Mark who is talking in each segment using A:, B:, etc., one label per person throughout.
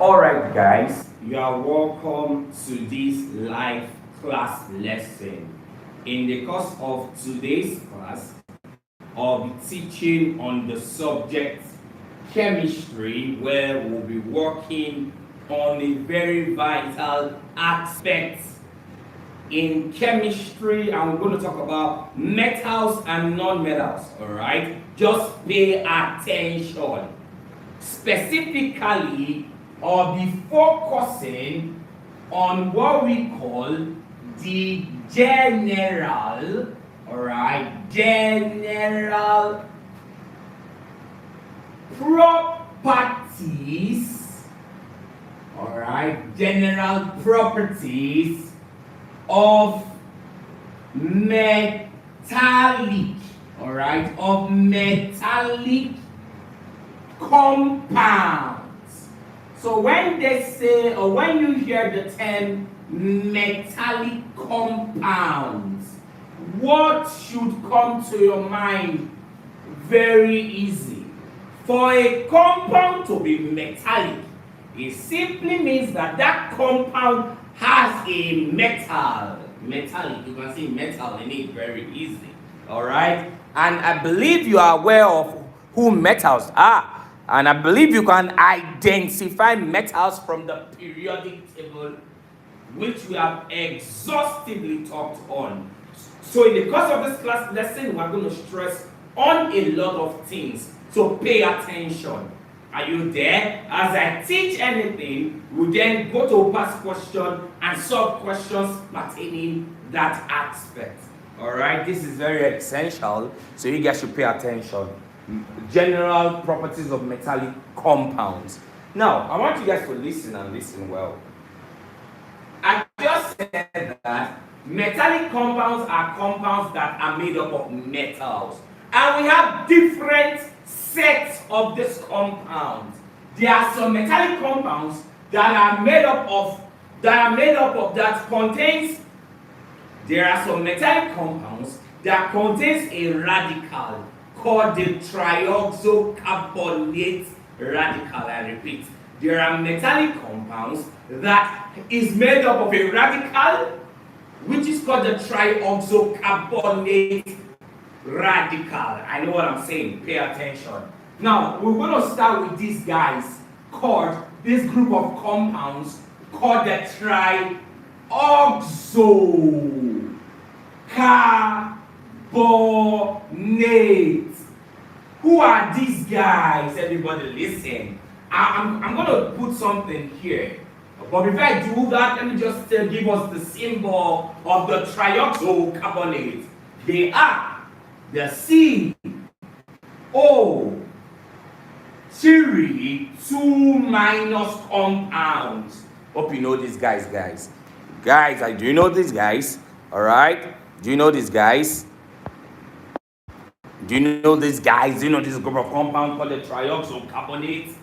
A: Alright guys, you are welcome to this live class lesson. In the course of today's class, I'll be teaching on the subject chemistry, where we'll be working on a very vital aspect in chemistry, and we're going to talk about metals and non-metals. Alright, just pay attention. Specifically, I'll be focusing on what we call the general, general properties, general properties of metallic, of metallic compounds. So when they say, or when you hear the term metallic compounds, what should come to your mind? Very easy. For a compound to be metallic, it simply means that that compound has a metal. Metallic, you can see metal in it very easy. Alright? And I believe you are aware of who metals are. And I believe you can identify metals from the periodic table, which we have exhaustively talked on. So in the course of this class lesson, we're going to stress on a lot of things. So pay attention. Are you there? As I teach anything, we then go to past question and solve questions pertaining that aspect. Alright, this is very essential, so you guys should pay attention. General properties of metallic compounds. Now, I want you guys to listen and listen well. I just said that metallic compounds are compounds that are made up of metals. And we have different sets of these compounds. There are some metallic compounds that are made up of, there are some metallic compounds that contains a radical called the trioxocarbonate radical. I repeat, there are metallic compounds that is made up of a radical, which is called the trioxocarbonate radical. I know what I'm saying, pay attention. Now, we're going to start with these guys called, this group of compounds called the trioxocarbonate. Who are these guys? Everybody listen. I'm going to put something here. But before I do that, let me just give us the symbol of the trioxocarbonate. They are the CO3 2- compounds. Hope you know these guys. Guys, do you know these guys? Alright? Do you know these guys? Do you know these guys? Do you know this group of compounds called the trioxocarbonate?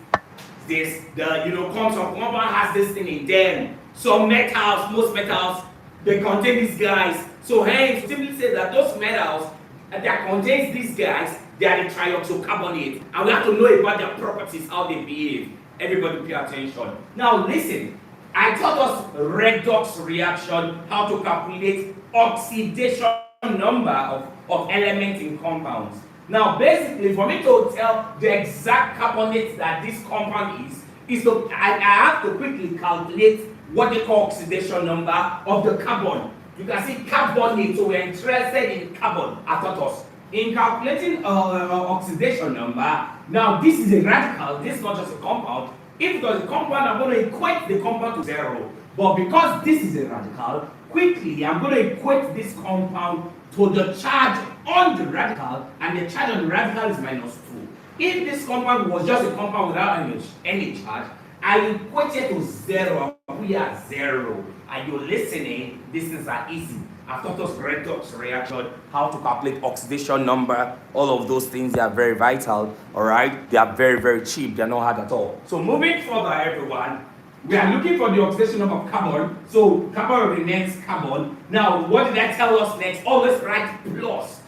A: Compound has this thing in them. Some metals, most metals, they contain these guys. So hence, simply say that those metals that contains these guys, they are the trioxocarbonate. And we have to know about their properties, how they behave. Everybody pay attention. Now listen, I taught us redox reaction, how to calculate oxidation number of elements in compounds. Now basically, for me to tell the exact carbonates that this compound is to, I have to quickly calculate what they call oxidation number of the carbon. You can see carbonate, so we're interested in carbon, I taught us. In calculating oxidation number, now this is a radical, this is not just a compound. If it was a compound, I'm going to equate the compound to 0. But because this is a radical, quickly I'm going to equate this compound to the charge on the radical, and the charge on the radical is -2. If this compound was just a compound without any charge, I equate it to 0. We are 0. Are you listening? These things are easy. I've taught us redox reaction, how to calculate oxidation number, all of those things, they are very vital, alright? They are very, very cheap, they are not hard at all. So moving further, everyone, we are looking for the oxidation number of carbon. So carbon remains carbon. Now, what did I tell us next? Always write plus.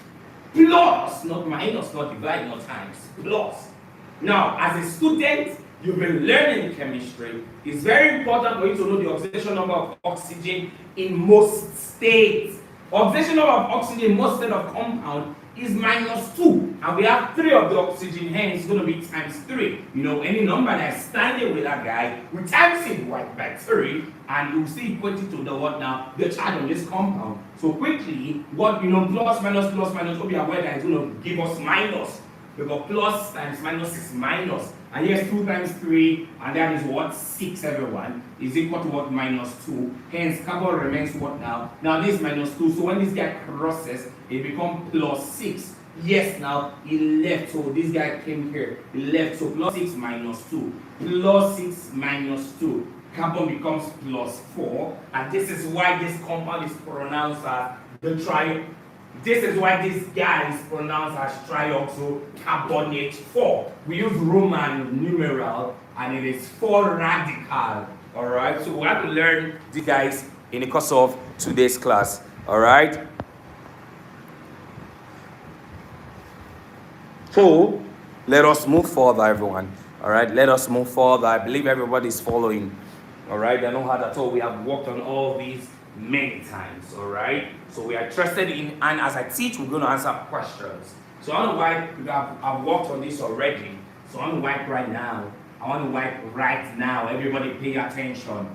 A: Plus, not minus, not divide, not times. Plus. Now, as a student, you've been learning chemistry, it's very important for you to know the oxidation number of oxygen in most states. Oxidation number of oxygen in most states of compound is -2, and we have 3 of the oxygen, hence it's going to be times 3. You know, any number that's standing with that guy, we times it by 3, and you see equating to the what now? The charge on this compound. So quickly, what, you know, plus minus, we'll be aware that it's going to give us minus. Because plus times minus is minus. And here's 2 times 3, and that is what? 6, everyone. Is equal to what? -2. Hence, carbon remains what now? Now this is -2, so when this guy crosses, it becomes +6. Yes, now, it left, so this guy came here. It left, so +6 -2. +6 -2. Carbon becomes +4, and this is why this compound is pronounced as the This is why this guy is pronounced as trioxocarbonate 4. We use Roman numeral, and it is 4 radical. Alright, so we have to learn these guys in the course of today's class. Alright. So let us move further, everyone. Alright, let us move further. I believe everybody is following. Alright, they're not hard at all. We have worked on all these many times. Alright, so we are interested in, and as I teach, we're going to answer questions. So I want to wipe, I've worked on this already, so I want to wipe right now. I want to wipe right now. Everybody pay attention.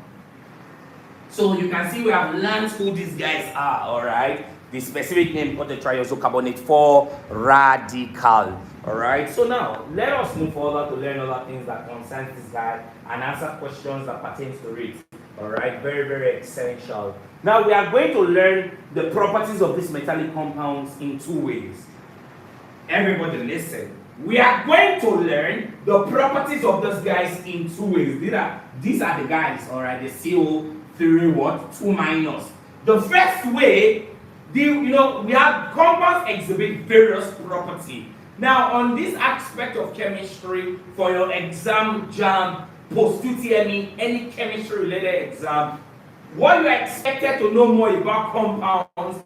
A: So you can see we have learned who these guys are. Alright, the specific name for the trioxocarbonate 4 radical. Alright, so now let us move further to learn other things that concern this guy and answer questions that pertain to it. Alright, very, very essential. Now we are going to learn the properties of these metallic compounds in 2 ways. Everybody listen. We are going to learn the properties of those guys in 2 ways. These are the guys, alright, the CO3 what? 2 minus. The first way, we have compounds exhibit various properties. Now on this aspect of chemistry, for your exam, jam, post-UTME, any chemistry related exam, what you are expected to know more about compounds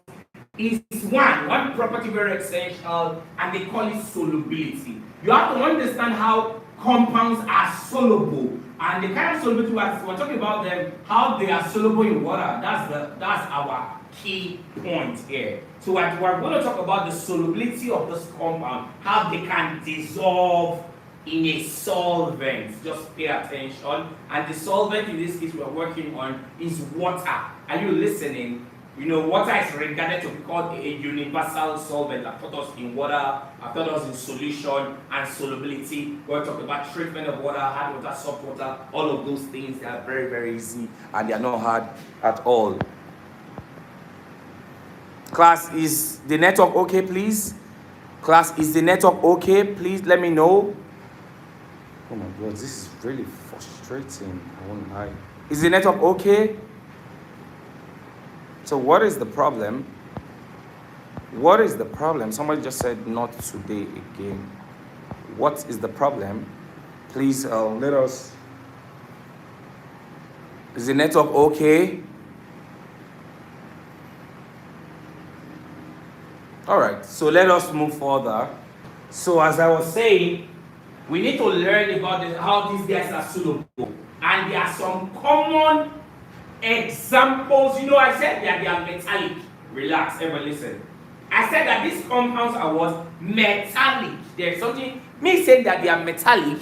A: is one property very essential, and they call it solubility. You have to understand how compounds are soluble, and the kind of solubility we're talking about them, how they are soluble in water. That's our key point here. So we're going to talk about the solubility of this compound, how they can dissolve in a solvent. Just pay attention. And the solvent in this case we're working on is water. Are you listening? You know, water is regarded to be called a universal solvent. I've taught us in water, I've taught us in solution and solubility. We're talking about treatment of water, hard water, soft water, all of those things. They are very, very easy and they are not hard at all. Class, is the network okay, please? Class, is the network okay? Please let me know. Oh my God, this is really frustrating. I won't lie. Is the network okay? So what is the problem? What is the problem? Somebody just said not today again. What is the problem? Please let us. Is the network okay? All right, so let us move further. So as I was saying, we need to learn about how these guys are soluble. And there are some common examples. You know, I said that they are metallic. Relax, everyone listen. I said that these compounds are what? Metallic. There's something, me saying that they are metallic.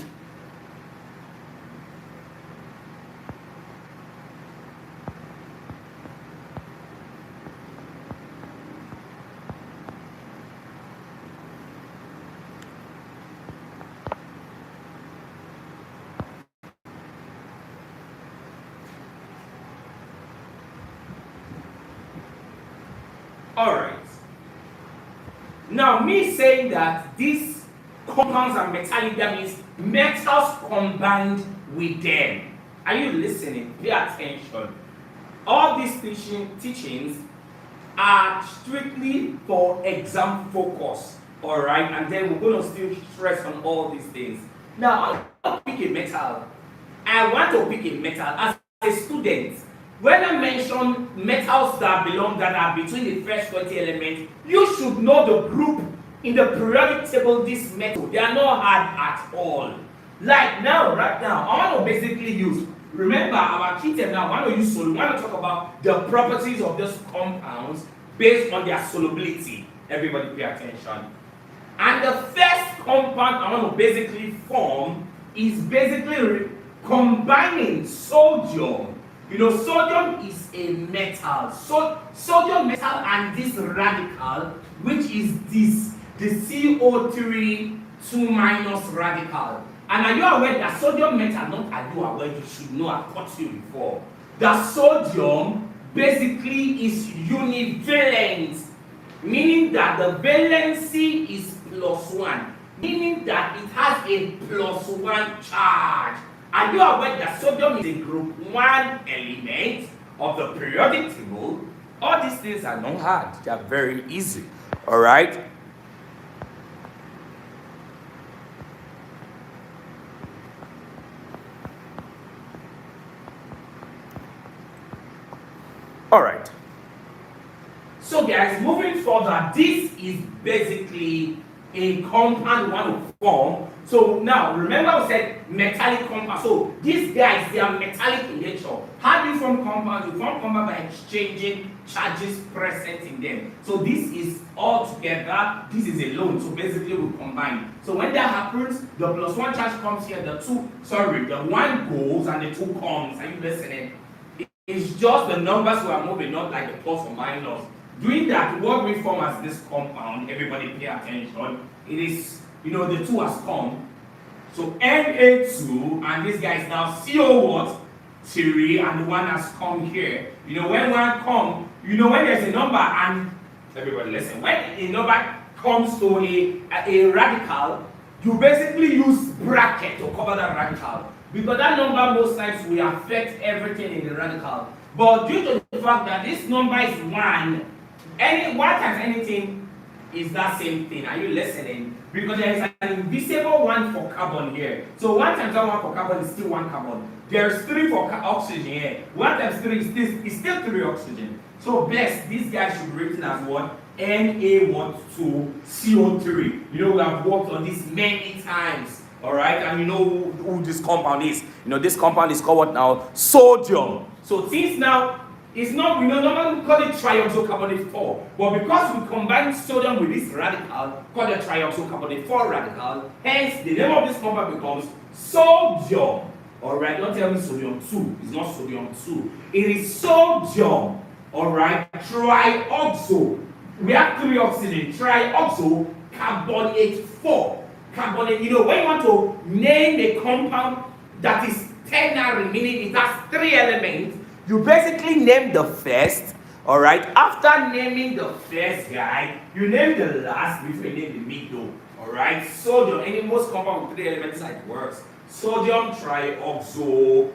A: Alright. Now, me saying that these compounds are metallic, that means metals combined with them. Are you listening? Pay attention. All these teachings are strictly for exam focus. Alright, and then we're going to still stress on all these things. Now, I want to pick a metal. I want to pick a metal as a student. When I mention metals that are between the first 20 elements, you should know the group in the periodic table. This metal, they are not hard at all. Like now, right now, I want to basically use, remember our key term now, I want to use we want to talk about the properties of these compounds based on their solubility. Everybody pay attention. And the first compound I want to basically form is basically combining sodium. You know, sodium is a metal. So sodium metal and this radical, which is this, the CO3 2 minus radical. And are you aware that sodium metal, not are you aware, you should know, I've taught you before, that sodium basically is univalent, meaning that the valency is +1, meaning that it has a +1 charge. Are you aware that sodium is a group 1 element of the periodic table? All these things are not hard, they are very easy. Alright? Alright. So guys, moving further, this is basically a compound we want to form. So now, remember we said metallic compound. So these guys, they are metallic in nature. How do you form compounds? You form compound by exchanging charges present in them. So this is all together, this is alone. So basically we combine. So when that happens, the +1 charge comes here, the 1 goes and the 2 comes. Are you listening? It's just the numbers we are moving, not like the plus or minus. Doing that, what we form as this compound, everybody pay attention, it is, you know, the 2 has come. So Na2, and this guy is now CO what? 3, and the 1 has come here. You know, when 1 comes, you know, when there's a number, and everybody listen, when a number comes to a radical, you basically use bracket to cover that radical. Because that number most times will affect everything in the radical. But due to the fact that this number is 1, one times anything is that same thing. Are you listening? Because there is an invisible 1 for carbon here. So 1 times 1 for carbon is still 1 carbon. There's 3 for oxygen here. 1 times 3 is still 3 oxygen. So best, these guys should be written as what? Na2CO3. You know, we have worked on this many times. Alright, and you know who this compound is. You know, this compound is called what now? Sodium. So since now, it's not, we know, normally we call it trioxocarbonate 4. But because we combine sodium with this radical, called the trioxocarbonate 4 radical, hence the name of this compound becomes sodium. Alright, don't tell me sodium 2. It's not sodium 2. It is sodium. Alright, trioxo. We have 3 oxygen. Trioxocarbonate 4. Carbonate, you know, when you want to name a compound that is ternary, meaning it has 3 elements, you basically name the first, alright? After naming the first guy, you name the last before you name the middle, alright? Sodium, any most compound with 3 elements like works. Sodium trioxo.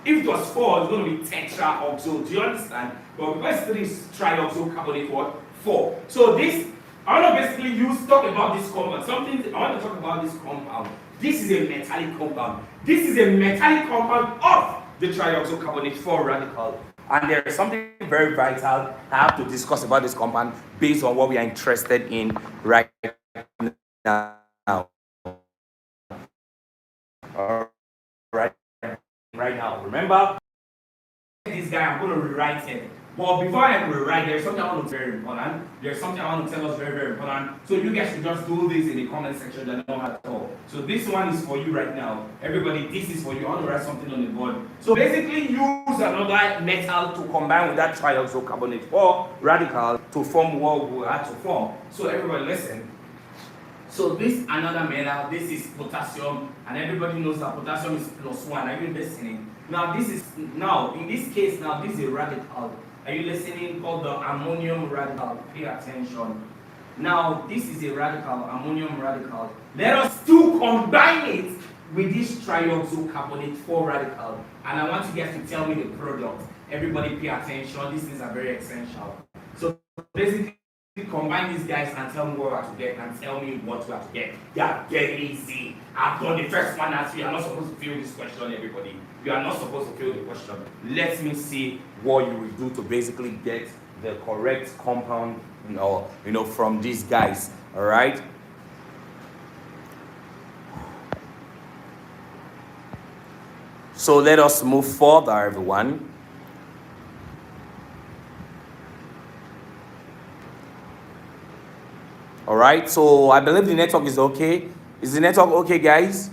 A: If it was 4, it's going to be tetraoxo. Do you understand? But because 3 is trioxocarbonate 4. So this, I want to basically talk about this compound. I want to talk about this compound. This is a metallic compound. This is a metallic compound of the trioxocarbonate 4 radical. And there is something very vital I have to discuss about this compound based on what we are interested in right now. Right now. Remember, this guy, I'm going to rewrite it. But before I rewrite, there's something I want to very important. There's something I want to tell us very, very important. So you guys should just do this in the comment section that I know how to talk. So this one is for you right now. Everybody, this is for you. I want to write something on the board. So basically use another metal to combine with that trioxocarbonate 4 radical to form what we had to form. So everybody listen. So this another metal, this is potassium, and everybody knows that potassium is +1. Are you listening? Now this is, now in this case, now this is a radical. Are you listening? Called the ammonium radical. Pay attention. Now this is a radical, ammonium radical. Let us still combine it with this trioxocarbonate 4 radical. And I want you guys to tell me the product. Everybody pay attention. These things are very essential. So basically, combine these guys and tell me what we have to get and tell me what we have to get. They are very easy. I've done the first one as you are not supposed to fill this question, everybody. You are not supposed to fill the question. Let me see what you will do to basically get the correct compound, you know, from these guys. Alright? So let us move further, everyone. All right, so I believe the network is okay. Is the network okay, guys?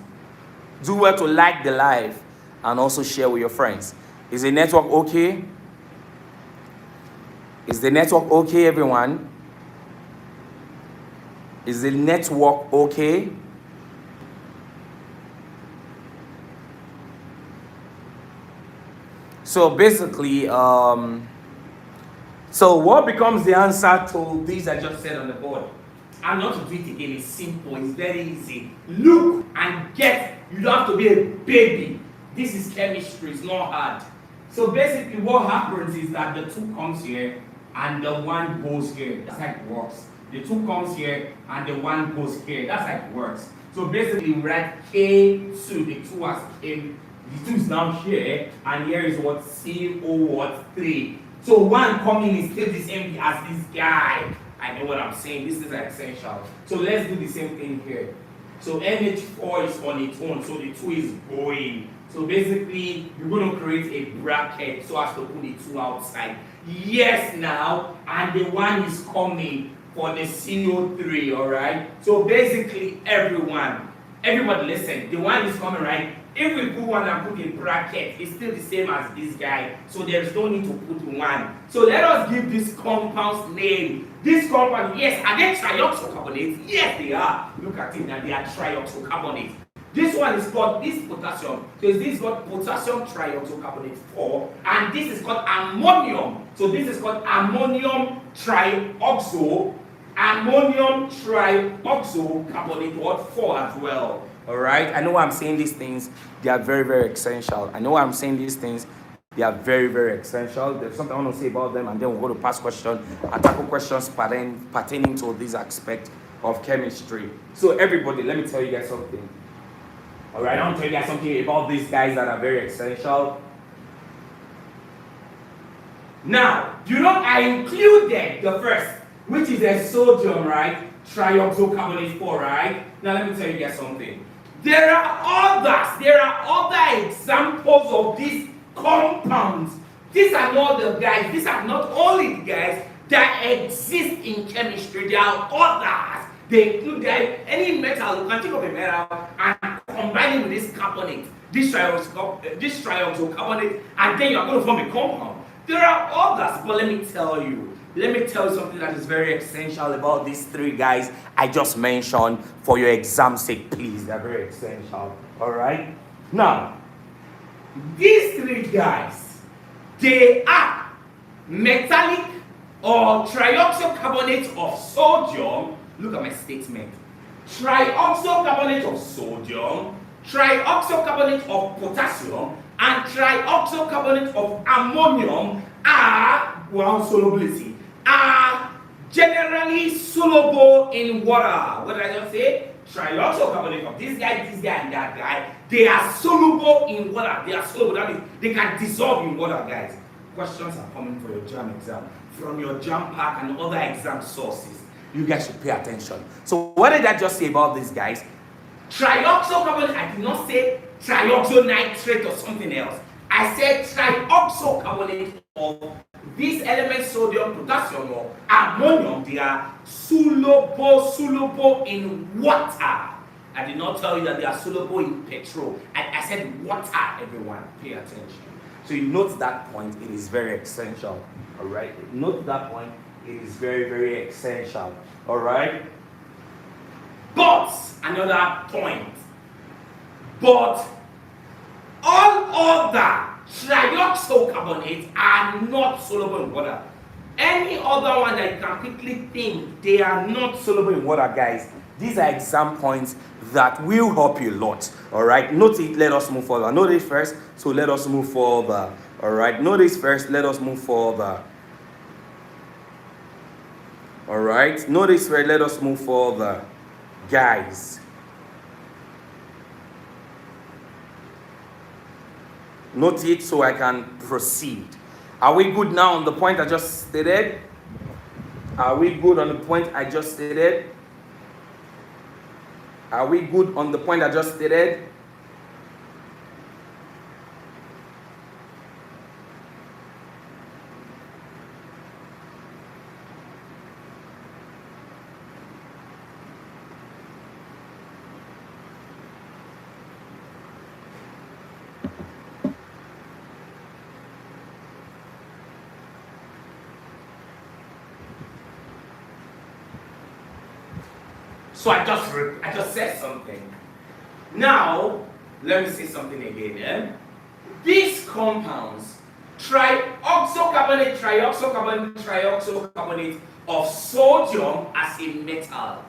A: Do well to like the live and also share with your friends. Is the network okay? Is the network okay, everyone? Is the network okay? So basically, so what becomes the answer to these I just said on the board? I'm not to do it again. It's simple. It's very easy. Look and get. You don't have to be a baby. This is chemistry. It's not hard. So basically, what happens is that the 2 comes here and the 1 goes here. That's how it works. The 2 comes here and the 1 goes here. That's how it works. So basically, we write K2. The 2 has K. The 2 is now here, and here is what CO3. So 1 coming is still the same as this guy. I know what I'm saying. This is essential. So let's do the same thing here. So NH4 is on its own, so the 2 is going. So basically, you're going to create a bracket so as to put the 2 outside. Yes, now, and the 1 is coming for the CO3, all right? So basically, everybody listen, the 1 is coming, right? If we put 1 and put a bracket, it's still the same as this guy. So there's no need to put 1. So let us give this compound's name. This compound, yes, are they trioxocarbonates? Yes, they are. Look at it now, they are trioxocarbonates. This one is called this potassium. So this is called potassium trioxocarbonate 4. And this is called ammonium. So this is called ammonium trioxocarbonate 4 as well. Alright, I know why I'm saying these things. They are very, very essential. I know why I'm saying these things. They are very, very essential. There's something I want to say about them, and then we'll go to past questions and tackle questions pertaining to this aspect of chemistry. So everybody, let me tell you guys something. Alright, I want to tell you guys something about these guys that are very essential. Now, I included the first, which is a sodium, right? Trioxocarbonate 4, right? Now let me tell you guys something. There are other examples of these compounds. These are not the guys, these are not only the guys that exist in chemistry, there are others. They include any metal. You can think of a metal and combine it with this carbonate, this trioxocarbonate, and then you're going to form a compound. There are others, but let me tell you something that is very essential about these 3 guys I just mentioned for your exam sake, please. They're very essential. Alright? Now, these 3 guys, they are metallic or trioxocarbonate of sodium. Look at my statement. Trioxocarbonate of sodium, trioxocarbonate of potassium, and trioxocarbonate of ammonium are, solubility, are generally soluble in water. What did I just say? Trioxocarbonate of this guy, and that guy, they are soluble in water. They are soluble. That means they can dissolve in water, guys. Questions are coming for your JAM exam from your JAM pack and other exam sources. You guys should pay attention. So what did I just say about these guys? Trioxocarbonate, I did not say trioxonitrate or something else. I said trioxocarbonate of these elements, sodium, potassium, or ammonium. They are soluble in water. I did not tell you that they are soluble in petrol. I said water, everyone. Pay attention. So you note that point, it is very essential. Alright? Note that point, it is very, very essential. Alright? But, another point. But, all other trioxocarbonates are not soluble in water. Any other one that you can quickly think, they are not soluble in water, guys. These are exam points that will help you a lot. Alright, note it, let us move further. Note it first, so let us move further. Alright, note this first, let us move further. Alright, note this first, let us move further. Guys, note it so I can proceed. Are we good now on the point I just stated? Are we good on the point I just stated? Are we good on the point I just stated? So I just said something. Now, let me say something again. These compounds, trioxocarbonate, trioxocarbonate of sodium as a metal,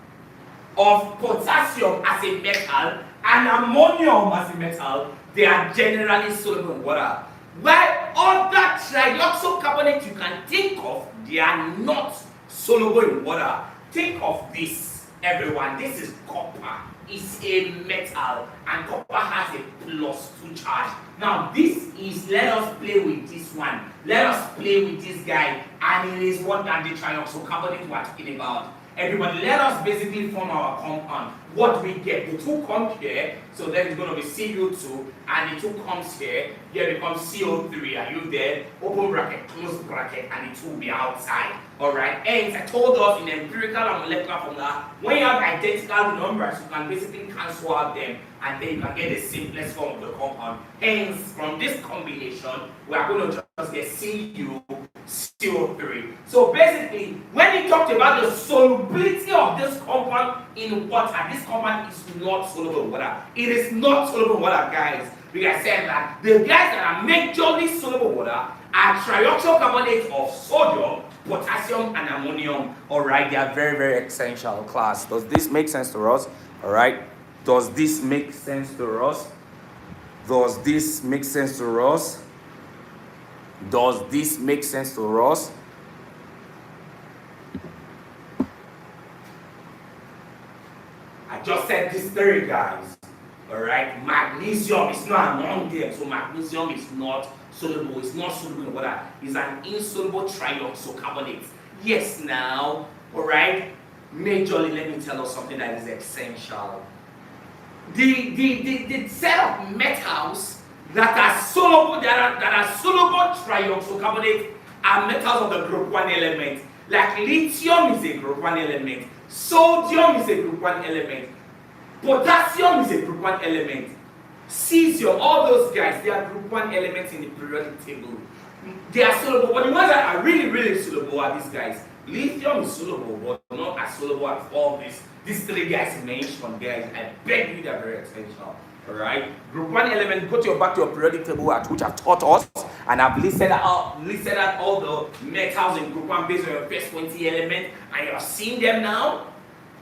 A: of potassium as a metal, and ammonium as a metal, they are generally soluble in water. While other trioxocarbonate you can think of, they are not soluble in water. Think of this, everyone. This is copper. It's a metal, and copper has a +2 charge. Now this is, let us play with this one. Let us play with this guy, and it is what that the trioxocarbonate we are talking about. Everybody, let us basically form our compound. What we get, the two come here, so then it's going to be CO2, and the two comes here becomes CO3. Are you there? Open bracket, close bracket, and the two will be outside. Alright, hence I told us in empirical and molecular formula, when you have identical numbers, you can basically cancel out them, and then you can get the simplest form of the compound. Hence, from this combination, we are going to just get CO3. So basically, when he talked about the solubility of this compound in water, this compound is not soluble in water. It is not soluble in water, guys. Because I said that the guys that are majorly soluble in water are trioxocarbonate of sodium, potassium, and ammonium. Alright, they are very, very essential, class. Does this make sense to us? Alright, does this make sense to us? Does this make sense to us? Does this make sense to us? I just said this three, guys. Alright, magnesium is not among them, so magnesium is not soluble. It's not soluble in water. It's an insoluble trioxocarbonate. Yes, now, alright. Majorly, let me tell us something that is essential. The set of metals that are soluble, that are soluble trioxocarbonate are metals of the group 1 element. Like lithium is a group 1 element, sodium is a group 1 element, potassium is a group 1 element, cesium, all those guys, they are group 1 elements in the periodic table. They are soluble, but the ones that are really, really soluble are these guys. Lithium is soluble, but not as soluble as all these three guys mentioned, guys. I beg you, they're very essential. Alright? Group 1 element, go back to your periodic table at which I've taught us, and I've listed out all the metals in group 1 based on your first 20 element, and you're seeing them now.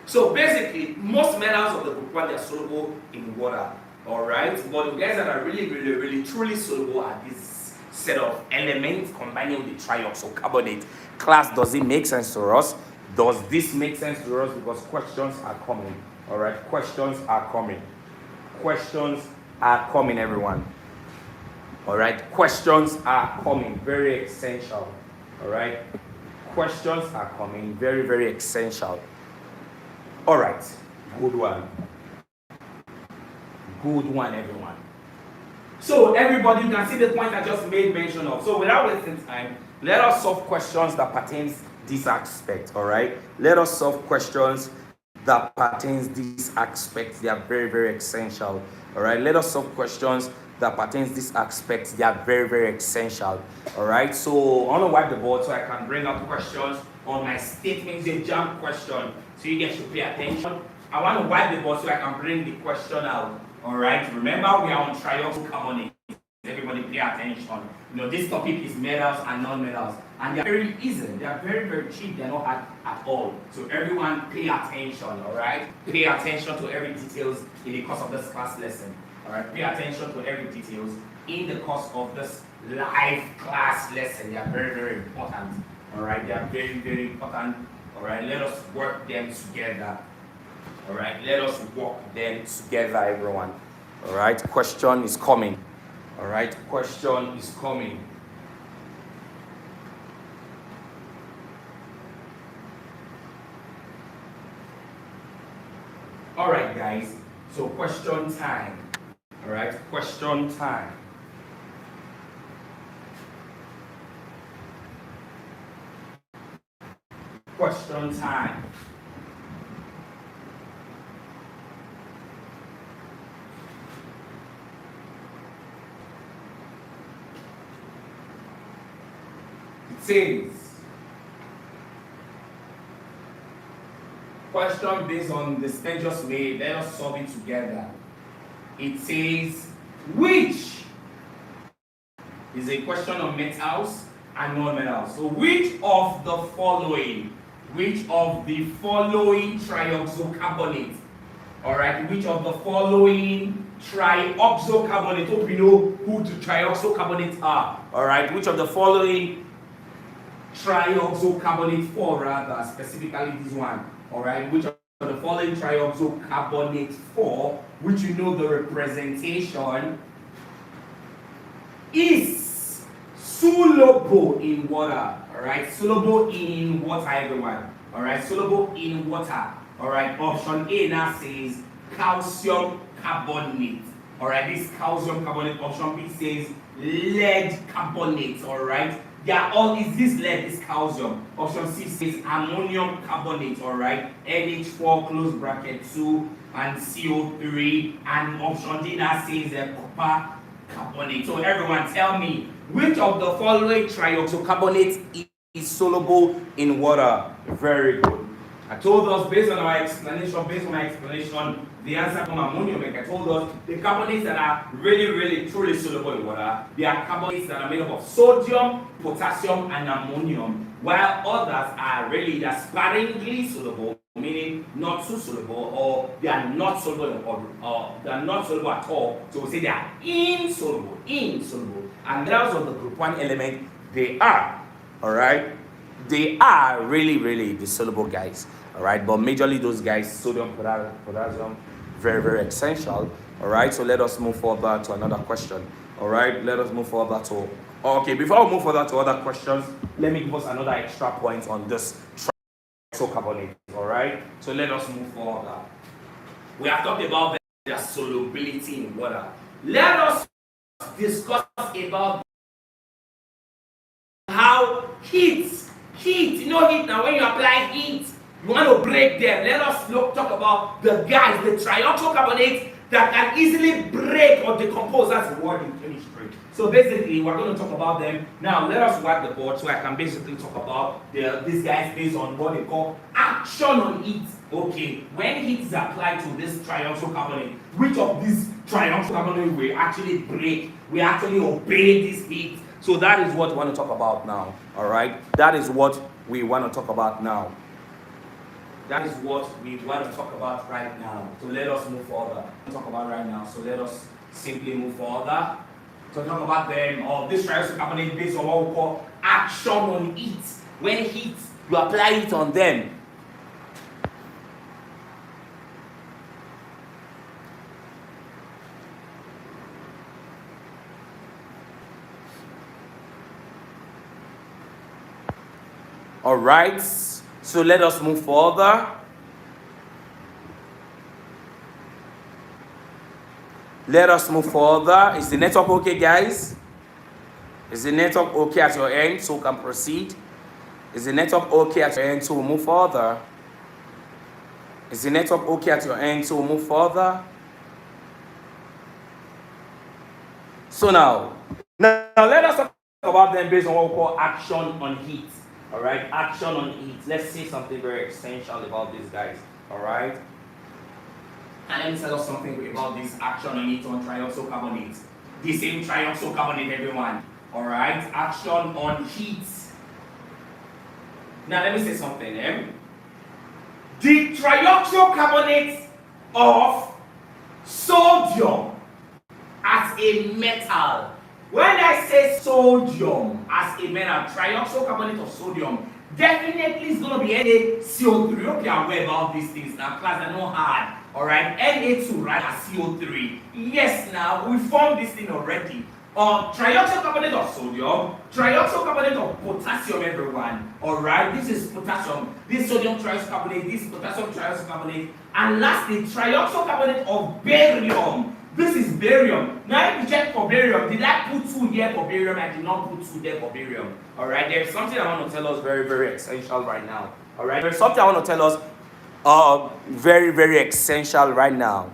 A: So basically, most metals of the group 1 are soluble in water. Alright? But the guys that are really, really, really, truly soluble are this set of elements combining with the trioxocarbonate. Class, does it make sense to us? Does this make sense to us? Because questions are coming. Alright? Questions are coming. Questions are coming, everyone. Alright? Questions are coming. Very essential. Alright? Questions are coming. Very, very essential. Alright. Good one. Good one, everyone. So, everybody, you can see the point I just made mention of. So, without wasting time, let us solve questions that pertains this aspect. Alright? Let us solve questions that pertains this aspect. They are very, very essential. Alright, let us solve questions that pertains this aspect. They are very, very essential. Alright, so I want to wipe the board so I can bring up questions on my statement. It's a jam question, so you guys should pay attention. I want to wipe the board so I can bring the question out. Alright, remember we are on trioxocarbonate. Everybody pay attention. You know, this topic is metals and non-metals, and they are very easy. They are very, very cheap. They are not hard at all. So everyone pay attention, all right? Pay attention to every details in the course of this class lesson. All right? Pay attention to every details in the course of this live class lesson. They are very, very important. All right? They are very, very important. All right? Let us work them together. All right? Let us work them together, everyone. All right? Question is coming. All right, question is coming. All right, guys. So question time. All right, question time. Question time. Says Question based on the step just made. Let us solve it together. It says, which is a question of metals and non-metals. So which of the following trioxocarbonates, alright, which of the following trioxocarbonates, hope you know who the trioxocarbonates are, alright, which of the following trioxocarbonate 4 rather, specifically this one, alright, which of the following trioxocarbonate 4, which you know the representation is soluble in water, alright, soluble in water everyone, alright, soluble in water, alright, option A now says calcium carbonate, alright, this calcium carbonate. Option B says lead carbonate, alright, they are all, is this lead, this calcium. Option C says ammonium carbonate, alright, NH4 close bracket 2 and CO3, and option D now says copper carbonate. So everyone tell me, which of the following trioxocarbonates is soluble in water? Very good. I told us based on my explanation, the answer from ammonium. Like I told us, the carbonates that are really truly soluble in water, they are carbonates that are made up of sodium, potassium, and ammonium, while others are really sparingly soluble, meaning not too soluble, or they are not soluble or they are not soluble at all. So we say they are insoluble. And those of the group 1 element, they are, alright, they are really the soluble guys, alright, but majorly those guys, sodium, potassium, very essential, alright. So let us move further to another question, alright. Let us move further to, okay, before we move further to other questions, let me give us another extra point on this trioxocarbonate, alright. So let us move further. We have talked about their solubility in water. Let us discuss about how heat, you know heat now, when you apply heat, you want to break them. Let us talk about the guys, the trioxocarbonates that can easily break or decompose. That's the word in chemistry. So basically, we're going to talk about them. Now, let us wipe the board so I can basically talk about these guys based on what they call action on heat. Okay, when heat is applied to this trioxocarbonate, which of these trioxocarbonate will actually break, we actually obey this heat? So that is what we want to talk about now, alright? That is what we want to talk about now. That is what we want to talk about right now. So let us move further. Talk about right now. So let us simply move further. So talk about them, or this trioxocarbonate based on what we call action on heat. When heat, you apply it on them. All right, so let us move further. Let us move further. Is the network okay, guys? Is the network okay at your end so we can proceed? Is the network okay at your end so we'll move further? Is the network okay at your end so we'll move further? So now let us talk about them based on what we call action on heat. Alright, action on heat. Let's say something very essential about these guys. Alright? And let me tell us something about this action on heat on trioxocarbonate. The same trioxocarbonate, everyone. Alright? Action on heat. Now let me say something. The trioxocarbonate of sodium as a metal. When I say sodium as a metal, trioxocarbonate of sodium, definitely is going to be NaCO3. Hope you are aware about these things now. Class are not hard. Alright, Na2, right, as CO3. Yes, now we formed this thing already. Trioxocarbonate of sodium, trioxocarbonate of potassium, everyone. Alright, this is potassium, this sodium trioxocarbonate, this potassium trioxocarbonate, and lastly, trioxocarbonate of barium. This is barium. Now, if you check for barium, did I put 2 here for barium? I did not put 2 there for barium. Alright, there's something I want to tell us very essential right now. Alright, there's something I want to tell us very essential right now.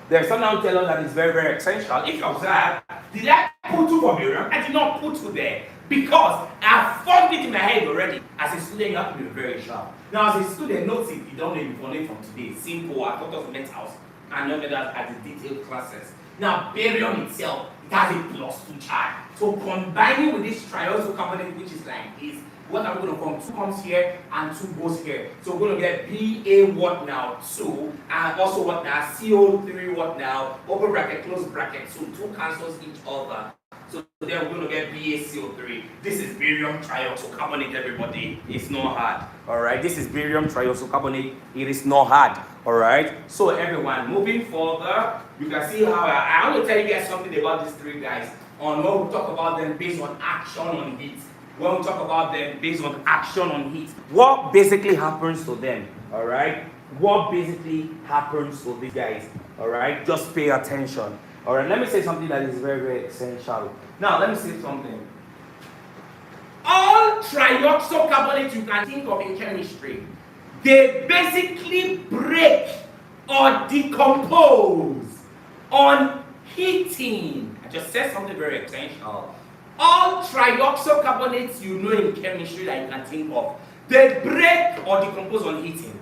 A: There's something I want to tell us that is very essential. If you observe, did I put 2 for barium? I did not put 2 there. Because I formed it in my head already. As a student, you have to be very sharp. Now, as a student, note it, you don't need to from today. Simple, I taught us metals and none of that as the detailed classes. Now, barium itself, it has a +2 charge. So combining with this triosocarbonate, which is like this, what I'm going to come, 2 comes here and 2 goes here. So we're going to get Ba what now, 2, and also what now, CO3 what now, open bracket, close bracket, so 2 cancels each other. So then we're going to get BaCO3. This is barium triosocarbonate, everybody. It's not hard. Alright, this is barium triosocarbonate. It is not hard. Alright, so everyone, moving further, you can see how I want to tell you guys something about these 3 guys. On what we talk about them based on action on heat. When we talk about them based on action on heat, what basically happens to them? Alright, what basically happens to these guys? Alright, just pay attention. Alright, let me say something that is very, very essential. Now, let me say something. All trioxocarbonates you can think of in chemistry, they basically break or decompose on heating. I just said something very essential. All trioxocarbonates you know in chemistry that you can think of, they break or decompose on heating.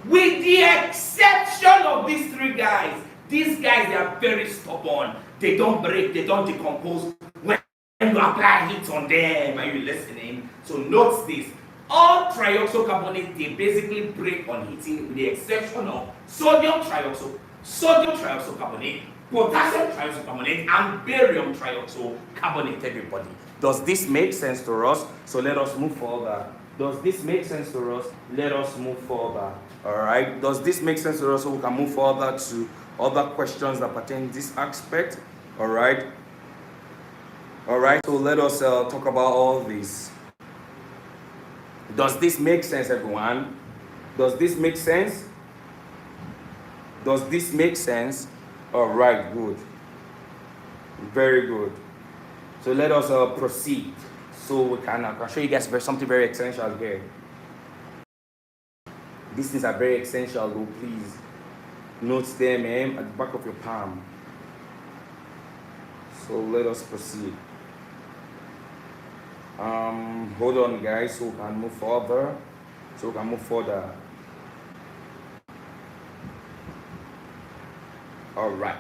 A: With the exception of these 3 guys. These guys, they are very stubborn. They don't break, they don't decompose when you apply heat on them. Are you listening? So note this. All trioxocarbonates, they basically break on heating with the exception of sodium trioxocarbonate, potassium trioxocarbonate, and barium trioxocarbonate, everybody. Does this make sense to us? So let us move further. Does this make sense to us? Let us move further. Alright? Does this make sense to us so we can move further to other questions that pertain to this aspect? Alright? Alright, so let us talk about all this. Does this make sense, everyone? Does this make sense? Does this make sense? Alright, good. Very good. So let us proceed. So we can show you guys something very essential here. These things are very essential, though. Please note them at the back of your palm. So let us proceed. Hold on, guys, so we can move further. All right.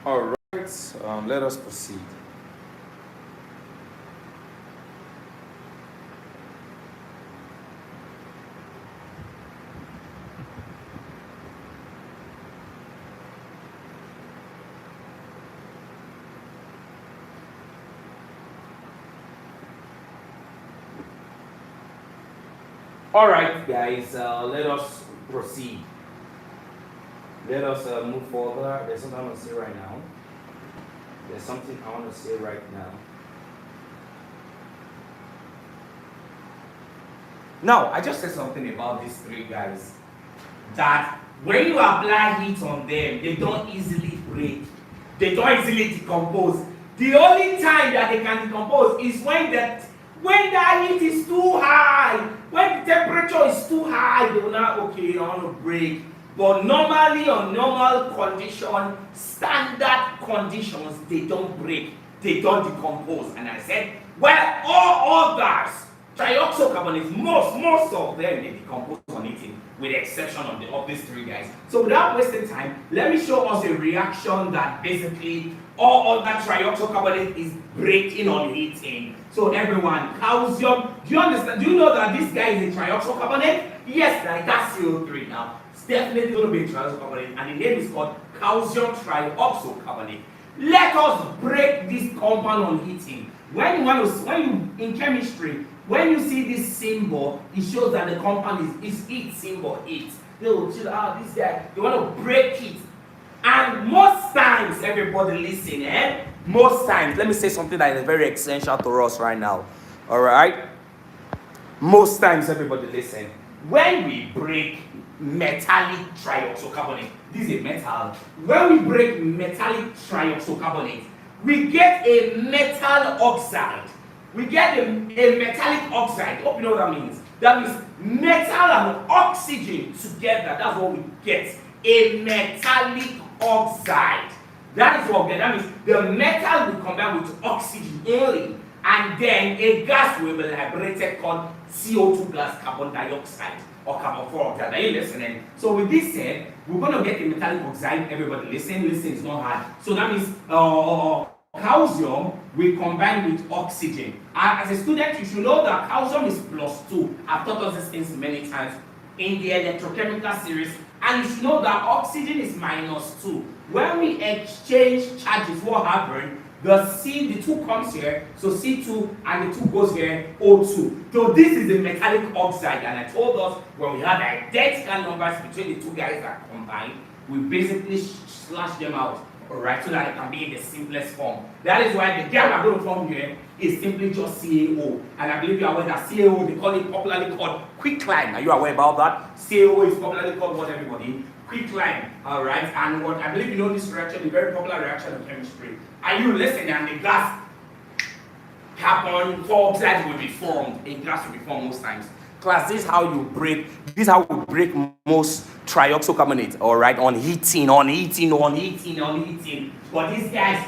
A: All right, let us proceed. All right, guys, let us proceed. Let us move further. There's something I want to say right now. Now, I just said something about these 3 guys. That when you apply heat on them, they don't easily break. They don't easily decompose. The only time that they can decompose is when that heat is too high. When the temperature is too high, they will not, okay, I want to break. But normally, on normal condition, standard conditions, they don't break, they don't decompose. And I said, well, all others, trioxocarbonates, most of them, they decompose on heating, with the exception of these 3 guys. So without wasting time, let me show us a reaction that basically all other trioxocarbonate is breaking on heating. So everyone, calcium, do you understand? Do you know that this guy is a trioxocarbonate? Yes, like that's CO3 now. It's definitely going to be a trioxocarbonate, and the name is called calcium trioxocarbonate. Let us break this compound on heating. In chemistry, when you see this symbol, it shows that the compound is heat symbol, heat. They will chill out this guy. You want to break it. And most times, everybody listen, most times, let me say something that is very essential to us right now. Alright? Most times, everybody listen. When we break metallic trioxocarbonate, this is a metal. When we break metallic trioxocarbonate, we get a metal oxide. We get a metallic oxide. Hope you know what that means. That means metal and oxygen together. That's what we get. A metallic oxide. That is what we get. That means the metal will combine with oxygen only, and then a gas will be liberated called CO2 gas, carbon dioxide, or carbon dioxide. Are you listening? So with this said, we're going to get a metallic oxide. Everybody listen, it's not hard. So that means calcium will combine with oxygen. And as a student, you should know that calcium is +2. I've taught us these things many times in the electrochemical series. And you should know that oxygen is -2. When we exchange charges, what happens? The 2 comes here, so C2, and the 2 goes here, O2. So this is the metallic oxide, and I told us when we had identical numbers between the 2 guys that combine, we basically slash them out, alright, so that it can be in the simplest form. That is why the gas I'm going to form here is simply just CaO. And I believe you are aware that CaO, they call it popularly called quicklime. Are you aware about that? CaO is popularly called what, everybody? Quicklime, alright? And what I believe you know this reaction, a very popular reaction in chemistry. Are you listening? And the gas carbon dioxide will be formed. A gas will be formed most times. Class, this is how you break. This is how we break most trioxocarbonates. All right, on heating. But these guys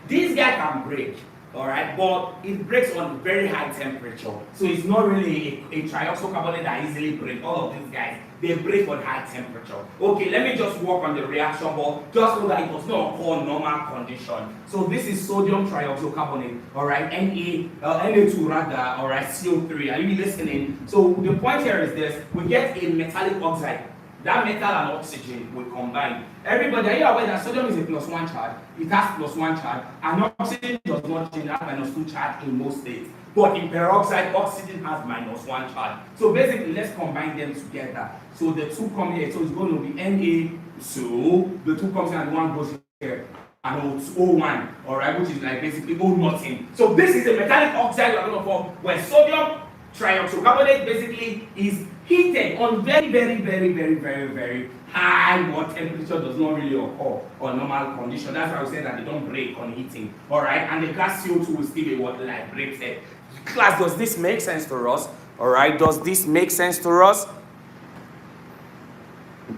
A: can break. All right, but it breaks on very high temperature. So it's not really a trioxocarbonate that easily breaks. All of these guys, they break on high temperature. Okay, let me just work on the reaction, but just know that it was not called normal condition. So this is sodium trioxocarbonate, all right, Na2 rather, all right, CO3. Are you listening? So the point here is this: we get a metallic oxide. That metal and oxygen will combine. Everybody, are you aware that sodium is a +1 charge? It has +1 charge, and oxygen does not change, it has -2 charge in most states. But in peroxide, oxygen has -1 charge. So basically, let's combine them together. So the 2 come here, so it's going to be Na, so the 2 comes here and 1 goes here. And O1, alright, which is like basically O nothing. So this is a metallic oxide we're going to form where sodium trioxocarbonate basically is heated on very high water temperature. Does not really occur on normal condition. That's why we say that they don't break on heating. Alright, and the gas CO2 will still be what liberated. Class, does this make sense to us? Alright, does this make sense to us?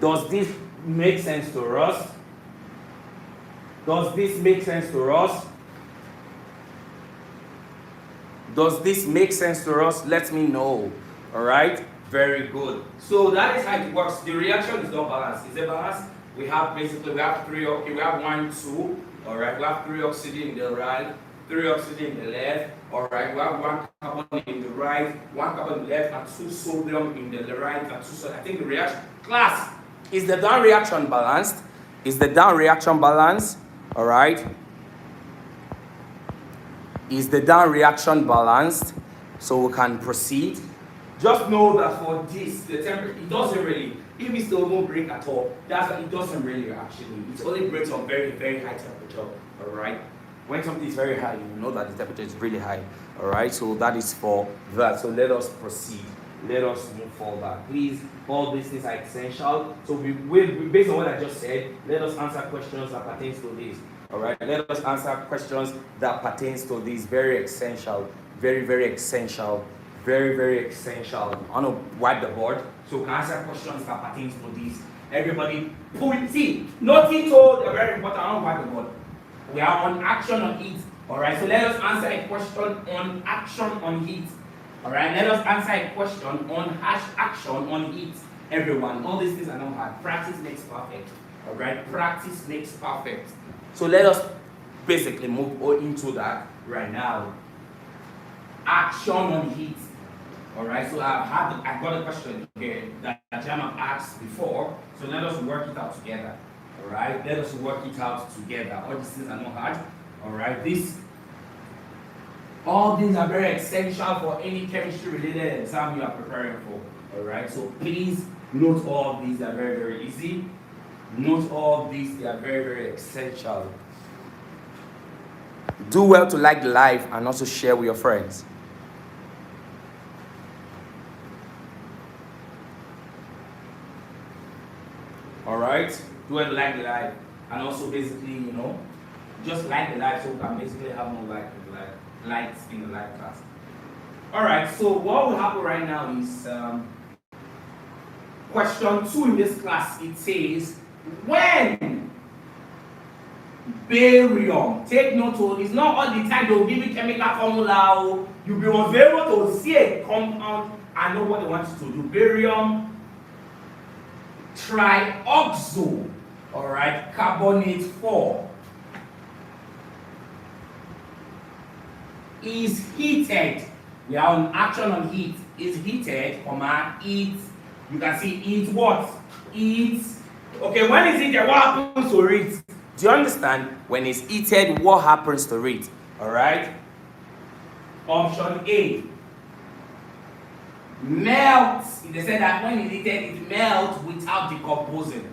A: Does this make sense to us? Does this make sense to us? Does this make sense to us? Let me know. Alright? Very good. So that is how it works. The reaction is not balanced. Is it balanced? We have 3, okay, we have 1, 2. Alright, we have 3 oxygen in the right, 3 oxygen in the left. Alright, we have 1 carbon in the right, 1 carbon in the left, and 2 sodium in the right, and 2 sodium. I think the reaction. Class, is the down reaction balanced? Is the down reaction balanced? Alright? Is the down reaction balanced? So we can proceed. Just know that for this, the temperature, it doesn't really, if it still won't break at all, that's it doesn't really actually. It only breaks on very high temperature. Alright? When something is very high, you know that the temperature is really high. Alright, so that is for that. So let us proceed. Let us move forward. Please, all these things are essential. So we based on what I just said, let us answer questions that pertains to this. Alright, let us answer questions that pertains to this. Very essential. Very essential. Very essential. I want to wipe the board so we can answer questions that pertains to this. Everybody, see, nothing told, very important. I want to wipe the board. We are on action on heat. Alright, so let us answer a question on action on heat. Alright, let us answer a question on action on heat. Everyone, all these things are not hard. Practice makes perfect. Alright, practice makes perfect. So let us basically move into that right now. Action on heat. Alright, so I've got a question here that Jama asked before. So let us work it out together. Alright, let us work it out together. All these things are not hard. Alright, all these are very essential for any chemistry related exam you are preparing for. Alright, so please note all of these, they are very easy. Note all of these, they are very essential. Do well to like the live and also share with your friends. Alright, do well to like the live and also basically, Just light the light so we can basically have more lights in the light class. Alright, so what will happen right now is question 2 in this class. It says, when barium, take note, it's not all the time they'll give you chemical formula, you'll be able to see a compound and know what they want you to do. Barium trioxo, alright, carbonate 4 is heated. We are on action on heat. Is heated, comma, it, you can see it what? It. Okay, when it's heated, what happens to it? Do you understand? When it's heated, what happens to it? Alright? Option A. Melts. They said that when it's heated, it melts without decomposing.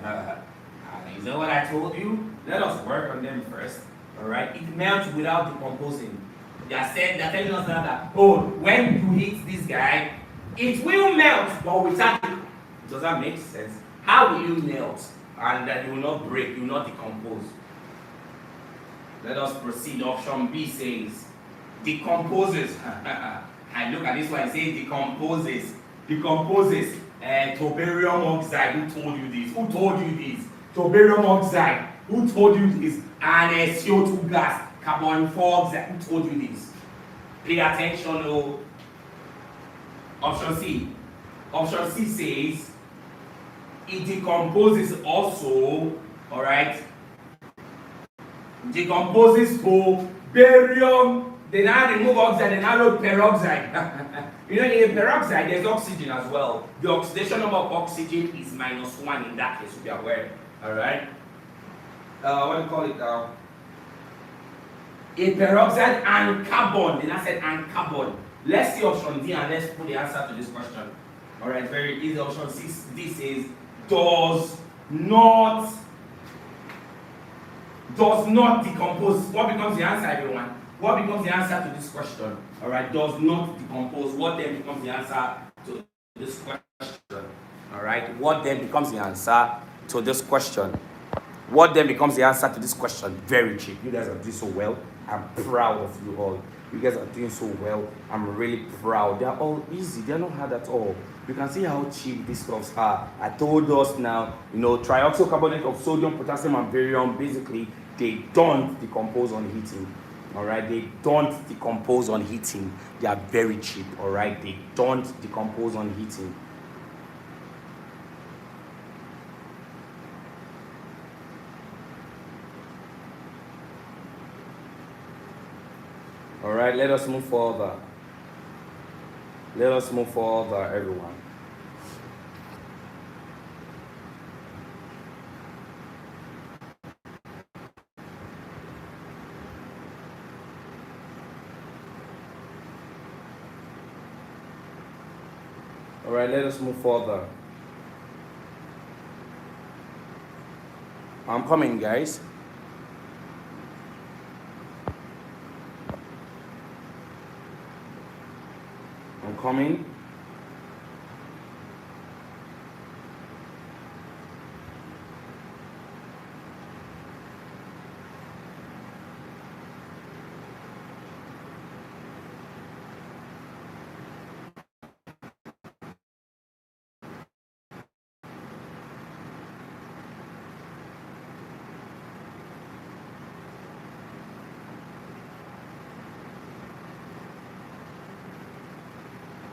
A: Is that what I told you? Let us work on them first. Alright? It melts without decomposing. They're telling us that, oh, when you heat this guy, it will melt, but without it. Does that make sense? How will you melt? And that you will not break, you will not decompose. Let us proceed. Option B says, decomposes. I look at this one, it says decomposes. Decomposes. To barium oxide. Who told you this? Who told you this? To barium oxide. Who told you this? And CO2 gas. Carbon 4 oxide. Who told you this? Pay attention. Oh. Option C. Option C says it decomposes also. Alright. Decomposes to barium. They now remove oxide, they now load peroxide. You know, in peroxide there's oxygen as well. The oxidation number of oxygen is -1 in that case, to be aware. Alright. What do you call it? A peroxide and carbon. Then I said and carbon. Let's see option D and let's put the answer to this question. Alright, very easy. Option D says does not decompose. What becomes the answer, everyone? What becomes the answer to this question? Alright, does not decompose. What then becomes the answer to this question? Alright, what then becomes the answer to this question? What then becomes the answer to this question? Very cheap. You guys are doing so well. I'm proud of you all. You guys are doing so well. I'm really proud. They're all easy. They're not hard at all. You can see how cheap these stuffs are. I told us now, you know, trioxocarbonate of sodium, potassium, and barium, basically, they don't decompose on heating. Alright, they don't decompose on heating. They are very cheap. Alright, they don't decompose on heating. Alright, let us move further. Let us move further, everyone. Alright, let us move further. I'm coming, guys. I'm coming.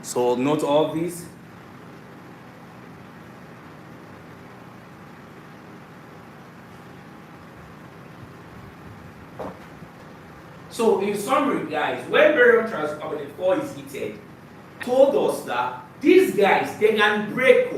A: So note all these. So in summary, guys, when barium carbonate 4 is heated, told us that these guys, they can break,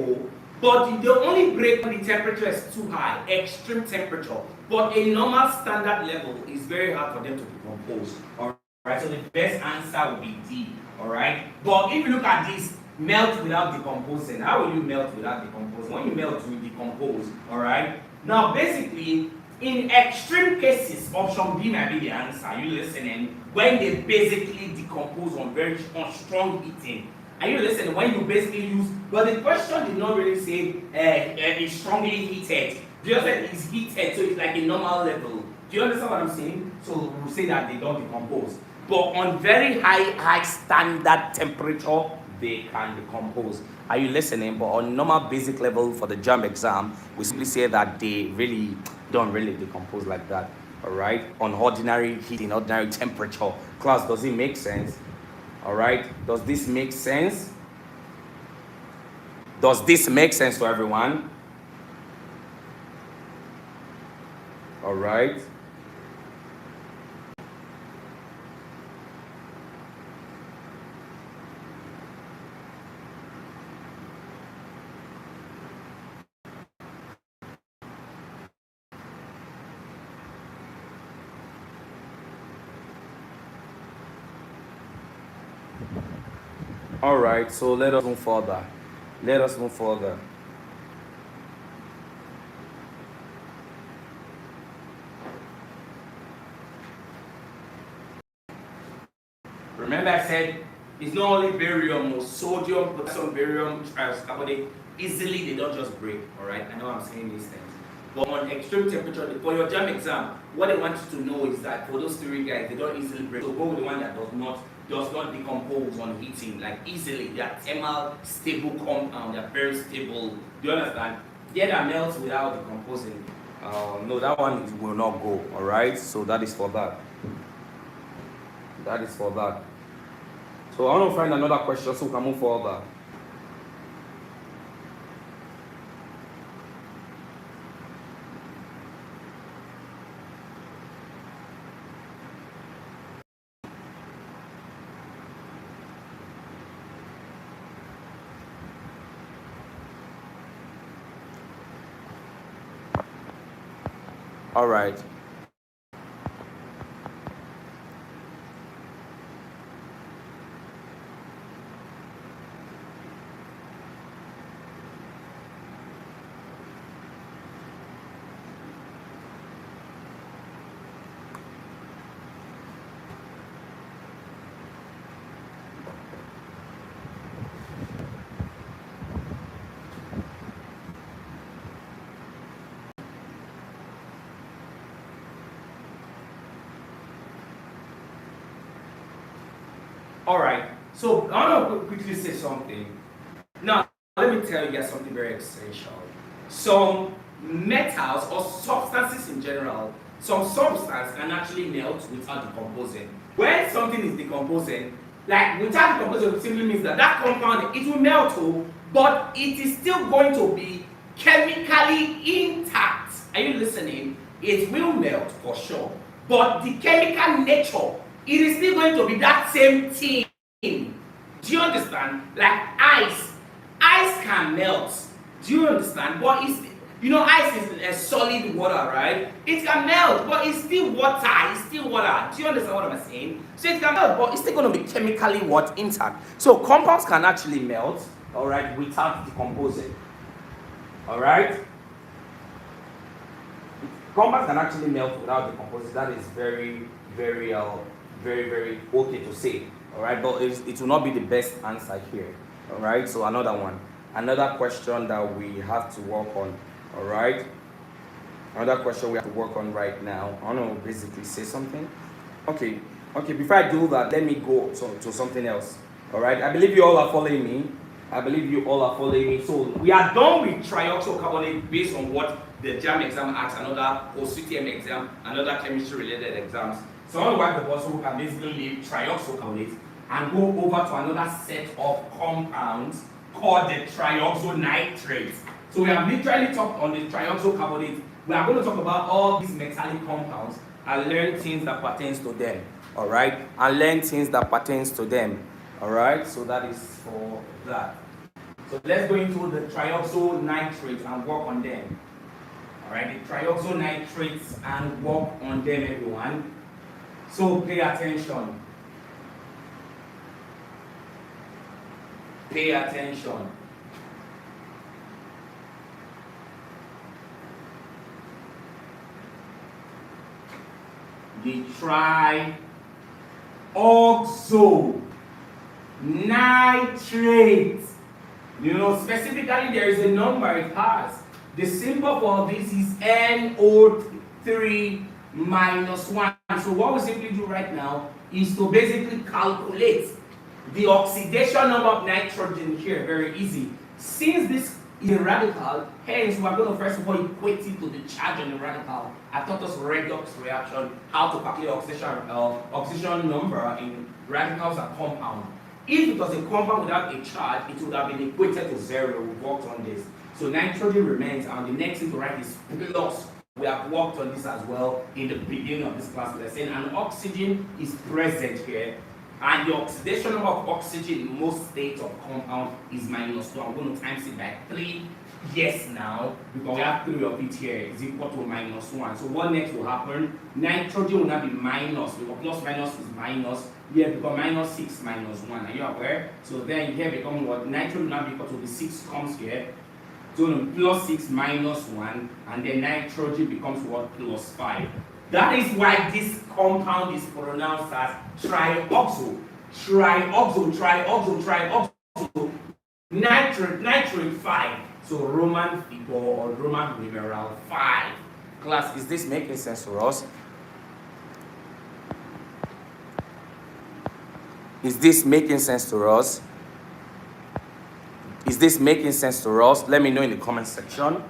A: but they only break when the temperature is too high, extreme temperature. But a normal standard level is very hard for them to decompose. Alright, so the best answer would be D. Alright, but if you look at this, melt without decomposing. How will you melt without decomposing? When you melt, you decompose. Alright, now basically, in extreme cases, option B might be the answer. You listening? When they basically decompose on very strong heating. Are you listening? When you basically use, but the question did not really say it's strongly heated. Just said it's heated, so it's like a normal level. Do you understand what I'm saying? So we say that they don't decompose. But on very high standard temperature, they can decompose. Are you listening? But on normal basic level for the jam exam, we simply say that they really don't really decompose like that. Alright? On ordinary heat, in ordinary temperature. Class, does it make sense? Alright? Does this make sense? Does this make sense to everyone? Alright? Alright, so let us move further. Let us move further. Remember I said it's not only barium or sodium, potassium, barium, carbonate. Easily they don't just break. Alright, I know I'm saying these things. But on extreme temperature, for your jam exam, what they want you to know is that for those three guys, they don't easily break. So go with the one that does not decompose on heating, like easily. They are thermal stable compound, they are very stable. Do you understand? Yeah, that melts without decomposing. No, that one will not go. Alright, so that is for that. That is for that. So I want to find another question so we can move further. All right. All right. So I want to quickly say something. Now, let me tell you guys something very essential. Some metals or substances in general, some substance can actually melt without decomposing. When something is decomposing, like without decomposing, it simply means that that compound, it will melt, but it is still going to be chemically intact. Are you listening? It will melt for sure, but the chemical nature, it is still going to be that same thing. Do you understand? Like ice can melt. Do you understand? But it's, ice is a solid water, right? It can melt, but it's still water. It's still water. Do you understand what I'm saying? So it can melt, but it's still going to be chemically intact. So compounds can actually melt, all right, without decomposing. All right. Compounds can actually melt without decomposing. That is very, very, very okay to say. All right, but it will not be the best answer here. All right. So another question that we have to work on. All right. Another question we have to work on right now. I want to basically say something. Okay. Before I do that, let me go to something else. All right. I believe you all are following me. So we are done with trioxocarbonate based on what the JAM exam asks, another OCTM exam, another chemistry-related exams. So I want to wipe the board so we can basically leave trioxocarbonate and go over to another set of compounds called the trioxonitrates. So we have literally talked on the trioxocarbonate. We are going to talk about all these metallic compounds and learn things that pertains to them. All right, All right, so that is for that. So let's go into the trioxonitrates and work on them. All right, the trioxonitrates and work on them, everyone. So pay attention. Pay attention. The trioxonitrates. Specifically there is a number it has. The symbol for this is NO3 minus 1. So what we simply do right now is to basically calculate the oxidation number of nitrogen here. Very easy. Since this is a radical, hence we are going to first of all equate it to the charge on the radical. I taught us redox reaction, how to calculate oxidation number in radicals and compound. If it was a compound without a charge, it would have been equated to 0. We've worked on this. So nitrogen remains, and the next thing to write is plus. We have worked on this as well in the beginning of this class lesson. And oxygen is present here. And the oxidation number of oxygen in most states of compound is minus 2. I'm going to times it by 3. Yes, now, because we have 3 of it here, is equal to minus 1. So what next will happen? Nitrogen will now be minus, because plus minus is minus. Here become minus 6 minus 1. Are you aware? So then here become what? Nitrogen will now be equal to the 6 comes here. So plus 6 minus 1, and then nitrogen becomes what? Plus 5. That is why this compound is pronounced as trioxo. Nitrate 5. So Roman figure or Roman numeral 5. Class, is this making sense to us? Is this making sense to us? Is this making sense to us? Let me know in the comment section.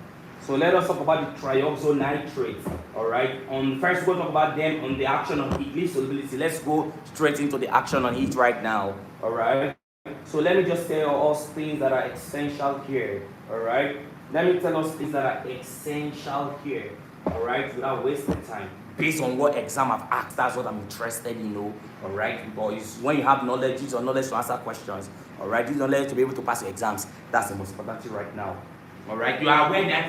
A: So let us talk about the trioxonitrates. Alright. First we'll talk about them on the action on heat. Leave solubility. Let's go straight into the action on heat right now. Alright. So let me just tell us things that are essential here. Alright. Let me tell us things that are essential here. Alright, without wasting time. Based on what exam I've asked, that's what I'm interested in, alright? Because when you have knowledge, use your knowledge to answer questions, alright? Use knowledge to be able to pass your exams. That's the most important thing right now, alright? You are aware that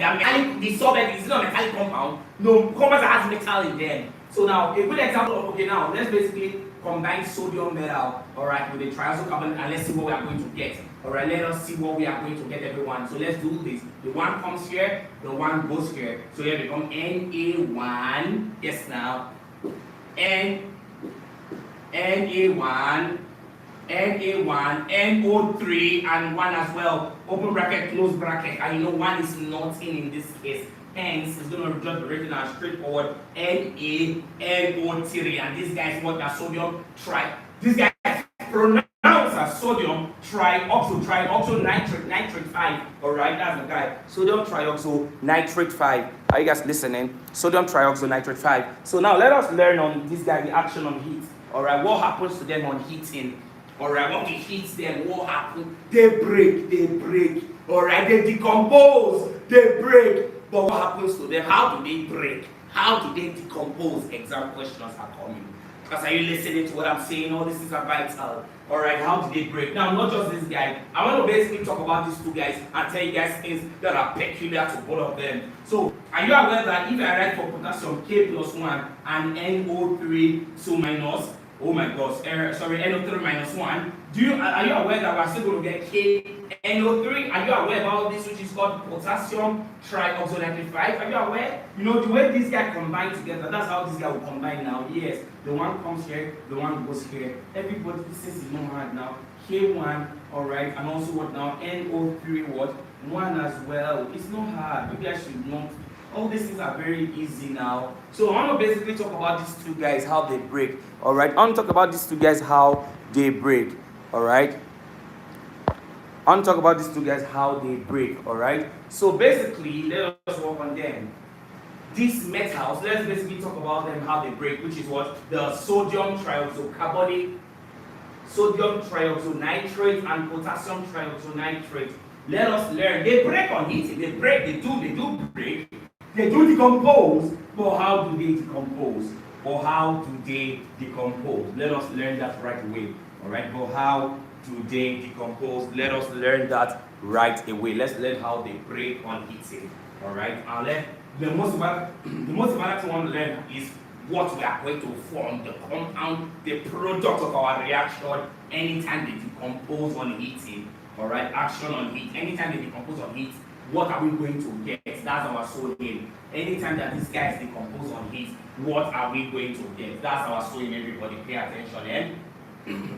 A: the solvent is not a metallic compound. No, compounds that has metal in them. So now, a good example of, okay, now, let's basically combine sodium metal, alright, with a triazocarbon, and let's see what we are going to get. Alright, let us see what we are going to get, everyone. So let's do this. The one comes here, the one goes here. So here become Na1. Yes, now. Na1, NO3, and 1 as well. Open bracket, close bracket. And you know 1 is not in this case. Hence, it's going to just be written as straightforward NaNO3. And these guys what are sodium These guys pronounced as sodium nitrate 5. Alright, that's the guy. Sodium trioxonitrate 5. Are you guys listening? Sodium trioxonitrate 5. So now let us learn on this guy, the action on heat. Alright, what happens to them on heating? Alright, when we heat them, what happens? They break. Alright, they decompose, they break. But what happens to them? How do they break? How do they decompose? Exam questions are coming. Because are you listening to what I'm saying? All this is a vital. Alright, how do they break? Now, not just this guy. I want to basically talk about these two guys and tell you guys things that are peculiar to both of them. So, are you aware that if I write for potassium K plus 1 and NO3 so minus, oh my gosh, NO3 minus 1, are you aware that we're still going to get KNO3? Are you aware about this, which is called potassium trioxonitrate 5? Are you aware? You know, the way these guys combine together, that's how this guy will combine now. Yes, the one comes here, the one goes here. Everybody, since it's not hard now, K1, alright, and also what now? NO3, what? 1 as well. It's not hard. You guys should know. All these things are very easy now. So I want to basically talk about these two guys, how they break. Alright, I want to talk about these two guys, how they break. Alright, I want to talk about these two guys, how they break. Alright, so basically, let us work on them. These metals, let's basically talk about them, how they break, which is what? The sodium trioxocarbonate, sodium trioxonitrate, and potassium trioxonitrate. Let us learn. They break on heating. They do break. They do decompose. But how do they decompose? Let us learn that right away. Alright, but how do they decompose? Let us learn that right away. Let's learn how they break on heating. Alright, the most important thing we want to learn is what we are going to form, the compound, the product of our reaction anytime they decompose on heating. Alright, action on heat. Anytime they decompose on heat, what are we going to get? That's our sole aim. Anytime that these guys decompose on heat, what are we going to get? That's our sole aim, everybody. Pay attention,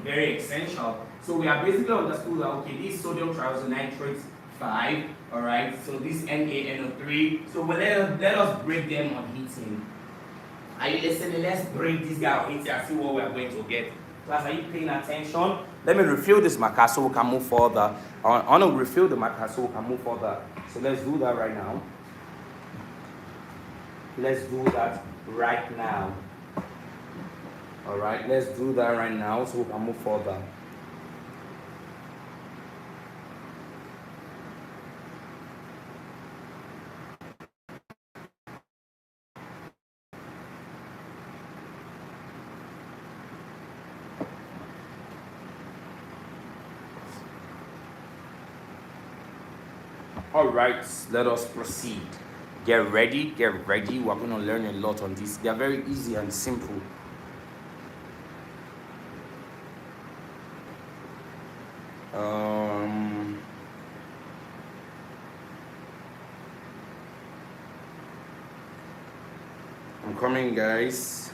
A: very essential. So we have basically understood that, okay, this sodium trioxonitrate 5, alright, so this NaNO3. So let us break them on heating. Are you listening? Let's break this guy out into and see what we are going to get. Class, are you paying attention? Let me refill this marker so we can move further. I want to refill the marker so we can move further. So let's do that right now. Let's do that right now. Alright, let's do that right now so we can move further. Alright, let us proceed. Get ready, get ready. We're going to learn a lot on this. They are very easy and simple. I'm coming, guys.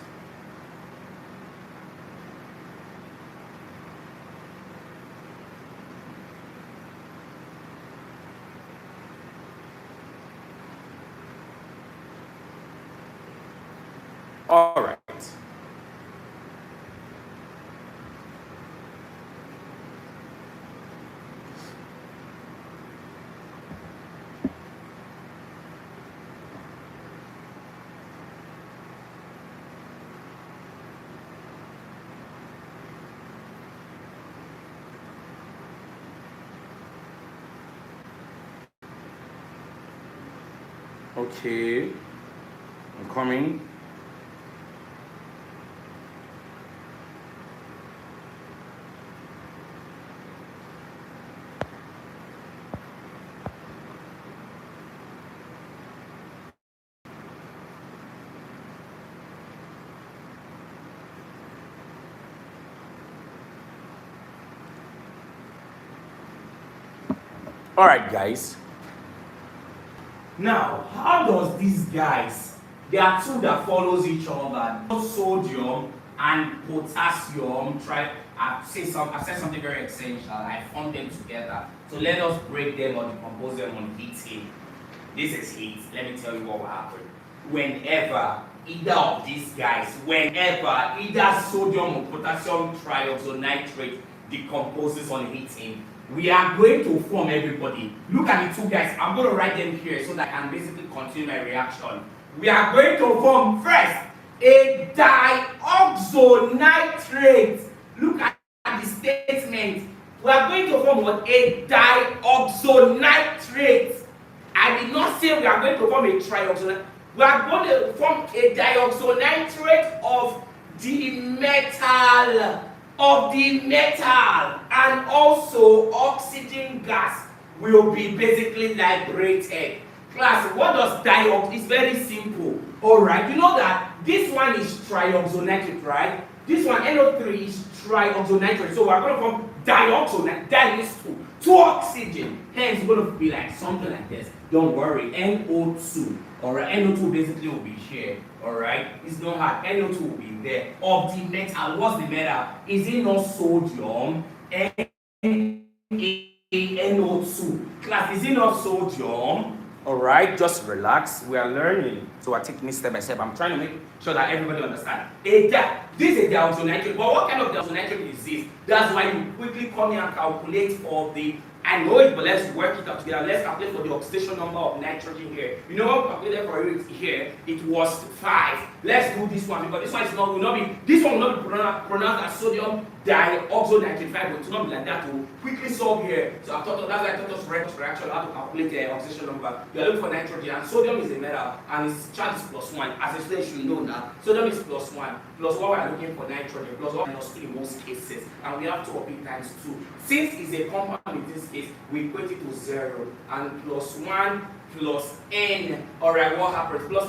A: All right. Okay, I'm coming. All right, guys. Now, how does these guys, there are two that follows each other, sodium and potassium, I've said something very essential. I formed them together. So let us break them or decompose them on heating. This is heat. Let me tell you what will happen. Whenever either of these guys, either sodium or potassium trioxonitrate decomposes on heating, we are going to form everybody. Look at the two guys. I'm going to write them here so that I can basically continue my reaction. We are going to form first a dioxonitrate. Look at the statement. We are going to form what? A dioxonitrate. I did not say we are going to form a trioxonitrate. We are going to form a dioxonitrate of the metal. And also oxygen gas will be basically liberated. Class, what does diox? It's very simple. Alright, you know that this one is trioxonitrate, right? This one, NO3, is trioxonitrate. So we're going to form dioxonitrate. That is two oxygen. Hence, it's going to be like something like this. Don't worry, NO2. Alright, NO2 basically will be here. Alright, it's not hard. NO2 will be there. Of the metal, what's the metal? Is it not sodium? NO2. Class, is it not sodium? Alright, just relax. We are learning. So we're taking it step by step. I'm trying to make sure that everybody understands. This is a dioxonitrate. But what kind of dioxonitrate is this? That's why you quickly come here and calculate for the. I know it, but let's work it out together. Let's calculate for the oxidation number of nitrogen here. You know what we calculated for it here? It was 5. Let's do this one because this one is not will not be pronounced as sodium dioxonitrate 5, but it's not be like that to quickly solve here. So that's why I taught us reaction how to calculate the oxidation number. You are looking for nitrogen, and sodium is a metal, and its charge is +1. As a student, you should know that sodium is +1. Plus what we are looking for nitrogen, plus 1 minus 2 in most cases, and we have 2 of it times 2. Since it's a compound in this case, we equate it to 0, and +1 plus n. Alright, what happens? Plus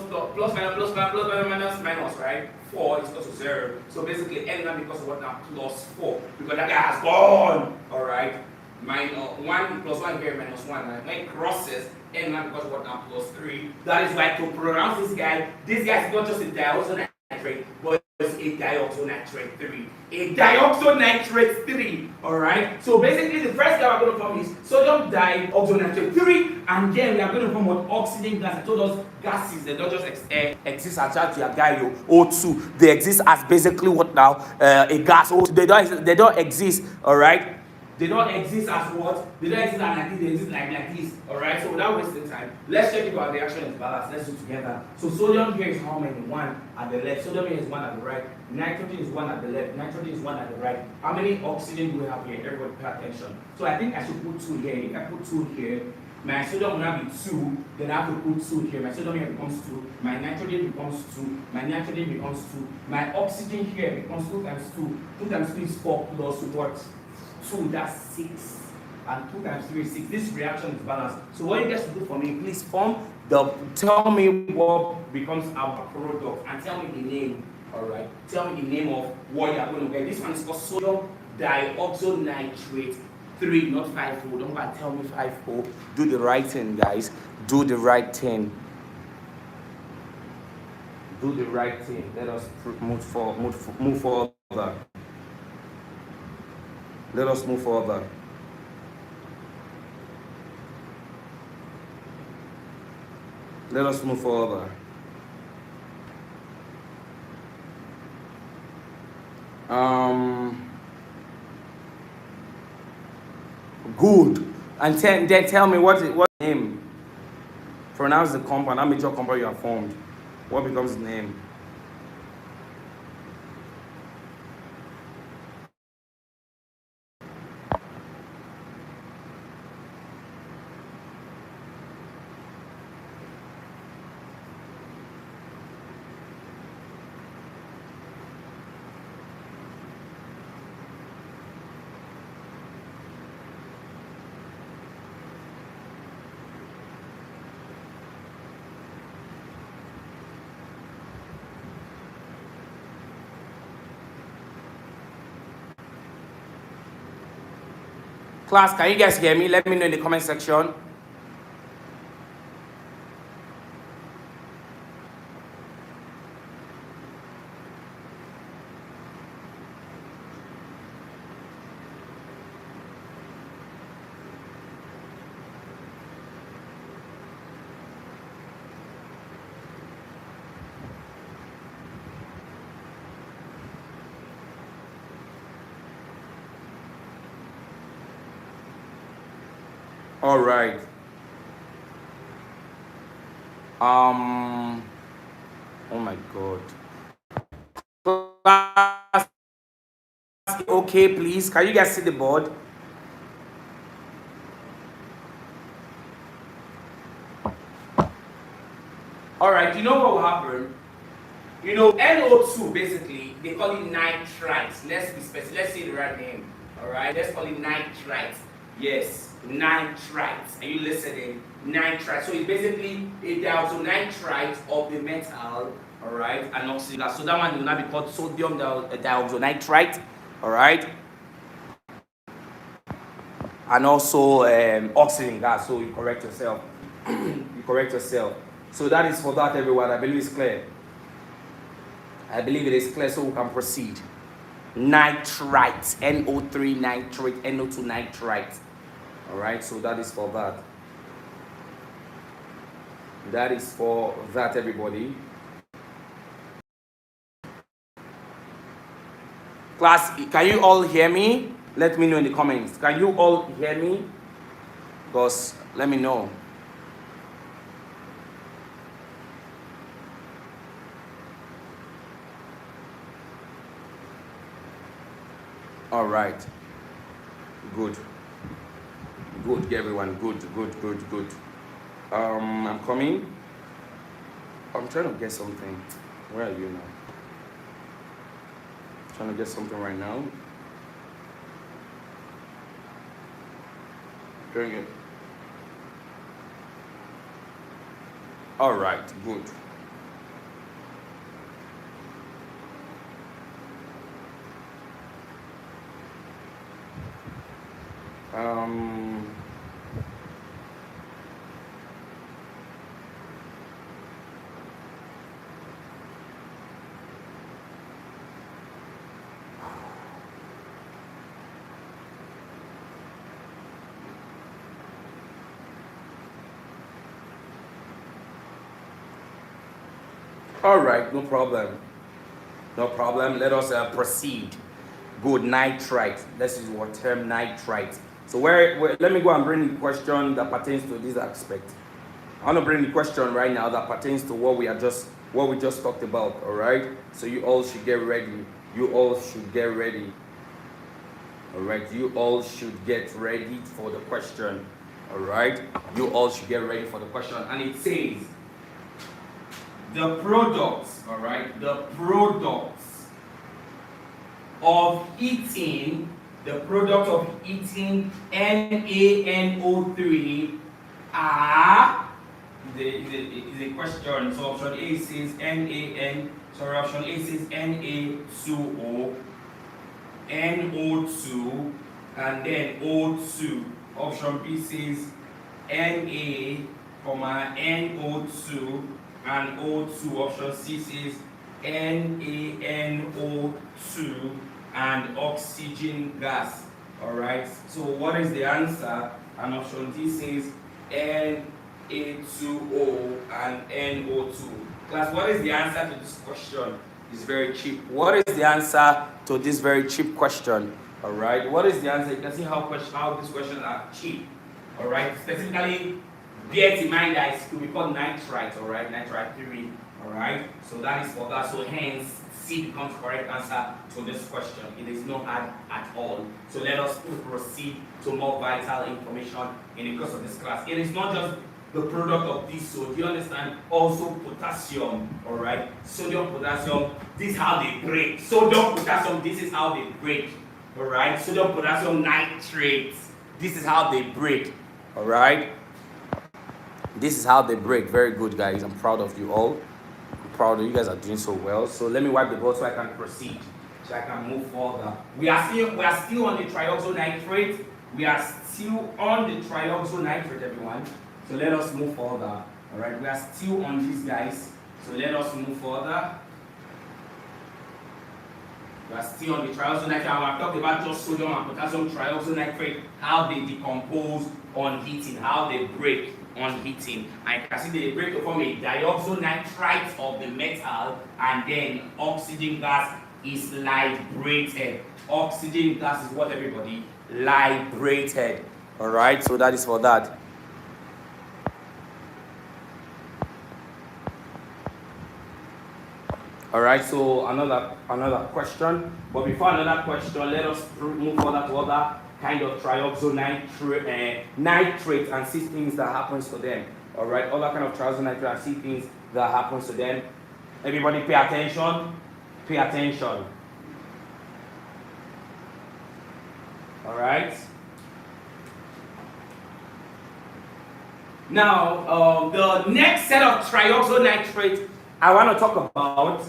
A: minus, right? 4 is equal to 0. So basically n now becomes what now? +4. Because that guy has gone. Alright. Minus 1 plus 1 here minus 1. Right? When it crosses, n now becomes what now? +3. That is why to pronounce this guy is not just a dioxonitrate, but is a dioxonitrate 3. A dioxonitrate 3. Alright? So basically the first gas we're going to form is sodium dioxonitrate 3, and then we are going to form what oxygen gas. I told us gases, they don't just exist as just your guy O2. They exist as basically what now? A gas. They don't exist, alright? They don't exist as what? They don't exist as like this, they exist like this. Alright, so without wasting time, let's check if our reaction is balanced. Let's do it together. So sodium here is how many? 1 at the left. Sodium here is 1 at the right. Nitrogen is 1 at the left. Nitrogen is 1 at the right. How many oxygen do we have here? Everybody pay attention. So I think I should put 2 here. If I put 2 here, my sodium will now be 2, then I have to put 2 here. My sodium here becomes 2, my nitrogen becomes 2, my nitrogen becomes 2, my oxygen here becomes 2 times 2. 2 times 2 is 4 plus what? 2, that's 6, and 2 times 3 is 6. This reaction is balanced. So what you guys should do for me, please tell me what becomes our product, and tell me the name. Alright, tell me the name of what you are going to get. This one is called sodium dioxonitrate 3, not 5O. Don't go and tell me 5O. Do the right thing, guys. Do the right thing. Do the right thing. Let us move forward. Let us move further. Let us move further. Good. And then tell me what name. Pronounce the compound. How major compound you have formed. What becomes the name? Class, can you guys hear me? Let me know in the comment section. All right. Oh my God. Class, okay, please. Can you guys see the board? All right. You know what will happen? You know, NO2 basically they call it nitrites. Let's be specific. Let's say the right name. All right. Let's call it nitrites. Yes, nitrites. Are you listening? Nitrite. So it's basically a dioxonitrite of the metal, alright, and oxygen. So that one will now be called sodium dioxonitrite, alright, and also oxygen gas. So you correct yourself. You correct yourself. So that is for that, everyone. I believe it's clear. I believe it is clear, so we can proceed. Nitrites, NO3 nitrate, NO2 nitrite. Alright, so that is for that. That is for that, everybody. Class, can you all hear me? Let me know in the comments. Can you all hear me? Because let me know. All right. Good. Good, everyone. Good. I'm coming. I'm trying to get something. Where are you now? Trying to get something right now. Doing it. All right. Good.
B: All right, no problem. No problem. Let us proceed. Good, nitrite. Let's use what term nitrite. So let me go and bring the question that pertains to this aspect. I want to bring the question right now that pertains to what we just talked about. All right. So you all should get ready. You all should get ready. All right. You all should get ready for the question. All right. You all should get ready for the question, and it says the products. All right. The products of heating. The product of heating NaNO3 are. Is a question. So option A says option A says Na2O, NO2, and then O2. Option B says Na, NO2 and O2. Option C says NaNO2 and oxygen gas. Alright, so what is the answer? And option D says Na2O and NO2. Class, what is the answer to this question? It's very cheap. What is the answer to this very cheap question? Alright, what is the answer? You can see how these questions are cheap. Alright, specifically, bear in mind that it could be called nitrite, alright, nitrite 3. Alright, so that is for that. So hence, C becomes correct answer to this question. It is not hard at all. So let us proceed to more vital information in the course of this class. It is not just the product of this, so do you understand? Also potassium, alright? Sodium, potassium, this is how they break. Sodium, potassium, this is how they break, alright? Sodium, potassium, nitrates, this is how they break, alright? This is how they break. Very good, guys. I'm proud of you all. Proud of you guys are doing so well. So let me wipe the board so I can proceed, so I can move further. We are still on the trioxonitrate. We are still on the trioxonitrate, everyone. So let us move further. All right, we are still on these guys. So let us move further. We are still on the trioxonitrate. I've talked about just sodium and potassium trioxonitrate, how they decompose on heating, how they break on heating. And you can see they break to form a dioxonitrite of the metal, and then oxygen gas is liberated. Oxygen gas is what, everybody? Liberated. Alright, so that is for that. Alright, so another question. But before another question, let us move further to other kind of trioxonitrates and see things that happens to them. Alright, other kind of trioxonitrates and see things that happens to them. Everybody pay attention. Pay attention. Alright. Now, the next set of trioxonitrates I want to talk about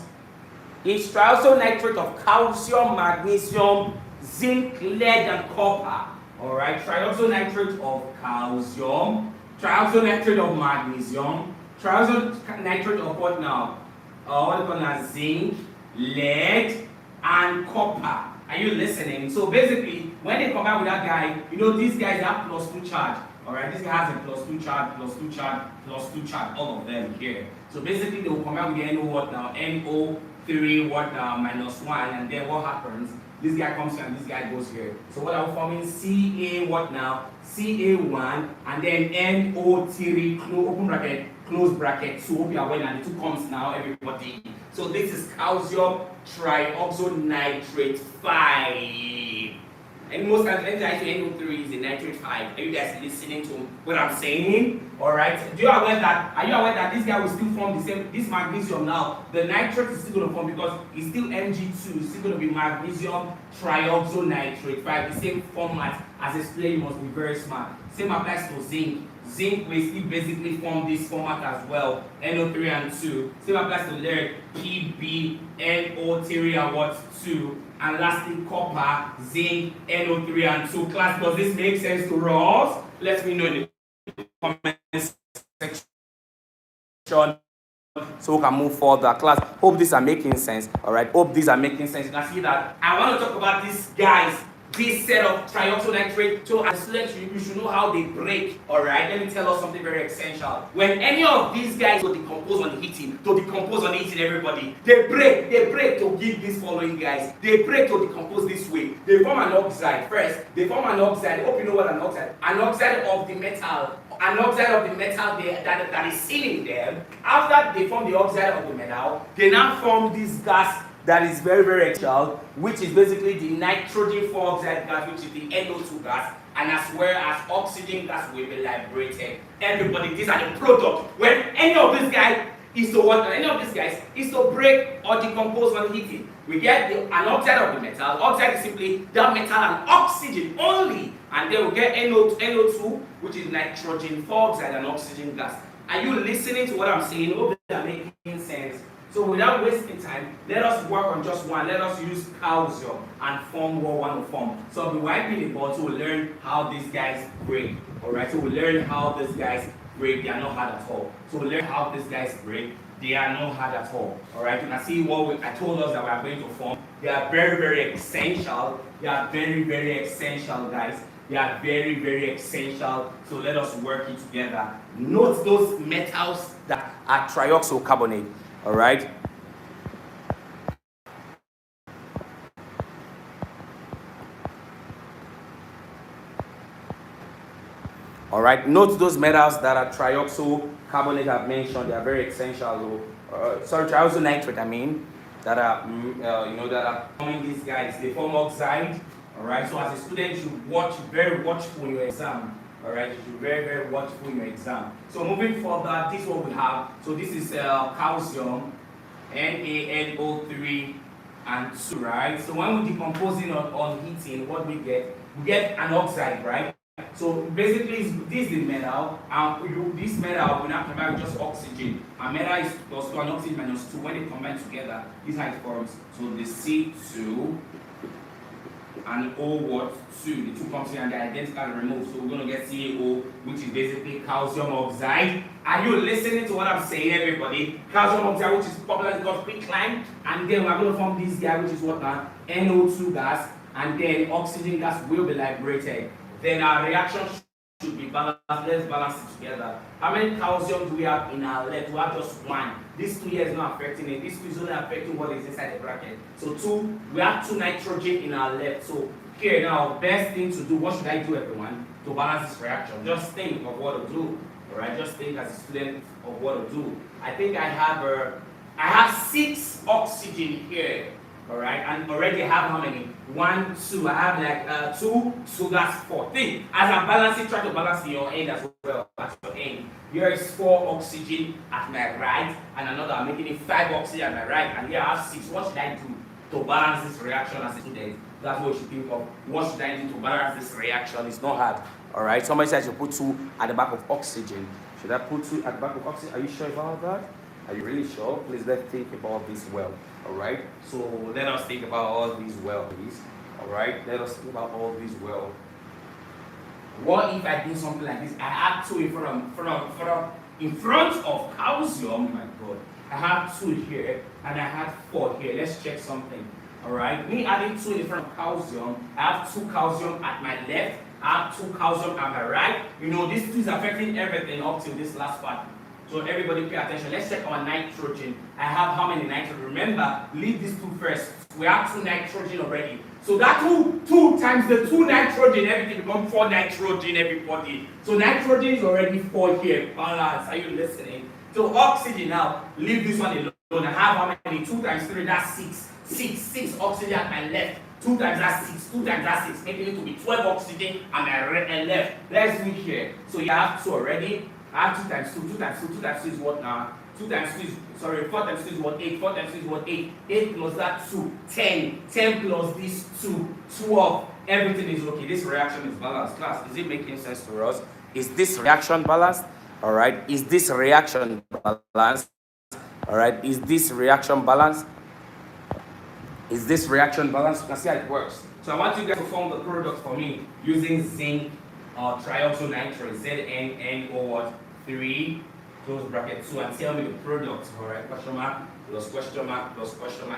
B: is trioxonitrate of calcium, magnesium, zinc, lead, and copper. Alright, trioxonitrate of calcium, trioxonitrate of magnesium, trioxonitrate of what now? What do you call that? Zinc, lead, and copper. Are you listening? So basically, when they combine with that guy, you know these guys have +2 charge. Alright, this guy has a +2 charge, +2 charge, +2 charge, all of them here. So basically, they will combine with the NO what now? NO3 what now? -1, and then what happens? This guy comes here and this guy goes here. So what are we forming? Ca what now? Ca1 and then NO3 open bracket, close bracket. So hope you are well, and the two comes now, everybody. So this is calcium trioxonitrate 5. And most times, when I say NO3 is a nitrate 5. Are you guys listening to what I'm saying? Alright. Are you aware that this guy will still form the same, this magnesium now, the nitrate is still going to form because it's still Mg2, it's still going to be magnesium trioxonitrate 5, the same format as explained. You must be very smart. Same applies to zinc. Zinc will still basically form this format as well, NO3 and 2. Same applies to lead, Pb, NO3 and what? 2. And lastly, copper, zinc, NO3 and 2. Class, does this make sense to us? Let me know in the comment section so we can move further. Class, hope these are making sense. Alright, hope these are making sense. You can see that I want to talk about these guys
A: this set of trioxonitrate. So as students, you should know how they break. Alright, let me tell us something very essential. When any of these guys to decompose on heating, everybody, they break to give these following guys. They break to decompose this way. They form an oxide first. They form an oxide. Hope you know what an oxide. An oxide of the metal. An oxide of the metal that is seen in them. After they form the oxide of the metal, they now form this gas that is very, very essential, which is basically the nitrogen 4 oxide gas, which is the NO2 gas, and as well as oxygen gas will be liberated. Everybody, these are the products. When any of these guys is to break or decompose on heating, we get an oxide of the metal. Oxide is simply that metal and oxygen only, and then we get NO2, which is nitrogen 4 oxide and oxygen gas. Are you listening to what I'm saying? Hope that making sense. So without wasting time, let us work on just one. Let us use calcium and form what we want to form. So I'll be wiping the board, so we'll learn how these guys break. Alright, so we'll learn how these guys break. They are not hard at all. So we'll learn how these guys break. They are not hard at all. Alright, you can see what I told us that we are going to form. They are very, very essential. They are very, very essential, guys. They are very, very essential. So let us work it together. Note those metals that are trioxocarbonate. All right. All right. Note those metals that are trioxocarbonate I've mentioned. They are very essential. Trioxonitrate. I mean, that are that are forming these guys. They form oxide. All right. So as a student, you should very watchful in your exam. Alright, you should be very, very watchful in your exam. So moving further, this is what we have. So this is calcium, NaNO3 and 2, right? So when we decomposing on heating, what we get? We get an oxide, right? So basically, this is the metal. This metal will now combine with just oxygen. And metal is plus 2 and oxygen minus 2. When they combine together, this is how it forms. So the C2 and O2, the two comes here and they're identical and removed. So we're going to get CaO, which is basically calcium oxide. Are you listening to what I'm saying, everybody? Calcium oxide, which is popularly called quicklime. And then we're going to form this guy, which is what now? NO2 gas. And then oxygen gas will be liberated. Then our reaction should be balanced. Let's balance it together. How many calcium do we have in our left? We have just one. This 2 here is not affecting it. This 2 is only affecting what is inside the bracket. So 2, we have 2 nitrogen in our left. So here now, best thing to do, what should I do, everyone, to balance this reaction? Just think of what to do. Alright, just think as a student of what to do. I think I have 6 oxygen here. Alright, and already I have how many? 1, 2. I have like 2, so that's 4. Think, as I'm balancing, try to balance in your end as well. At your end. Here is 4 oxygen at my right, and another, I'm making it 5 oxygen at my right, and here I have 6. What should I do to balance this reaction as a student? That's what you should think of. What should I do to balance this reaction? It's not hard. Alright, somebody says you put 2 at the back of oxygen. Should I put 2 at the back of oxygen? Are you sure about that? Are you really sure? Please let's think about this well. Alright, so let us think about all these well, please. Alright, let us think about all these well. What if I do something like this? I have 2 in front of calcium. Oh my God, I have 2 here and I have 4 here. Let's check something. Alright, me adding 2 in front of calcium. I have 2 calcium at my left. I have 2 calcium at my right. You know, this 2 is affecting everything up till this last part. So everybody pay attention. Let's check our nitrogen. I have how many nitrogen? Remember, leave these 2 first. We have 2 nitrogen already. So that 2 times the 2 nitrogen, everything becomes 4 nitrogen, everybody. So nitrogen is already 4 here. Balance. Are you listening? So oxygen now, leave this one alone. I have how many? 2 times 3, that's 6. 6 oxygen at my left. 2 times that's 6. 2 times that's 6. Making it to be 12 oxygen at my left. Let's do it here. So you have 2 already. I have 2 times 2, 2 times 2, 2 times 2 is what now? 2 times 2 is, 4 times 2 is what? 8, 4 times 2 is what? 8, 8 plus that 2, 10, 10 plus this 2, 12, everything is okay. This reaction is balanced. Class, is it making sense to us? Is this reaction balanced? Alright, is this reaction balanced? Alright, is this reaction balanced? Is this reaction balanced? You can see how it works. So I want you guys to form the product for me using zinc trioxonitrate, ZnNO3, close bracket 2, and tell me the product, alright, question mark.
B: plus question mark,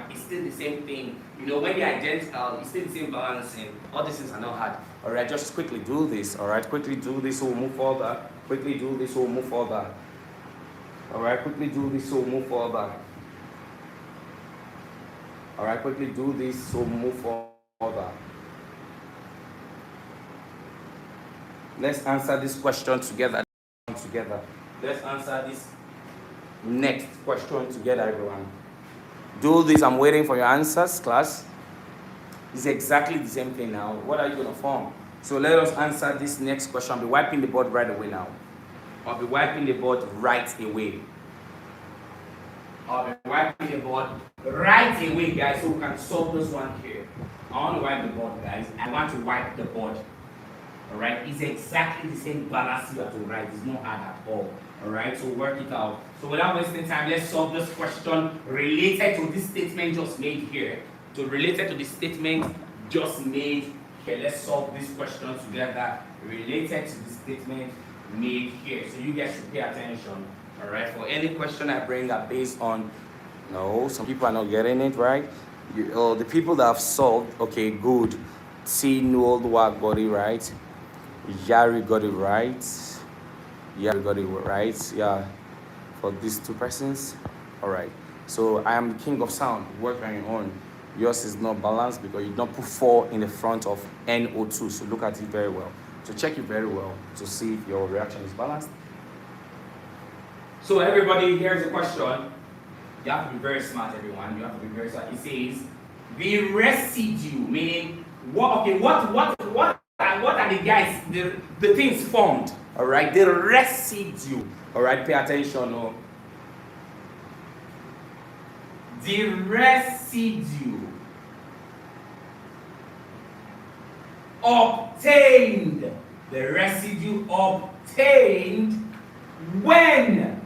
B: it's still the same thing. You know, when they're identical, it's still the same balancing. All these things are not hard. All right, just quickly do this. All right, quickly do this, so we'll move further. Quickly do this, so we'll move further. All right, quickly do this, so we'll move further. All right, quickly do this, so we'll move further. Let's answer this question together. Let's answer this next question together, everyone. Do this. I'm waiting for your answers, class. It's exactly the same thing now. What are you going to form? So let us answer this next question. I'll be wiping the board right away now. I'll be wiping the board right away, guys, so we can solve this one here. I want to wipe the board, guys. I want to wipe the board. Alright, it's exactly the same balance you have to write. It's not hard at all. Alright, so work it out. So without wasting time, let's solve this question related to this statement just made here. Let's solve this question together related to the statement made here. So you guys should pay attention. Alright, for any question I bring are based on, no, some people are not getting it right. The people that have solved, okay, good. See, Noel Dwag got it right. Yari got it right. Yeah, for these two persons. All right. So I am the king of sound. Work on your own. Yours is not balanced because you don't put 4 in the front of NO2. So look at it very well. So check it very well to see if your reaction is balanced. So everybody, here's the question. You have to be very smart, everyone. You have to be very smart. It says the residue, meaning what are the guys, the things formed, all right? The residue, all right? Pay attention. Oh. The residue obtained, when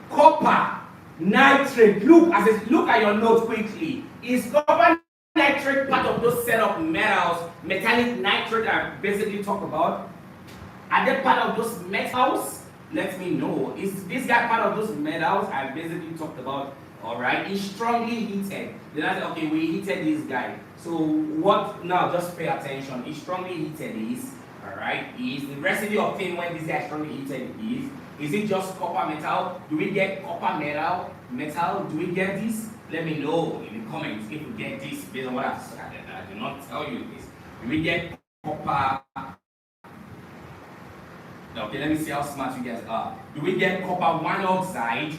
B: copper nitrate, look at your notes quickly. Is copper nitrate part of those set of metals, metallic nitrate I basically talk about? Are they part of those metals? Let me know. Is this guy part of those metals I basically talked about? Alright, it's strongly heated. Then I said, okay, we heated this guy. So what now? Just pay attention. It's strongly heated is, alright, is the residue obtained when this guy is strongly heated is it just copper metal? Do we get copper metal? Do we get this? Let me know in the comments if we get this based on what I did not tell you this. Do we get copper? Okay, let me see how smart you guys are. Do we get copper 1 oxide?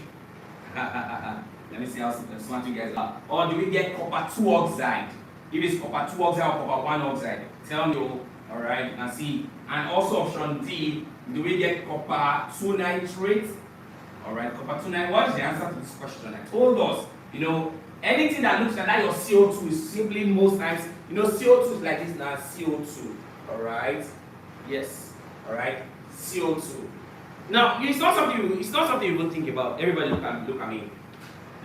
B: Let me see how smart you guys are. Or do we get copper 2 oxide? If it's copper 2 oxide or copper 1 oxide, tell me. Alright, and see. And also option D, do we get copper 2 nitrate? Alright, copper 2 nitrate. What is the answer to this question? I told us, you know, anything that looks like that your CO2 is simply most times, you know, CO2 is like this now, CO2. Alright? Yes. Alright? CO2. Now, it's not something you will think about. Everybody look at me.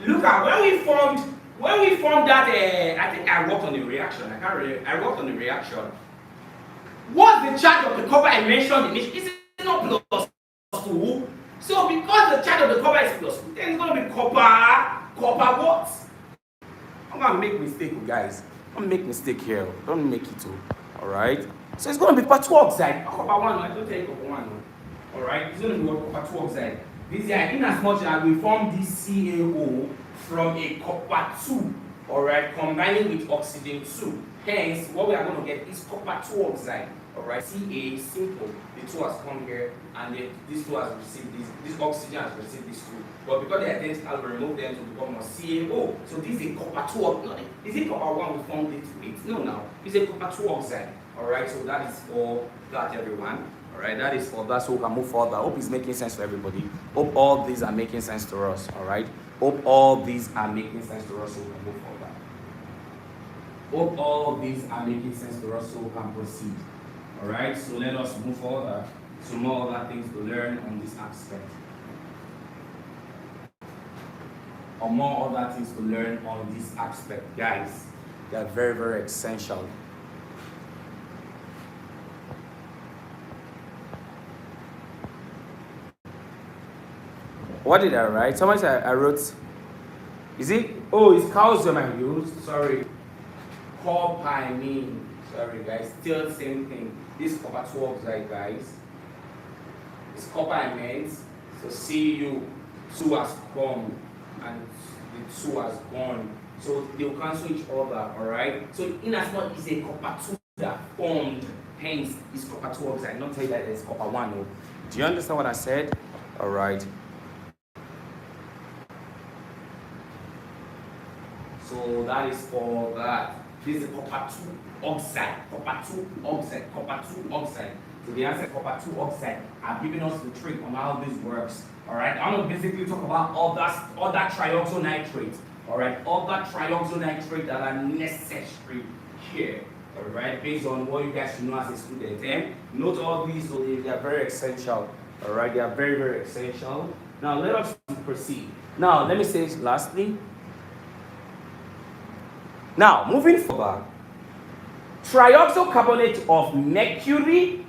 B: Look at when we formed that I think I worked on the reaction. I worked on the reaction. What's the charge of the copper I mentioned? Is it not plus 2? So because the charge of the copper is plus 2, then it's going to be copper what? I'm going to make mistake, guys. Don't make mistake here. Don't make it too. Alright? So it's going to be copper 2 oxide. Copper 1, I don't take copper 1. Alright? It's going to be copper 2 oxide. This is in as much as we form this CaO from a copper 2. Alright? Combining with oxygen 2. Hence, what we are going to get is copper 2 oxide. Alright, Ca simple. The 2 has come here, and this 2 has received this oxygen has received this 2. But because they are identical, we remove them to become a CaO. So this is a copper 2 oxide. Is it copper 1 we formed it with? No, now. It's a copper 2 oxide. Alright, so that is for that, everyone. Alright, that is for that, so we can move further. I hope it's making sense to everybody. Hope all these are making sense to us. Alright? Hope all these are making sense to us so we can move further. Hope all these are making sense to us so we can proceed. Alright, so let us move further to more other things to learn on this aspect. Or more other things to learn on this aspect. Guys, they are very, very essential. What did I write? Somebody said I wrote. Is it? Oh, it's calcium I used. Sorry. Copper, I mean. Sorry, guys. Still the same thing. This copper 2 oxide, guys. It's copper I meant. So Cu2 has come and the 2 has gone. So they'll cancel each other, alright? So in as much as a copper 2 that formed, hence it's copper 2 oxide. Not tell you that it's copper 1. No. Do you understand what I said? Alright. So that is for that. This is copper 2 oxide. Copper 2 oxide. Copper 2 oxide. So the answer is copper 2 oxide. I've given us the trick on how this works. Alright. I want to basically talk about other trioxonitrates. Alright. Other trioxonitrates that are necessary here. Alright. Based on what you guys should know as a student. Note all these, so they are very essential. Alright. They are very, very essential. Now let us proceed. Now let me say this lastly. Now, moving forward, trioxocarbonate of mercury,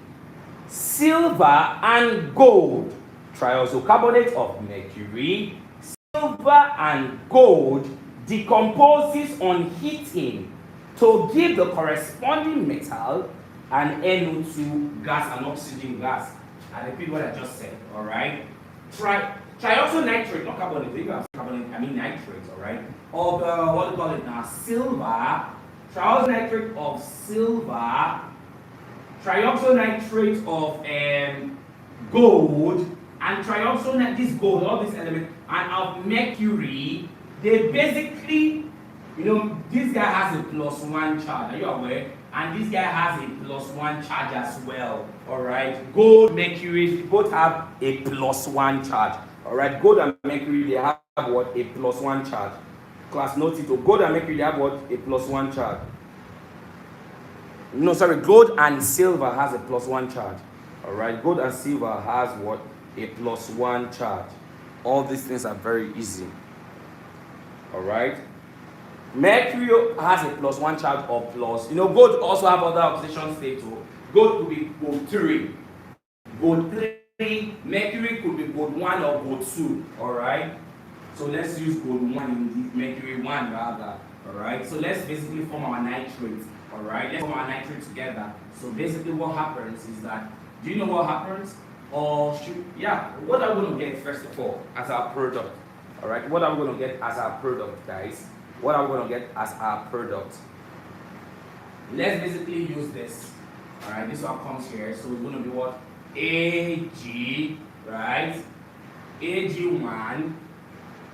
B: silver, and gold. Trioxocarbonate of mercury, silver, and gold decomposes on heating to give the corresponding metal an NO2 gas and oxygen gas. I repeat what I just said, alright? Trioxonitrate, not carbonate, you have carbonate, I mean nitrates, alright? Of what do you call it now? Silver, trioxonitrate of silver, trioxonitrate of gold, and trioxonate, this gold, all these elements, and of mercury. They basically, you know, this guy has a +1 charge, are you aware? And this guy has a +1 charge as well, alright? Gold, mercury, they both have a +1 charge. Alright, gold and mercury, they have what? A +1 charge. Class, note it. Gold and mercury, they have what? A +1 charge. No, sorry, gold and silver has a +1 charge. Alright, gold and silver has what? A +1 charge. All these things are very easy. Alright. Mercury has a +1 charge or plus. You know, gold also have other oxidation states. Gold could be gold 3. Gold 3. Mercury could be gold 1 or gold 2, alright? So let's use gold 1 in this, mercury 1 rather, alright? So let's basically form our nitrates, alright? Let's form our nitrates together. So basically what happens is that, do you know what happens? What are we going to get first of all as our product, alright? What are we going to get as our product, guys? What are we going to get as our product? Let's basically use this, alright? This one comes here, so it's going to be what? Ag, right? Ag1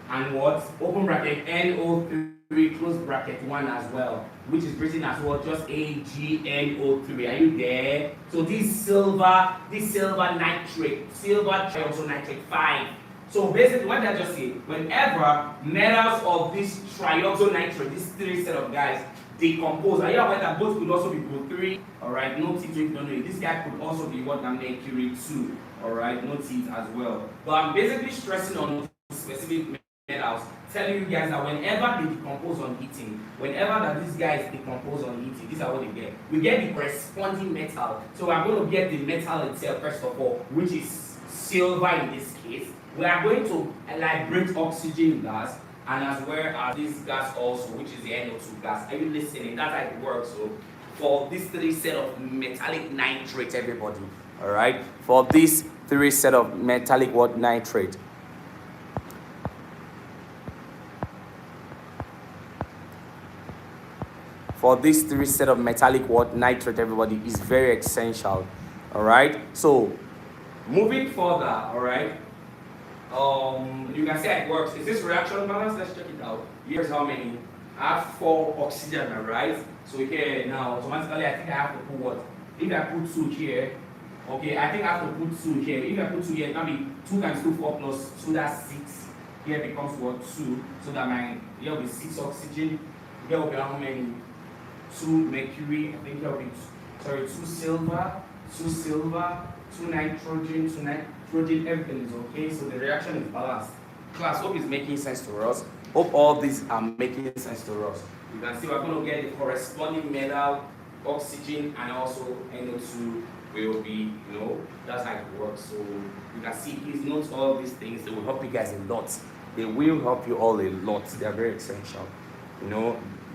B: and what? Open bracket NO3 close bracket 1 as well, which is written as well, just AgNO3. Are you there? So this silver nitrate, silver trioxonitrate 5. So basically what did I just say? Whenever metals of this trioxonitrate, these 3 set of guys, decompose. Are you aware that both could also be gold 3? Alright, note it if you don't know it. This guy could also be what? Mercury 2. Alright, note it as well. But I'm basically stressing on specific metals, telling you guys that whenever they decompose on heating, whenever that these guys decompose on heating, these are what they get. We get the corresponding metal. So we're going to get the metal itself first of all, which is silver in this case. We are going to liberate oxygen gas, and as well as this gas also, which is the NO2 gas. Are you listening? That's how it works. So for these 3 set of metallic nitrate, everybody, all right? For these 3 set of metallic what? Nitrate. For these 3 set of metallic what? Nitrate, everybody, is very essential, all right? So moving further, all right? You can see how it works. Is this reaction balance? Let's check it out. Here's how many. I have 4 oxygen, right? So here now, automatically, I think I have to put what? If I put 2 here, okay, I think I have to put 2 here. If I put 2 here, that means 2 times 2, 4 plus 2, that's 6. Here becomes what? 2. So that here will be 6 oxygen. Here will be how many? 2 mercury. I think here will be 2 silver, 2 nitrogen, 2 nitrogen, everything is okay, so the reaction is balanced. Class, hope it's making sense to us. Hope all these are making sense to us. You can see we're going to get the corresponding metal oxygen and also NO2 will be, that's how it works. So you can see, please note all these things. They will help you guys a lot. They will help you all a lot. They are very essential.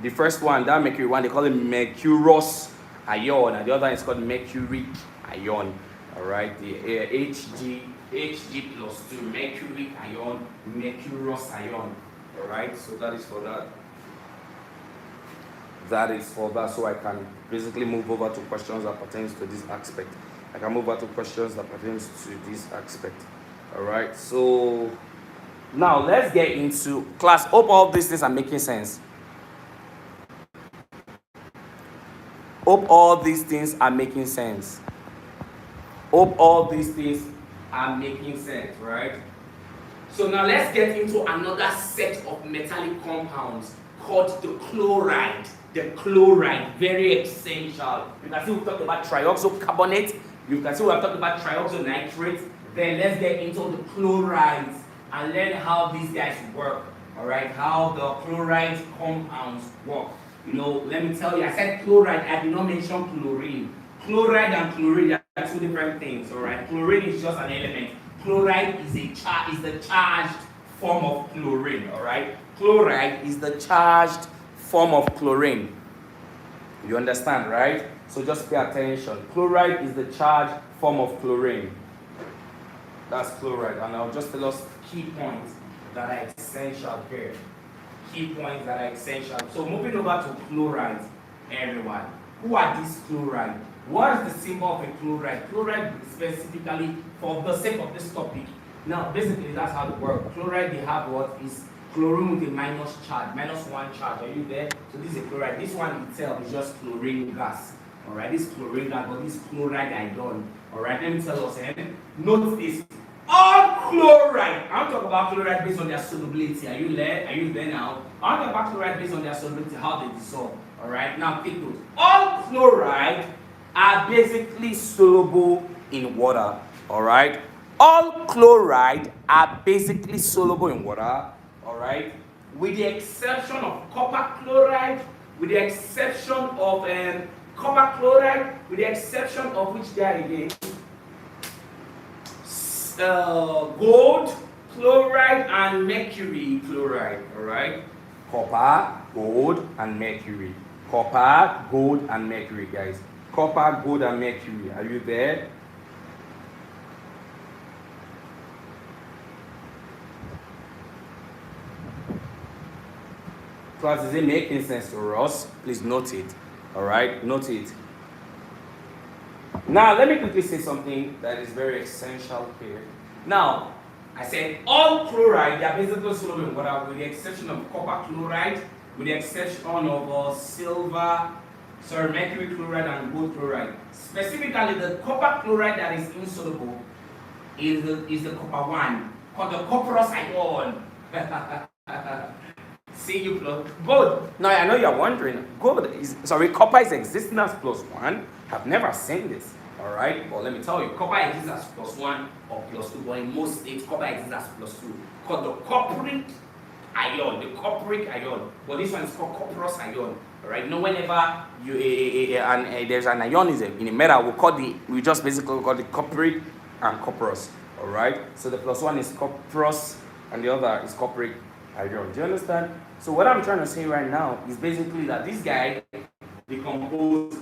B: The first one, that mercury one, they call it mercurous ion, and the other is called mercuric ion. All right, the Hg plus 2, mercuric ion, mercurous ion. All right, so that is for that. That is for that. So I can basically move over to questions that pertains to this aspect. I can move over to questions that pertains to this aspect. All right, so now let's get into class. Hope all these things are making sense. Hope all these things are making sense. Hope all these things are making sense, right? So now let's get into another set of metallic compounds called the chloride. The chloride, very essential. You can see we talked about trioxocarbonate. You can see we have talked about trioxonitrates. Then let's get into the chlorides and learn how these guys work. All right, how the chloride compounds work. Let me tell you, I said chloride, I did not mention chlorine. Chloride and chlorine are two different things, all right? Chlorine is just an element. Chloride is the charged form of chlorine, all right? Chloride is the charged form of chlorine. You understand, right? So just pay attention. Chloride is the charged form of chlorine. That's chloride. And I'll just tell us key points that are essential here. Key points that are essential. So moving over to chlorides, everyone. Who are these chloride? What is the symbol of a chloride? Chloride specifically, for the sake of this topic. Now, basically, that's how it works. Chloride, they have what is chlorine with a minus charge, -1 charge. Are you there? So this is a chloride. This one itself is just chlorine gas. All right, this chlorine gas, but this chloride ion. All right, let me tell us. Note this. All chloride. I'm talking about chloride based on their solubility. Are you there? Are you there now? I'm talking about chloride based on their solubility, how they dissolve. All right, now take note. All chloride are basically soluble in water. All right, all chloride are basically soluble in water. All right, with the exception of copper chloride, with the exception of copper chloride, with the exception of which there again, gold chloride and mercury chloride. All right, copper, gold, and mercury. Copper, gold, and mercury, guys. Copper, gold, and mercury. Are you there? Class, is it making sense to us? Please note it. All right, note it. Now, let me quickly say something that is very essential here. Now, I said all chloride, they are basically soluble in water with the exception of copper chloride, with the exception of mercury chloride and gold chloride. Specifically, the copper chloride that is insoluble is the copper one, called the copperous ion. See you plus gold. Now I know you're wondering, copper is existing as +1. I've never seen this. All right, but let me tell you, copper exists as +1 or +2. But in most states, copper exists as +2, called the copperic ion. The copperic ion. But this one is called copperous ion. All right. Whenever there's an ion in a metal, we just basically call it copperic and copperous. All right. So the +1 is copperous, and the other is copperic ion. Do you understand? So what I'm trying to say right now is basically that this guy decompose.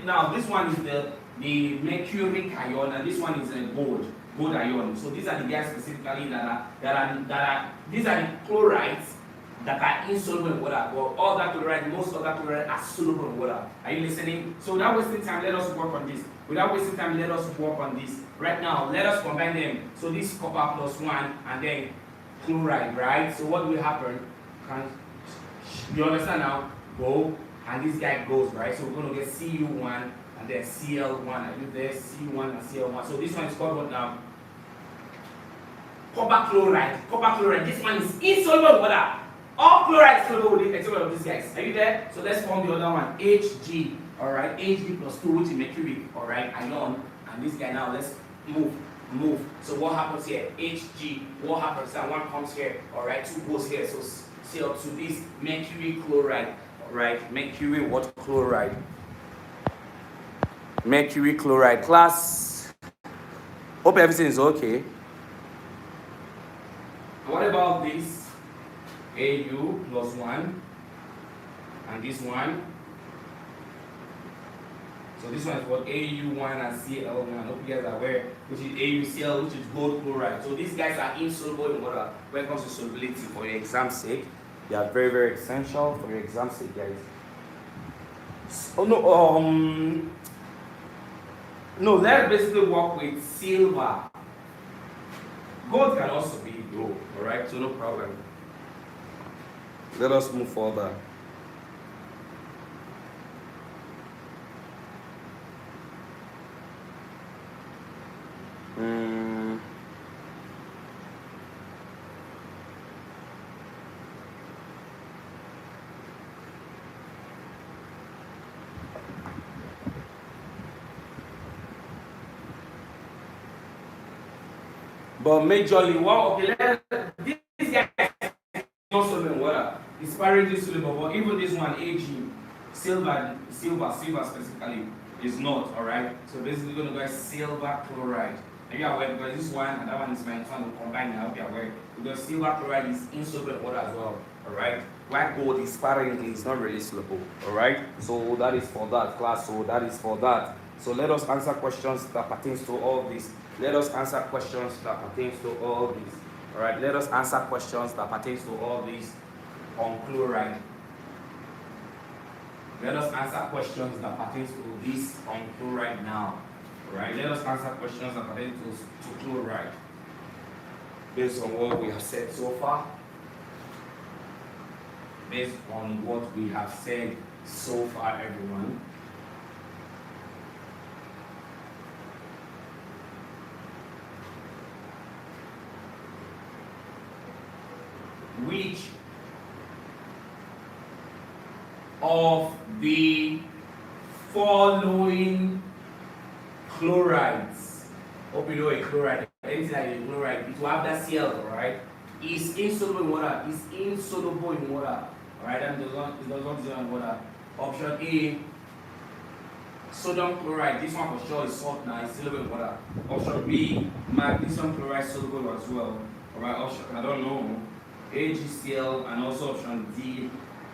B: Now this one is the mercuric ion, and this one is a gold ion. So these are the guys specifically these are the chlorides that are insoluble in water. But all that chloride, most of that chloride are soluble in water. Are you listening? So without wasting time, let us work on this. Right now, let us combine them. So this is copper +1 and then chloride, right? So what will happen? You understand now? Go, and this guy goes, right? So we're going to get Cu1 and then Cl1. Are you there? Cu1 and Cl1. So this one is called what now? Copper chloride. This one is insoluble in water. All chloride is soluble with the exception of these guys. Are you there? So let's form the other one. Hg. All right. Hg +2, which is mercury. All right. Ion. And this guy now, let's move. So what happens here? Hg. What happens? And one comes here. All right. 2 goes here. So Cl2, this mercury chloride. All right. Mercury what chloride? Mercury chloride class. Hope everything is okay. What about this? Au plus 1 and this one. So this one is what Au1 and Cl1. I hope you guys are aware, which is AuCl, which is gold chloride. So these guys are insoluble in water when it comes to solubility for your exam sake. They are very, very essential for your exam sake, guys. Oh no, no, let's basically work with silver. Gold can also be gold, alright, so no problem. Let us move further. But majorly, these guys also in water. It's sparingly soluble, but even this one, Ag, silver specifically, is not, alright? So basically, we're going to go silver chloride. Are you aware? Because this one and that one is my trying to combine. I hope you're aware. Because silver chloride is insoluble in water as well, alright? While gold is sparingly, it's not really soluble, alright? So that is for that class, so that is for that. So let us answer questions that pertains to all this. Let us answer questions that pertains to all this. Alright, let us answer questions that pertains to all this on chloride. Let us answer questions that pertains to this on chloride now. Alright, let us answer questions that pertain to chloride. Based on what we have said so far. Based on what we have said so far, everyone. Which of the following chlorides, hope you know a chloride, anything like a chloride, it will have that Cl, right? Is insoluble in water, alright, and does not dissolve in water. Option A, sodium chloride, this one for sure is salt now, it's soluble in water. Option B, magnesium chloride soluble as well. Alright, option, I don't know. AgCl, and also option D,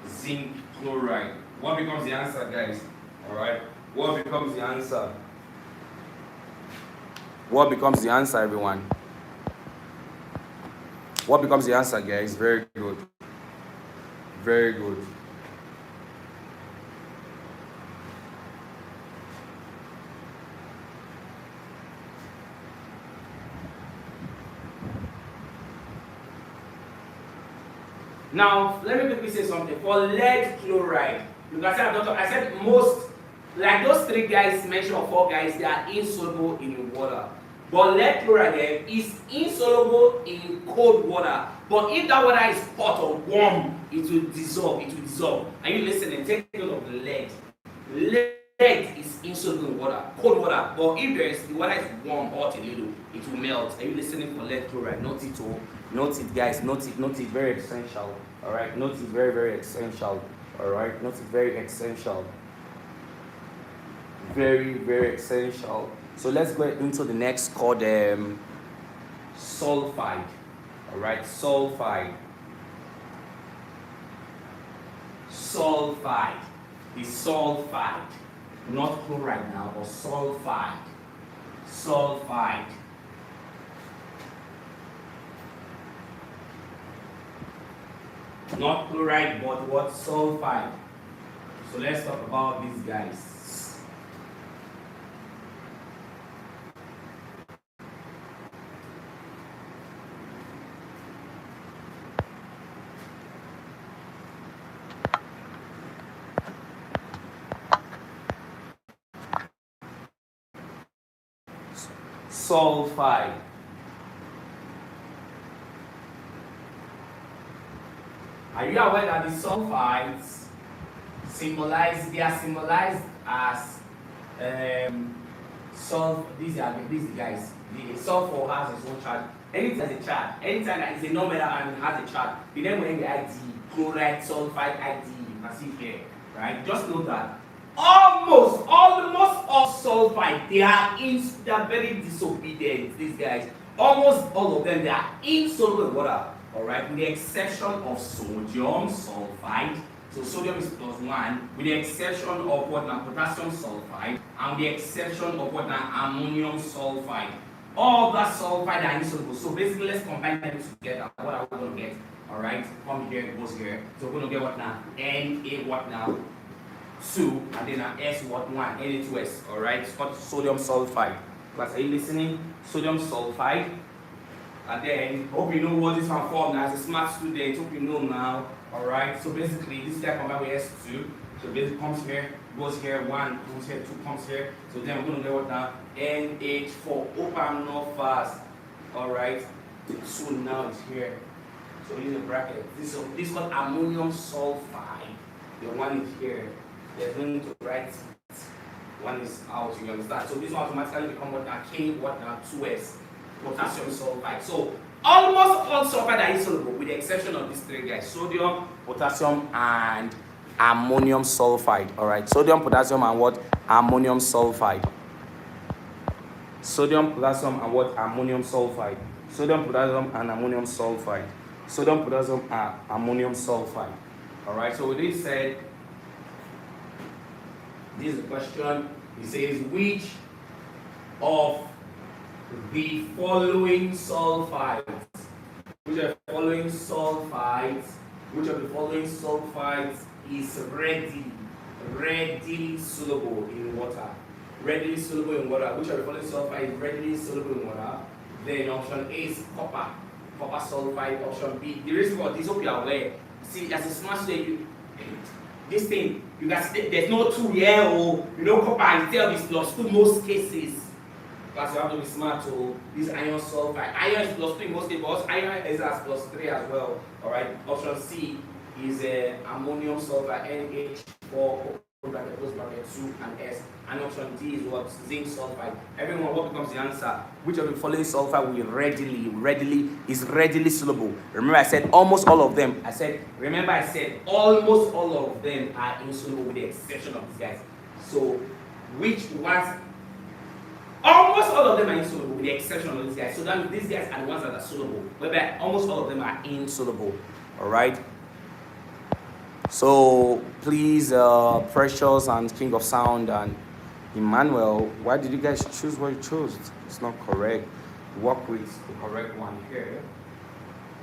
B: zinc chloride. What becomes the answer, guys? Alright, what becomes the answer? What becomes the answer, everyone? What becomes the answer, guys? Very good. Very good. Now, let me quickly say something. For lead chloride, because I said most, like those three guys mentioned, or four guys, they are insoluble in water. But lead chloride is insoluble in cold water. But if that water is hot or warm, it will dissolve. Are you listening? Take note of lead. Lead is insoluble in water, cold water. But if the water is warm, hot a little, it will melt. Are you listening for lead chloride? Note it, oh. Note it, guys. Note it. Very essential. All right. Note it. Very, very essential. All right. Note it. Very essential. Very, very essential. So let's go into the next called sulfide. All right. Sulfide. The sulfide, not chloride now, but sulfide. Not chloride, but what? Sulfide. So let's talk about these guys. Sulfide. Are you aware that the sulfides they are symbolized as these guys. The sulfur has its own charge. Anything has a charge. Anytime that is a non-metal and has a charge, the name will end the ID. Chloride, sulfide, ID. You can see here, right? Just know that almost all
A: sulfide, they are very disobedient, these guys. Almost all of them, they are insoluble in water, all right, with the exception of sodium sulfide. So sodium is +1, with the exception of what now, potassium sulfide, and the exception of what now, ammonium sulfide. All that sulfide are insoluble. So basically, let's combine them together. What are we going to get? All right, come here, it goes here. So we're going to get what now? Na what now? 2, and then an S what 1, Na2S. All right, it's called sodium sulfide. Class, are you listening? Sodium sulfide. And then, hope you know what this one formed as a smart student. Hope you know now. All right. So basically, this guy combined with S2. So basically, comes here, goes here, 1 comes here, 2 comes here. So then we're gonna get what now? NH4. Hope I'm not fast. All right. So now it's here. So use a bracket. This is called ammonium sulfide. The one is here. There's no need to write it. One is out, you understand? So this one automatically become what now? K what now? 2S. Potassium sulfide. So almost all sulfide are insoluble with the exception of these 3 guys: sodium, potassium, and ammonium sulfide. All right, sodium, potassium, and what? Ammonium sulfide. Sodium, potassium, and what? Ammonium sulfide. Sodium, potassium, and ammonium sulfide. Sodium, potassium, and ammonium sulfide. All right. So with this said, this is the question. It says which of the following sulfides, which of the following sulfides is readily soluble in water? Readily soluble in water. Which of the following sulfide is readily soluble in water? Then option A is copper sulfide. Option B. The reason for this, hope you are aware. See, as a smart student, this thing, you guys, there's no 2 here, or you know, copper itself is +2 most cases. Because you have to be smart to this iron sulfide. Iron is +3 in most cases, but iron is as +3 as well. Alright. Option C is ammonium sulfide, NH4, bracket, close bracket, 2 and S. And option D is what? Zinc sulfide. Everyone, what becomes the answer? Which of the following sulfide will is readily soluble? Remember I said almost all of them. I said almost all of them are insoluble with the exception of these guys. So which ones? Almost all of them are insoluble with the exception of these guys. So that means these guys are the ones that are soluble. Whereby almost all of them are insoluble. Alright? So please, Precious and King of Sound and Emmanuel, why did you guys choose what you chose? It's not correct. Work with the correct one here,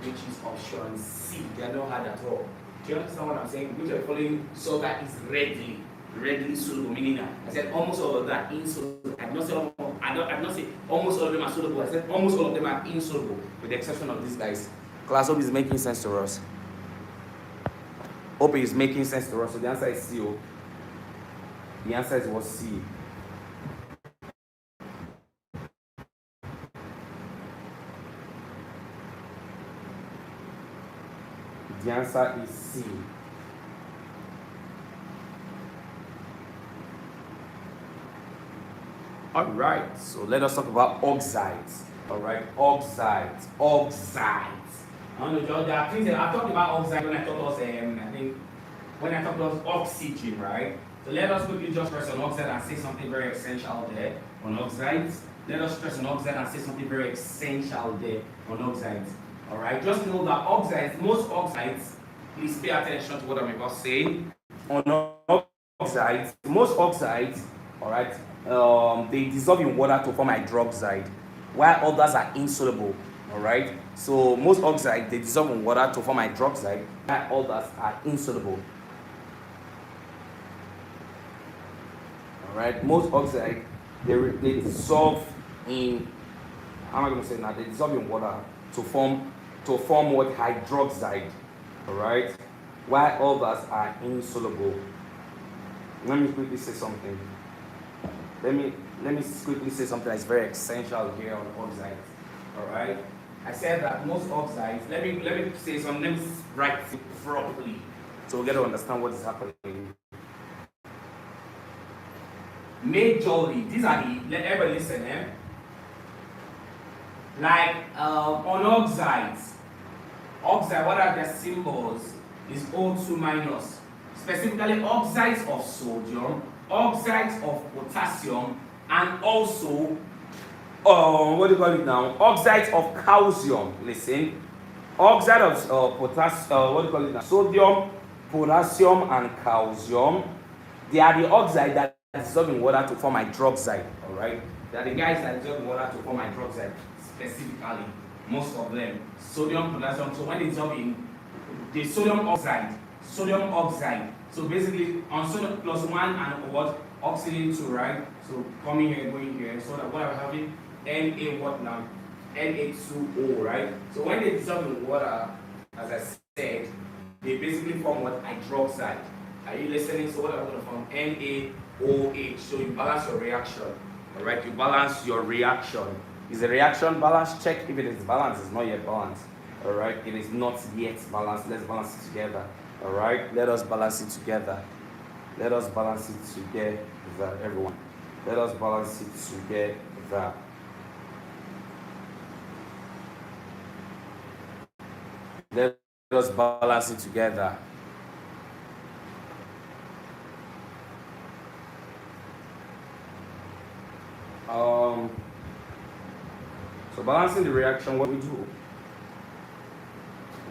A: which is option C. They are not hard at all. Do you understand what I'm saying? Which of the following sulfide is readily soluble, meaning that I said almost all of that insoluble. I did not say almost all of them are soluble. I said almost all of them are insoluble, with the exception of these guys. Class, hope is making sense to us. Hope is making sense to us. So the answer is C. The answer is what? C. The answer is C. Alright, so let us talk about oxides. Alright, oxides. I don't know, there are things that I talked about oxide when I talked about oxygen, right? So let us quickly just press on oxide and say something very essential there on oxides. Let us press on oxide and say something very essential there on oxides. Alright, just know that oxides, most oxides, please pay attention to what I'm about to say. On oxides, most oxides, alright, they dissolve in water to form hydroxide, while others are insoluble. Alright, so most oxides, they dissolve in water to form hydroxide, while others are insoluble. Alright, most oxides, they dissolve in, how am I going to say now? They dissolve in water to form what? Hydroxide. Alright, while others are insoluble. Let me quickly say something. Let me quickly say something that's very essential here on oxides. Alright? I said that most oxides, let me say something, let me write it properly so we get to understand what is happening. Majorly, these are the, let everybody listen, like on oxides, what are their symbols? Is O2 minus. Specifically oxides of sodium, oxides of potassium,
B: and also what do you call it now? Oxides of calcium. Listen, oxide of potassium. What do you call it now? Sodium, potassium, and calcium. They are the oxide that dissolve in water to form hydroxide. All right. They are the guys that dissolve in water to form hydroxide. Specifically, most of them, sodium, potassium. So when they dissolve in the sodium oxide. So basically, on sodium plus 1 and what? Oxygen 2, right? So coming here, going here. So that what I'm having, Na what now? Na2O, right? So when they dissolve in water, as I said, they basically form what? Hydroxide. Are you listening? So what I'm going to form? NaOH. So you balance your reaction. All right? You balance your reaction. Is the reaction balanced? Check if it is balanced. It's not yet balanced. All right? It is not yet balanced. Let's balance it together. All right? Let us balance it together. Let us balance it together, everyone. Let us balance it together. Let us balance it together. So balancing the reaction, what we do?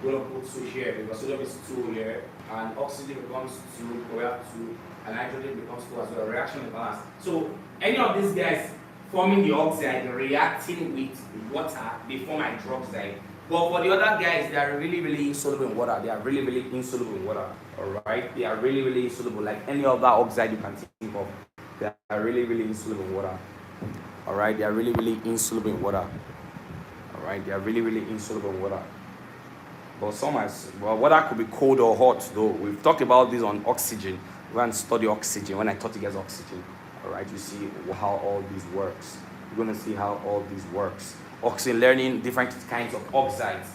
B: We're going to put 2 here because sodium is 2 here, and oxygen becomes 2, we have 2, and nitrogen becomes 2 as well. Reaction is balanced. So any of these guys forming the oxide, reacting with water, they form hydroxide. But for the other guys, they are really insoluble in water. They are really insoluble in water. Alright? They are really insoluble, like any other oxide you can think of. They are really insoluble in water. Alright? They are really insoluble in water. Alright? They are really insoluble in water. But water could be cold or hot though. We've talked about this on oxygen. We're going to study oxygen. When I taught you guys oxygen, alright, you see how all this works. You're going to see how all this works. Oxygen, learning different kinds of oxides.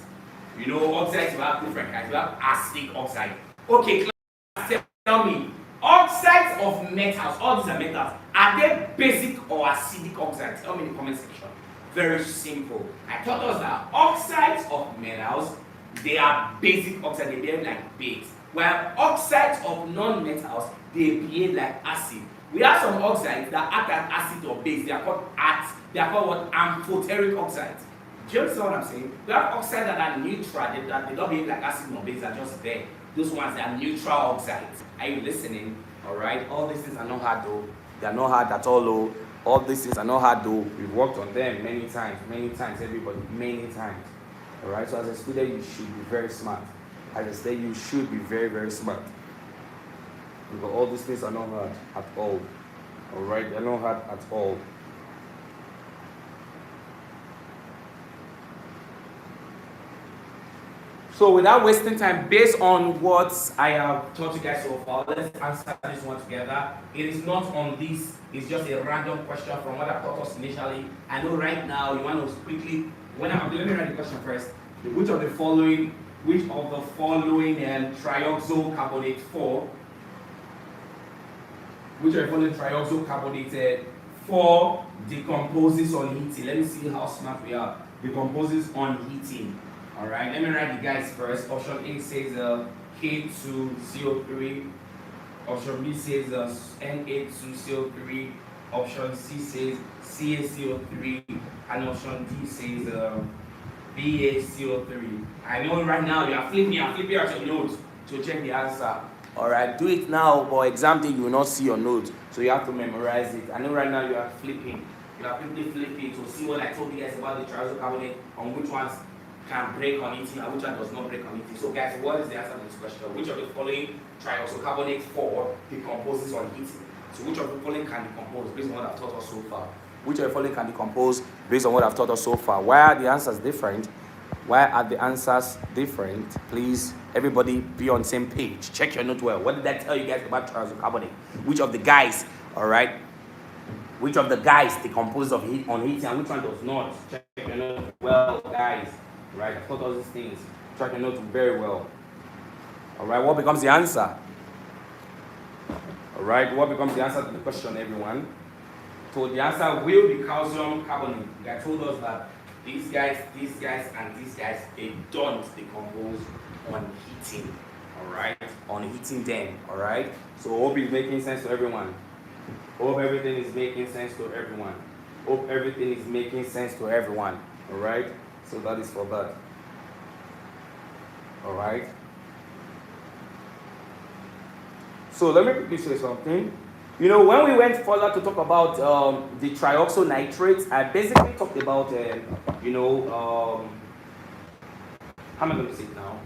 B: You know, oxides, we have different kinds. We have acidic oxide. Okay, class, tell me, oxides of metals, all these are metals, are they basic or acidic oxides? Tell me in the comment section. Very simple. I taught us that oxides of metals, they are basic oxides, they behave like base. While oxides of non-metals, they behave like acid. We have some oxides that act as acid or base. They are called what? Amphoteric oxides. Do you understand what I'm saying? We have oxides that are neutral, they don't behave like acid nor base, they're just there. Those ones, they are neutral oxides. Are you listening? Alright? All these things are not hard though. They are not hard at all though. All these things are not hard though. We've worked on them many times, everybody, many times. Alright, so as a student, you should be very smart. As a student, you should be very smart. Because all these things are not hard at all. Alright, they're not hard at all. So without wasting time, based on what I have taught you guys so far, let's answer this one together. It is not on this, it's just a random question from what I taught us initially. I know right now you want to quickly, let me write the question first. Which of the following trioxocarbonate 4, which of the following trioxocarbonate 4 decomposes on heating? Let me see how smart we are. Decomposes on heating. Alright, let me write the guys first. Option A says K2CO3. Option B says Na2CO3. Option C says CaCO3. And option D says BaCO3. I know right now you are flipping out your notes to check the answer. Alright, do it now, but exam day you will not see your notes, so you have to memorize it. I know right now you are flipping. You are quickly flipping to see what I told you guys about the trioxocarbonate, on which ones can break on eating and which one does not break on eating. So guys, what is the answer to this question? Which of the following trioxocarbonate 4 decomposes on heating? So which of the following can decompose based on what I've taught us so far? Which of the following can decompose based on what I've taught us so far? Why are the answers different? Please, everybody be on the same page. Check your note well. What did I tell you guys about trioxocarbonate? Which of the guys, alright? Which of the guys decomposes on heating and which one does not? Check your note well, guys. Right, I've taught all these things. Check your note very well. Alright, what becomes the answer? Alright, what becomes the answer to the question, everyone? So the answer will be calcium carbonate. They told us that these guys, and these guys, they don't decompose on heating. Alright? On heating them. Alright? So hope it's making sense to everyone. Hope everything is making sense to everyone. Hope everything is making sense to everyone. All right. So that is for that. All right. So let me quickly say something. You know, when we went further to talk about the trioxonitrates, I basically talked about, how am I going to say it now?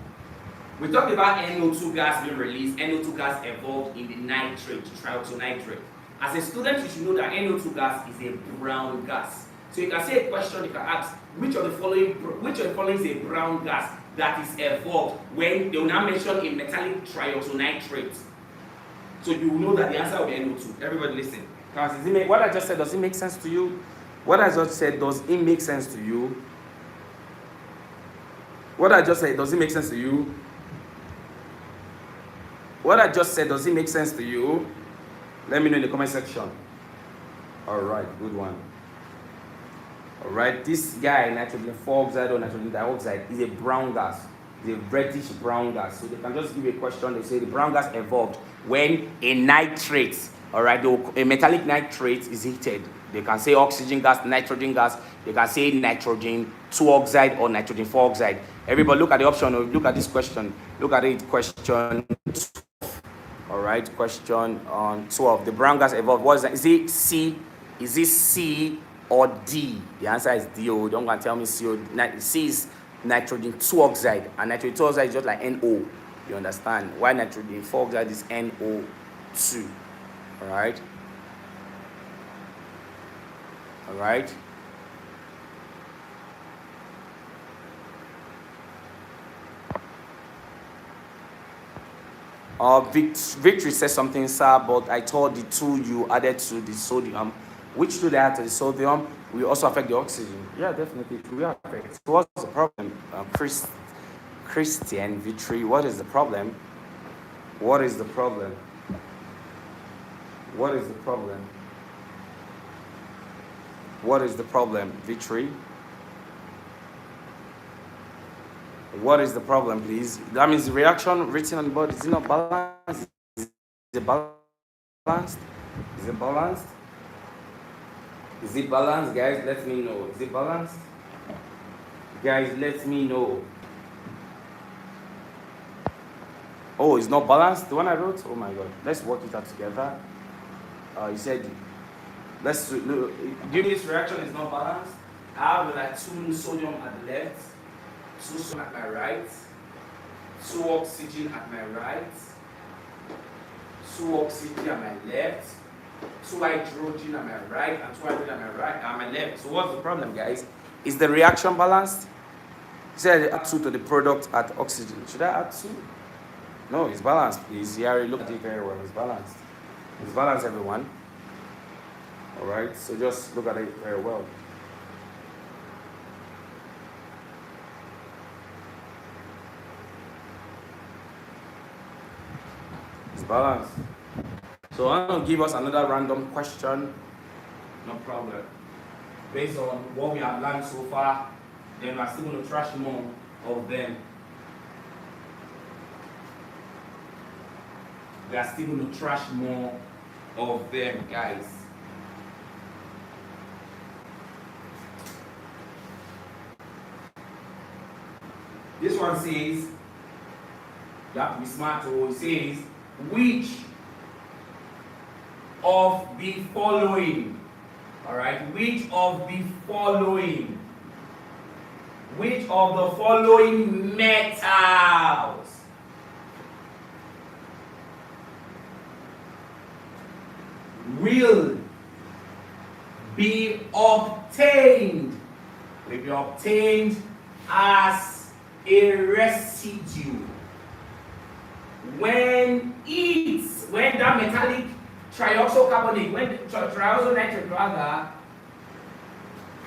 B: We talked about NO2 gas being released. NO2 gas evolved in the nitrate, trioxonitrate. As a student, you should know that NO2 gas is a brown gas. So you can say a question, you can ask, which of the following is a brown gas that is evolved when they will now mention a metallic trioxonitrate. So you will know that the answer will be NO2. Everybody listen. What I just said, does it make sense to you? What I just said, does it make sense to you? What I just said, does it make sense to you? What I just said, does it make sense to you? Let me know in the comment section. Alright, good one. Alright, this guy, nitrogen 4 oxide or nitrogen dioxide, is a brown gas. It's a reddish brown gas. So they can just give you a question. They say the brown gas evolved when a nitrate, alright, a metallic nitrate is heated. They can say oxygen gas, nitrogen gas. They can say nitrogen 2 oxide or nitrogen 4 oxide. Everybody look at the option. Look at this question. Look at it. Question 12. Alright, question on 12. The brown gas evolved. What is that? Is it C? Is it C or D? The answer is D. Oh, don't go and tell me C or C is nitrogen 2 oxide. And nitrogen 2 oxide is just like NO. You understand? Why nitrogen 4 oxide is NO2. Alright? Alright? Victory says something, sir, but I thought the two you added to the sodium, which two they add to the sodium, will also affect the oxygen. Yeah, definitely, it will affect. So what's the problem? Christian Victory, what is the problem? What is the problem? What is the problem? What is the problem, Victory? What is the problem, please? That means the reaction written on the board is it not balanced? Is it balanced? Is it balanced? Is it balanced, guys? Let me know. Is it balanced? Guys, let me know. Oh, it's not balanced? The one I wrote? Oh my god. Let's work it out together. You said, let's look. During this reaction is not balanced. I have like 2 sodium at the left, 2 sodium at my right, 2 oxygen at my right, 2 oxygen at my left, 2 hydrogen at my right, and 2 hydrogen at my left. So what's the problem, guys? Is the reaction balanced? You said add 2 to the product at oxygen. Should I add 2? No, it's balanced, please. You already looked at it very well. It's balanced. It's balanced, everyone. Alright, so just look at it very well. It's balanced. So I'm going to give us another random question. No problem. Based on what we have learned so far, then we're still going to trash more of them. We are still going to trash more of them, guys. This one says, you have to be smart. So it says, which of the following, all right, which of the following metals will be obtained as a residue when that metallic trioxocarbonate, when trioxonitrate rather,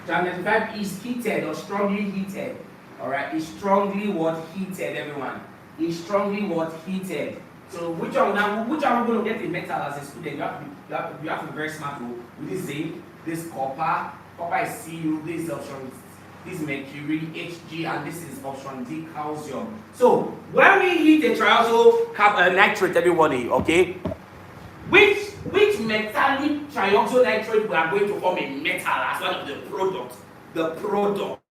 B: 95 is heated or strongly heated. Alright, it's strongly heated, everyone. It's strongly heated. So which are we going to get in metal as a student? You have to be very smart with this zinc, this copper. Copper is Cu, this is option, this is mercury, Hg, and this is option D, calcium. So when we heat a trioxonitrate, everybody, okay? Which
A: metallic trioxonitrate, we are going to form a metal as one of the products. The product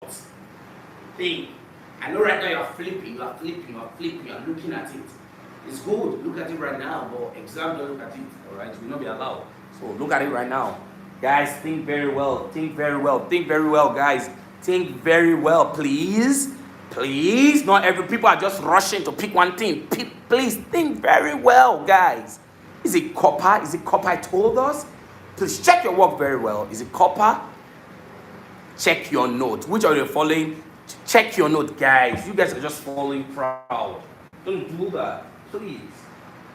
A: thing. I know right now you are flipping, you are looking at it. It's good, look at it right now, but exam don't look at it, alright? It will not be allowed. So look at it right now. Guys, think very well, guys. Think very well, please. Please, not every people are just rushing to pick one thing. Please think very well, guys. Is it copper? Is it copper I told us? Please check your work very well. Is it copper? Check your note. Which are you following? Check your note, guys. You guys are just falling proud. Don't do that, please.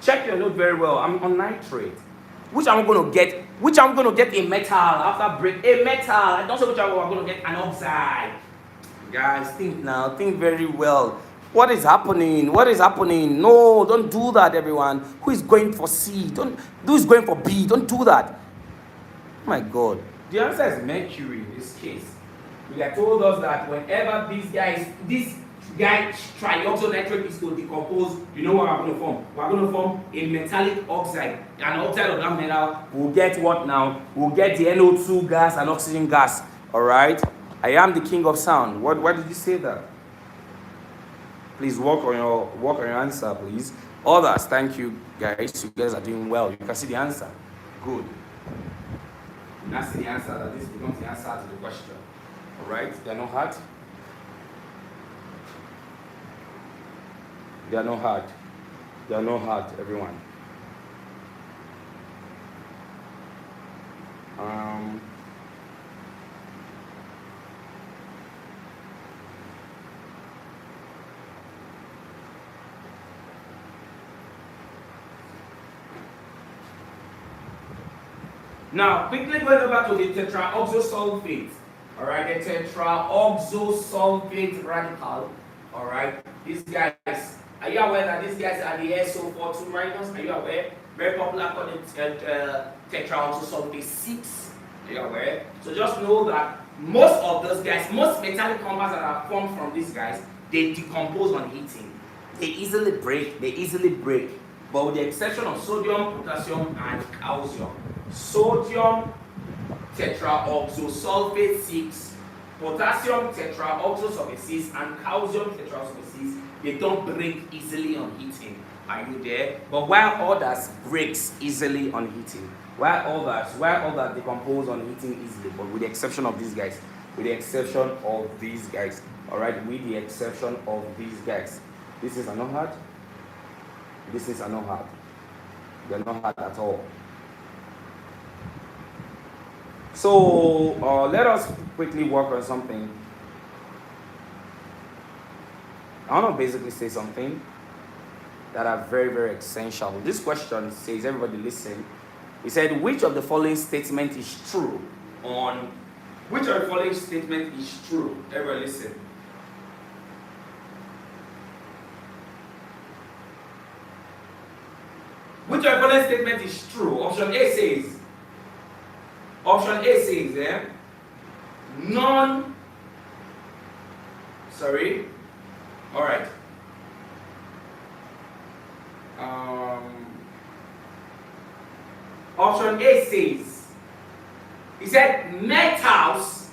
A: Check your note very well. I'm on nitrate. Which I'm going to get? Which I'm going to get a metal after break? A metal. I don't say which I'm going to get an oxide. Guys, think now. Think very well. What is happening? What is happening? No, don't do that, everyone. Who is going for C? Who is going for B? Don't do that. Oh my God. The answer is mercury in this case. We have told us that whenever this guy trioxonitrate is to decompose, you know what we're going to form? We're going to form a metallic oxide. An oxide of that metal, we'll get what now? We'll get the NO2 gas and oxygen gas. Alright? I am the king of sound. Why did you say that? Please work on your answer, please. Others, thank you guys. You guys are doing well. You can see the answer. Good. You now see the answer, that this becomes the answer to the question. Alright? They are not hard. They are not hard. They are not hard, everyone. Now, quickly going over to the tetraoxosulfate. Alright, the tetraoxosulfate radical. Alright, these guys, are you aware that these guys are the SO42 minus? Are you aware? Very popular called tetraoxosulfate 6. Are you aware? So just know that most of those guys, most metallic compounds that are formed from these guys, they decompose on heating. They easily break. But with the exception of sodium, potassium, and calcium. Sodium tetraoxosulfate 6, potassium tetraoxosulfate 6, and calcium tetraoxosulfate 6, they don't break easily on heating. Are you there? But while others breaks easily on heating, while others decompose on heating easily, but with the exception of these guys, alright, with the exception of these guys. This is not hard. This is not hard. They're not hard at all. So let us quickly work on something. I want to basically say something that are very, very essential. This question says, everybody listen. He said, which of the following statement is true on... Which of the following statement is true? Everybody listen. Which of the following statement is true? Option A says, alright. Option A says, he said metals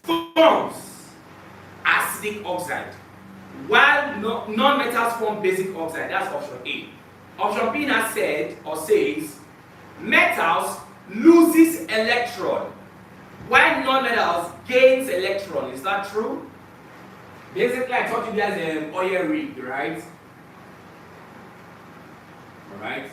A: forms acidic oxide, while non-metals form basic oxide. That's option A. Option B now said or says metals loses electron while non-metals gains electron. Is that true? Basically, I taught you guys oil rig, right? Alright.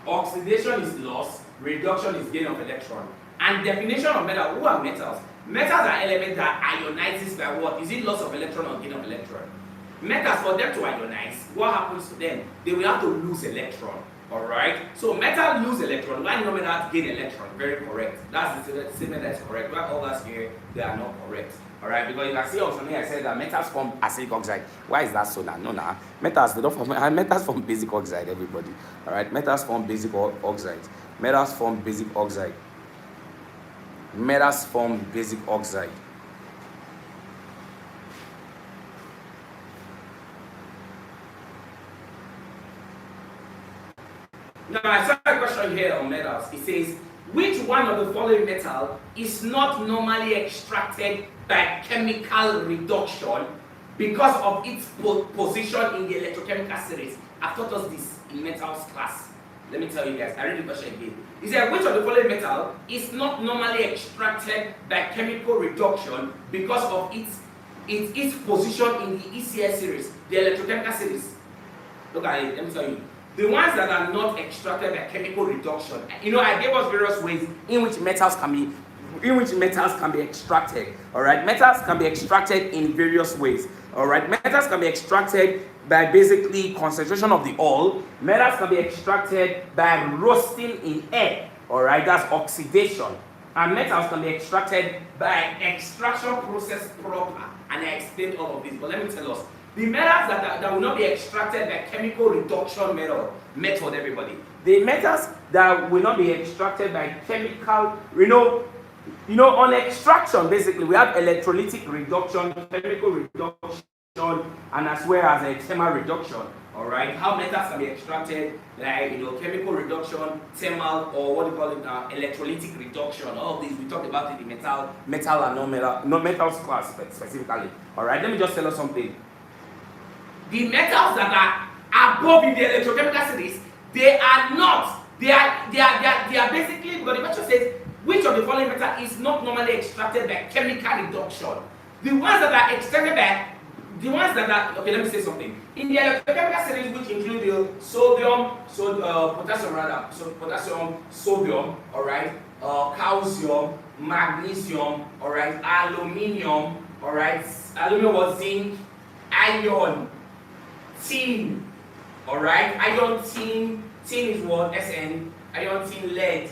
A: Oxidation is loss, reduction is gain of electron. And definition of metal, who are metals? Metals are elements that ionizes by what? Is it loss of electron or gain of electron? Metals, for them to ionize, what happens to them? They will have to lose electron. Alright? So metal lose electron, while non-metals gain electron. Very correct. That's the statement that is correct. While others here, they are not correct. Alright, because you can see option here, I said that metals form acidic oxide. Why is that so now? No, metals, they don't form, metals form basic oxide, everybody. Alright, metals form basic oxide. Metals form basic oxide. Metals form basic oxide. Now, I saw a question question here on metals. It says, which one of the following metal is not normally extracted by chemical reduction because of its position in the electrochemical series? I taught us this in metals class. Let me tell you guys, I read the question again. It said, which of the following metal is not normally extracted by chemical reduction because of its position in the ECS series, the electrochemical series? Look at it, let me tell you. The ones that are not extracted by chemical reduction, you know, I gave us various ways in which metals can be extracted. All right, metals can be extracted in various ways. All right, metals can be extracted by basically concentration of the ore. Metals can be extracted by roasting in air. All right, that's oxidation. And metals can be extracted by extraction process proper. And I explained all of this, but let me tell us. The metals that will not be extracted by chemical reduction method, everybody. The metals that will not be extracted by chemical, you know, on extraction, basically, we have electrolytic reduction, chemical reduction, and as well as a thermal reduction. All right, how metals can be extracted, like, you know, chemical reduction, thermal, or what do you call it now, electrolytic reduction. All of these we talked about in the metal and non-metals class specifically. All right, let me just tell you something. The metals that are above in the electrochemical series, they are basically, but the question says, which of the following metal is not normally extracted by chemical reduction? The ones that are extracted by, okay, let me say something. In the electrochemical series, which include the potassium, sodium, all right, calcium, magnesium, all right, aluminium, all right, aluminum was zinc, iron, tin, all right, iron, tin is what? Sn, iron, tin, lead,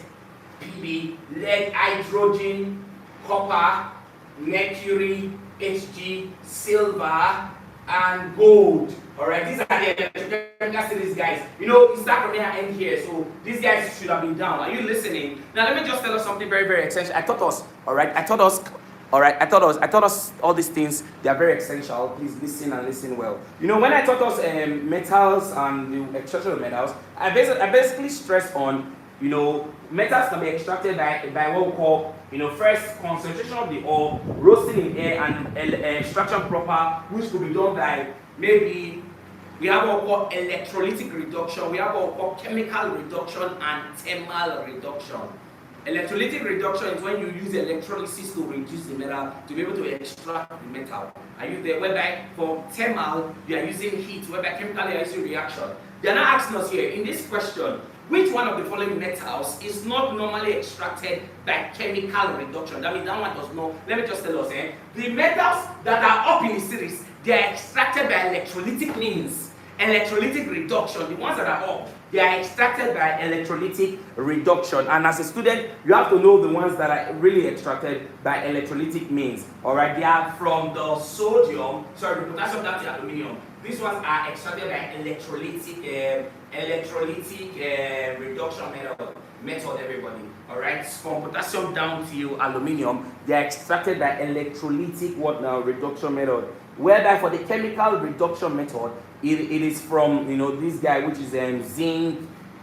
A: Pb, lead, hydrogen, copper, mercury, Hg, silver, and gold. All right, these are the electrochemical series, guys. You know, it starts from here and end here, so these guys should have been down. Are you listening? Now, let me just tell us something very, very essential. I taught us all these things. They are very essential. Please listen and listen well. You know, when I taught us metals and the extraction of metals, I basically stressed on, you know, metals can be extracted by what we call, you know, first concentration of the ore, roasting in air, and extraction proper, which could be done by maybe, we have what we call electrolytic reduction, we have what we call chemical reduction, and thermal reduction. Electrolytic reduction is when you use electrolysis to reduce the metal to be able to extract the metal. Are you there? Whereby for thermal, you are using heat, whereby chemical you are using reaction. They are not asking us here, in this question, which one of the following metals is not normally extracted by chemical reduction? That means that one does not. Let me just tell us, the metals that are up in the series, they are extracted by electrolytic means. Electrolytic reduction, the ones that are up, they are extracted by electrolytic reduction. And as a student, you have to know the ones that are really extracted by electrolytic means. Alright, they are from the potassium down to aluminium. These ones are extracted by electrolytic reduction method, everybody. Alright, from potassium down to aluminium, they are extracted by electrolytic reduction method. Whereby for the chemical reduction method, it is from, you know, this guy, which is zinc,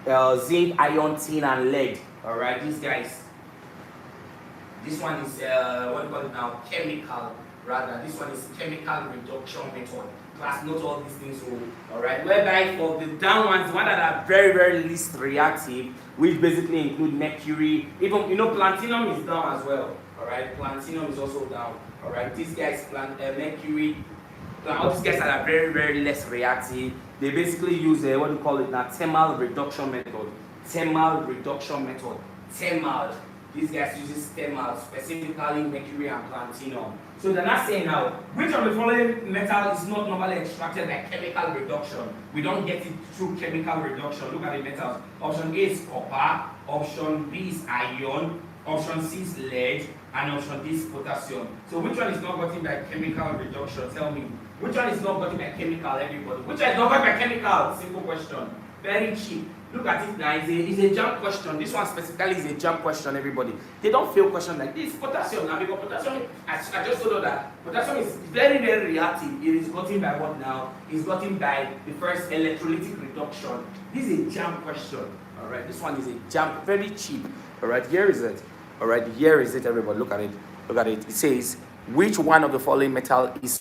A: iron, tin, and lead. All right, these guys. This one is what do you call it now? Chemical, rather. This one is chemical reduction method. Class, note all these things. All right. Whereby for the down ones, the one that are very, very least reactive, which basically include mercury. Even, you know, platinum is down as well. All right, platinum is also down. All right, these guys, mercury, all these guys that are very, very less reactive, they basically use what do you call it now? Thermal reduction method. Thermal reduction method. Thermal. These guys use thermal, specifically mercury and platinum. So they're not saying now, which of the following metal is not normally extracted by chemical reduction? We don't get it through chemical reduction. Look at the metals. Option A is copper. Option B is iron. Option C is lead. And option D is potassium. So which one is not gotten by chemical reduction? Tell me. Which one is not gotten by chemical, everybody? Which one is not gotten by chemical? Simple question. Very cheap. Look at it now. It's a jump question. This one specifically is a jump question, everybody. They don't fail question like this. Potassium now, because potassium, I just told you that potassium is very, very reactive. It is gotten by what now? It's gotten by the first electrolytic reduction. This is a jump question.
B: All right, this one is a jam, very cheap. All right, here is it. All right, here is it, everybody. Look at it. Look at it. It says, which one of the following metal is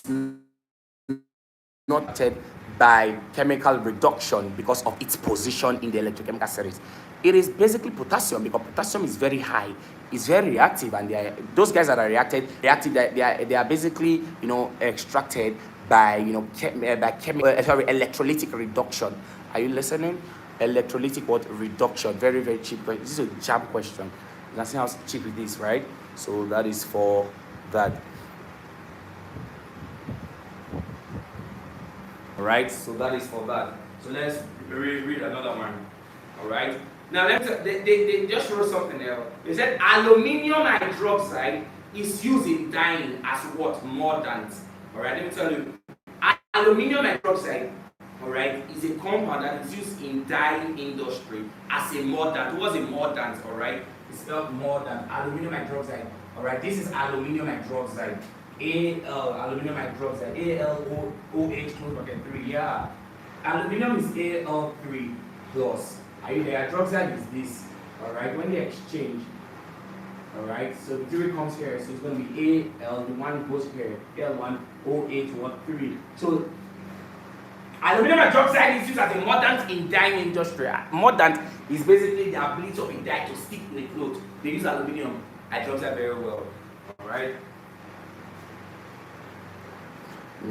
B: not affected by chemical reduction because of its position in the electrochemical series? It is basically potassium, because potassium is very high, it's very reactive, and those guys that are reactive, they are basically, you know, extracted by, you know, electrolytic reduction. Are you listening? Electrolytic what? Reduction. Very, very cheap. This is a jam question. You can see how cheap it is, right? So that is for that. All right, so that is for that. So let's read another one. All right. Now they just wrote something else. They said aluminium hydroxide is used in dyeing as what? Mordant. All right. Let me tell you, aluminium hydroxide, all right, is a compound that is used in dyeing industry as a mordant. What's a mordant? All right, it's spelled mordant. Aluminium hydroxide. All right, this is aluminium hydroxide. Aluminium hydroxide, AlOH3. Yeah, aluminium is Al3 plus. Are you there? Hydroxide is this. All right, when they exchange, all right, so the 3 comes here, so it's going to be Al, the 1 goes here, Al1OH13. So aluminum hydroxide is used as a mordant in dyeing industry. Mordant is basically the ability of a dye to stick in a cloth. They use aluminum hydroxide very well. All right.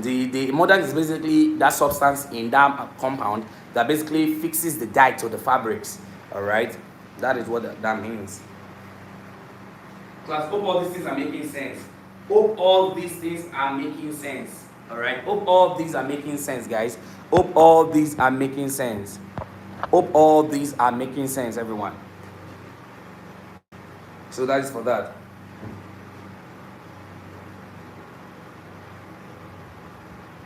B: The mordant is basically that substance in that compound that basically fixes the dye to the fabrics. All right, that is what that means. Class, hope all these things are making sense. Hope all these things are making sense. All right, hope all these are making sense, guys. Hope all these are making sense. Hope all these are making sense, everyone. So that is for that.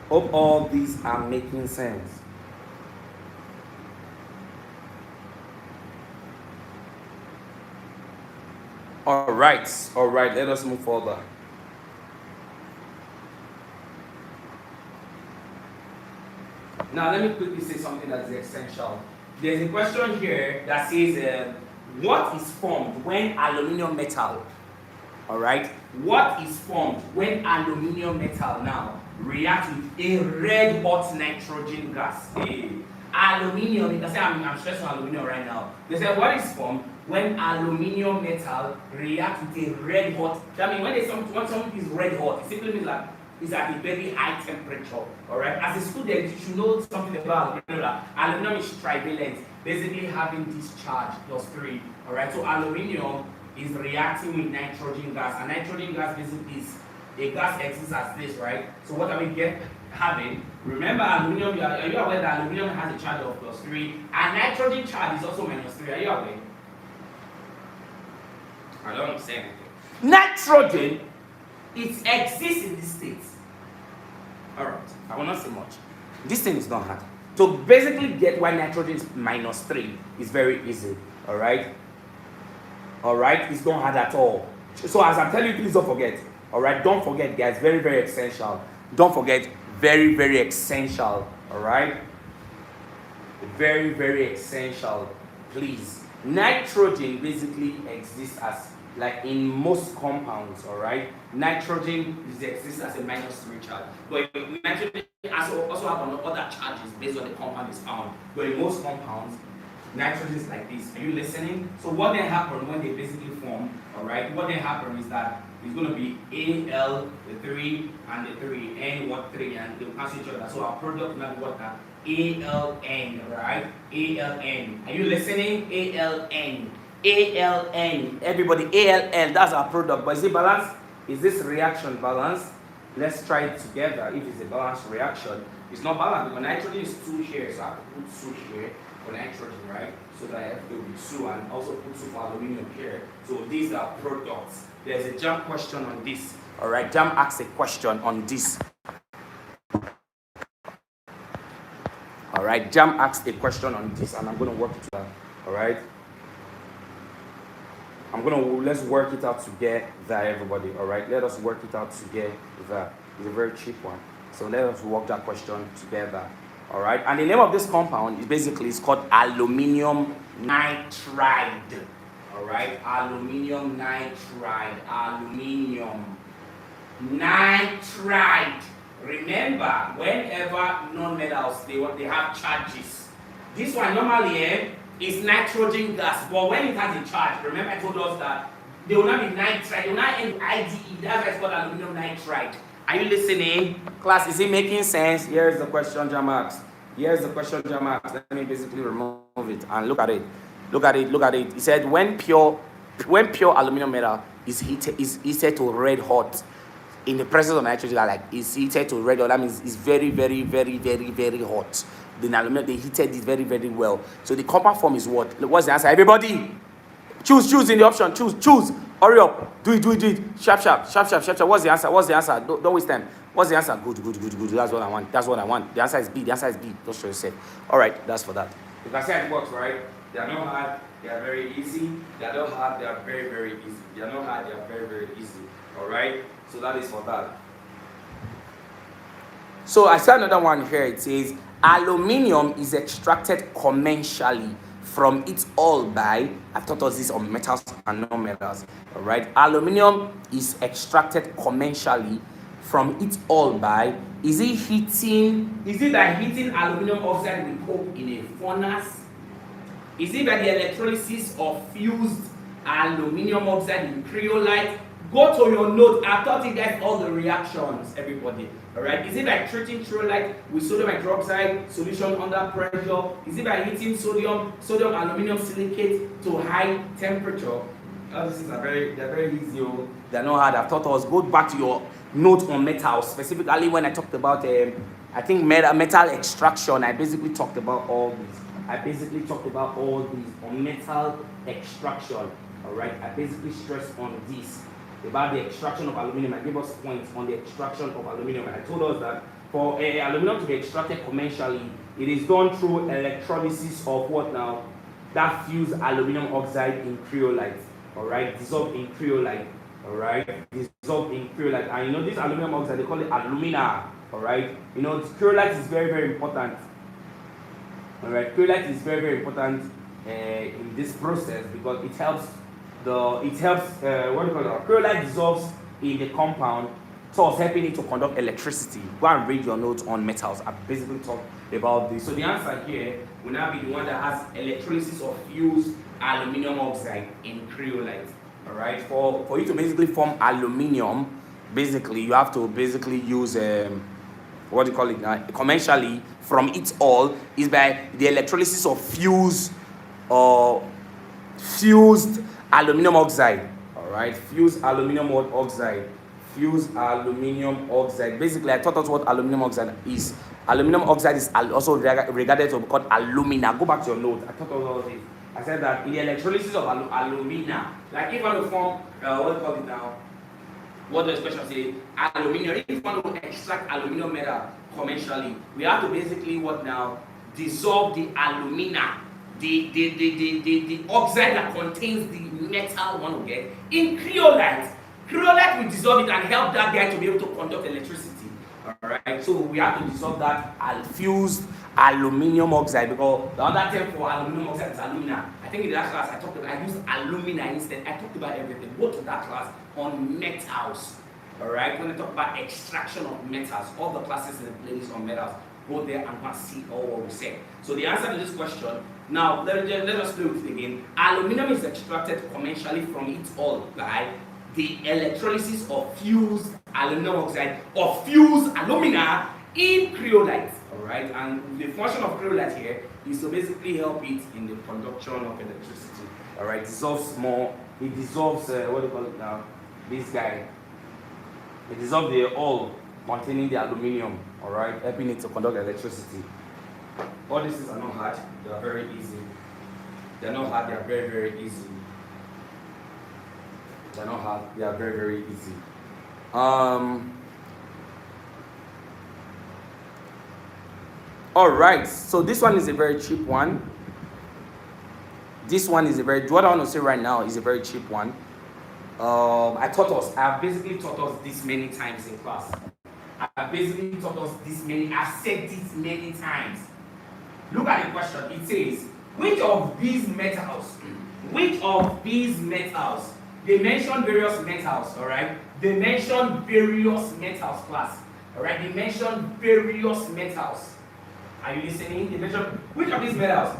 B: Hope all these are making sense. All right, let us move further. Now, let me quickly say something that is essential. There's a question here that says, what is formed when aluminium metal, all right, what is formed when aluminium metal now reacts with a red hot nitrogen gas? Aluminium, you can say I'm stressing aluminium right now. They say what is formed when aluminium metal reacts with a red hot. I mean, when something is red hot, it simply means that it's at a very high temperature. All right. As a student, you should know something about aluminum. Aluminum is trivalent, basically having this charge +3. All right. So aluminium is reacting with nitrogen gas, and nitrogen gas basically is a gas exists as this, right? So what are we having? Remember, aluminium. Are you aware that aluminium has a charge of +3, and nitrogen charge is also -3? Are you aware? I don't say anything. Nitrogen, it exists in this state. All right, I will not say much. This thing is not hard. So basically, get why nitrogen is -3 is very easy. All right. All right, it's not hard at all. So as I'm telling you, please don't forget. All right, don't forget, guys. Very, very essential. Don't forget. Very, very essential. All right. Very, very essential. Please. Nitrogen basically exists as, like in most compounds, all right? Nitrogen exists as a -3 charge. But nitrogen also have other charges based on the compound is found. But in most compounds, nitrogen is like this. Are you listening? So what then happens when they basically form, all right? What then happens is that it's going to be Al, the 3, and the 3, N, what 3, and they'll cancel each other. So our product will be what that? ALN, right? ALN. Are you listening? ALN. ALN. Everybody, ALN. That's our product. But is it balanced? Is this reaction balanced? Let's try it together. If it's a balanced reaction, it's not balanced because nitrogen is 2 here. So I have to put 2 here for nitrogen, right? So that I have to do 2 and also put 2 for aluminum here. So these are products. There's a jam question on this. All right, jam asks a question on this. All right, jam asks a question on this, and I'm going to work it out. All right, let's work it out together, everybody. All right, let us work it out together. It's a very cheap one, so let us work that question together. All right, and the name of this compound is basically, it's called aluminium nitride. Alright, aluminium nitride, aluminium nitride. Remember, whenever non-metals they have charges. This one normally is nitrogen gas, but when it has a charge, remember I told us that they will not be nitride, they will not end with IDE. That's why it's called aluminium nitride. Are you listening? Class, is it making sense? Here's the question, Jamax. Here's the question, Jamax. Let me basically remove it and look at it. Look at it, look at it. He said when pure aluminum metal is heated to red hot in the presence of nitrogen, like it's heated to red hot, that means it's very, very, very, very, very hot. The aluminum, they heated it very, very well. So the compound form is what? What's the answer? Everybody, choose in the option. Choose. Hurry up. Do it. Sharp. What's the answer? Don't waste time. What's the answer? Good. That's what I want. The answer is B. Just show yourself. All right, that's for that. You can see how it works, right? They are not hard, they are very easy. They are not hard, they are very, very easy. They are not hard, they are very, very easy. Alright? So that is for that. So I saw another one here. It says aluminium is extracted commercially from its ore by, I've taught us this on metals and non-metals. Alright? Aluminium is extracted commercially from its ore by, is it by heating aluminium oxide with coke in a furnace? Is it by the electrolysis of fused aluminium oxide in cryolite? Go to your note. I've taught you guys all the reactions, everybody. Alright? Is it by treating chloride with sodium hydroxide solution under pressure? Is it by heating sodium aluminum silicate to high temperature? These things are they're very easy. They're not hard. I've taught us. Go back to your note on metals, specifically when I talked about I think metal extraction. I basically talked about all this. On metal extraction. Alright, I basically stressed on this about the extraction of aluminum. I gave us points on the extraction of aluminum. I told us that for aluminum to be extracted commercially, it is done through electrolysis of what now? That fused aluminum oxide in cryolite. Alright, dissolved in cryolite. Alright, dissolved in cryolite. And you know this aluminum oxide, they call it alumina. Alright, you know cryolite is very, very important. Alright, chloride is very, very important in this process because it helps chloride dissolves in the compound, so it's helping it to conduct electricity. Go and read your notes on metals. I basically talked about this. So the answer here will now be the one that has electrolysis of fused aluminum oxide in cryolite. Alright, for you to basically form aluminium, basically you have to basically use commercially from its ore is by the electrolysis of fused aluminum oxide. Alright, fused aluminum oxide. Basically, I taught us what aluminum oxide is. Aluminum oxide is also regarded to be called alumina. Go back to your note. I taught us all this. I said that in the electrolysis of alumina, like if I want to form what the expression say, aluminium. If you want to extract aluminum metal commercially, we have to basically dissolve the alumina, the oxide that contains the metal one we get in cryolite. Cryolite will dissolve it and help that guy to be able to conduct electricity. Alright, so we have to dissolve that fused aluminum oxide because the other term for aluminum oxide is alumina. I think in that class I used alumina instead. I talked about everything. Go to that class on metals. Alright, when I talk about extraction of metals, all the classes in the playlist on metals, go there and go and see all what we said. So the answer to this question, now let us do it again. Aluminum is extracted commercially from its ore by the electrolysis of fused aluminum oxide or fused alumina in cryolite. Alright, and the function of cryolite here is to basically help it in the conduction of electricity. Alright, it dissolves this guy. It dissolves the oil containing the aluminium, alright, helping it to conduct electricity. All these things are not hard, they are very easy. They are not hard, they are very, very easy. They are not hard, they are very, very easy. Alright, so this one is a very cheap one. What I want to say right now is a very cheap one. I've basically taught us this many times in class. I've said this many times. Look at the question. It says,
A: which of these metals, they mention various metals, alright? They mention various metals, class. Alright, they mention various metals. Are you listening? They mention which of these metals?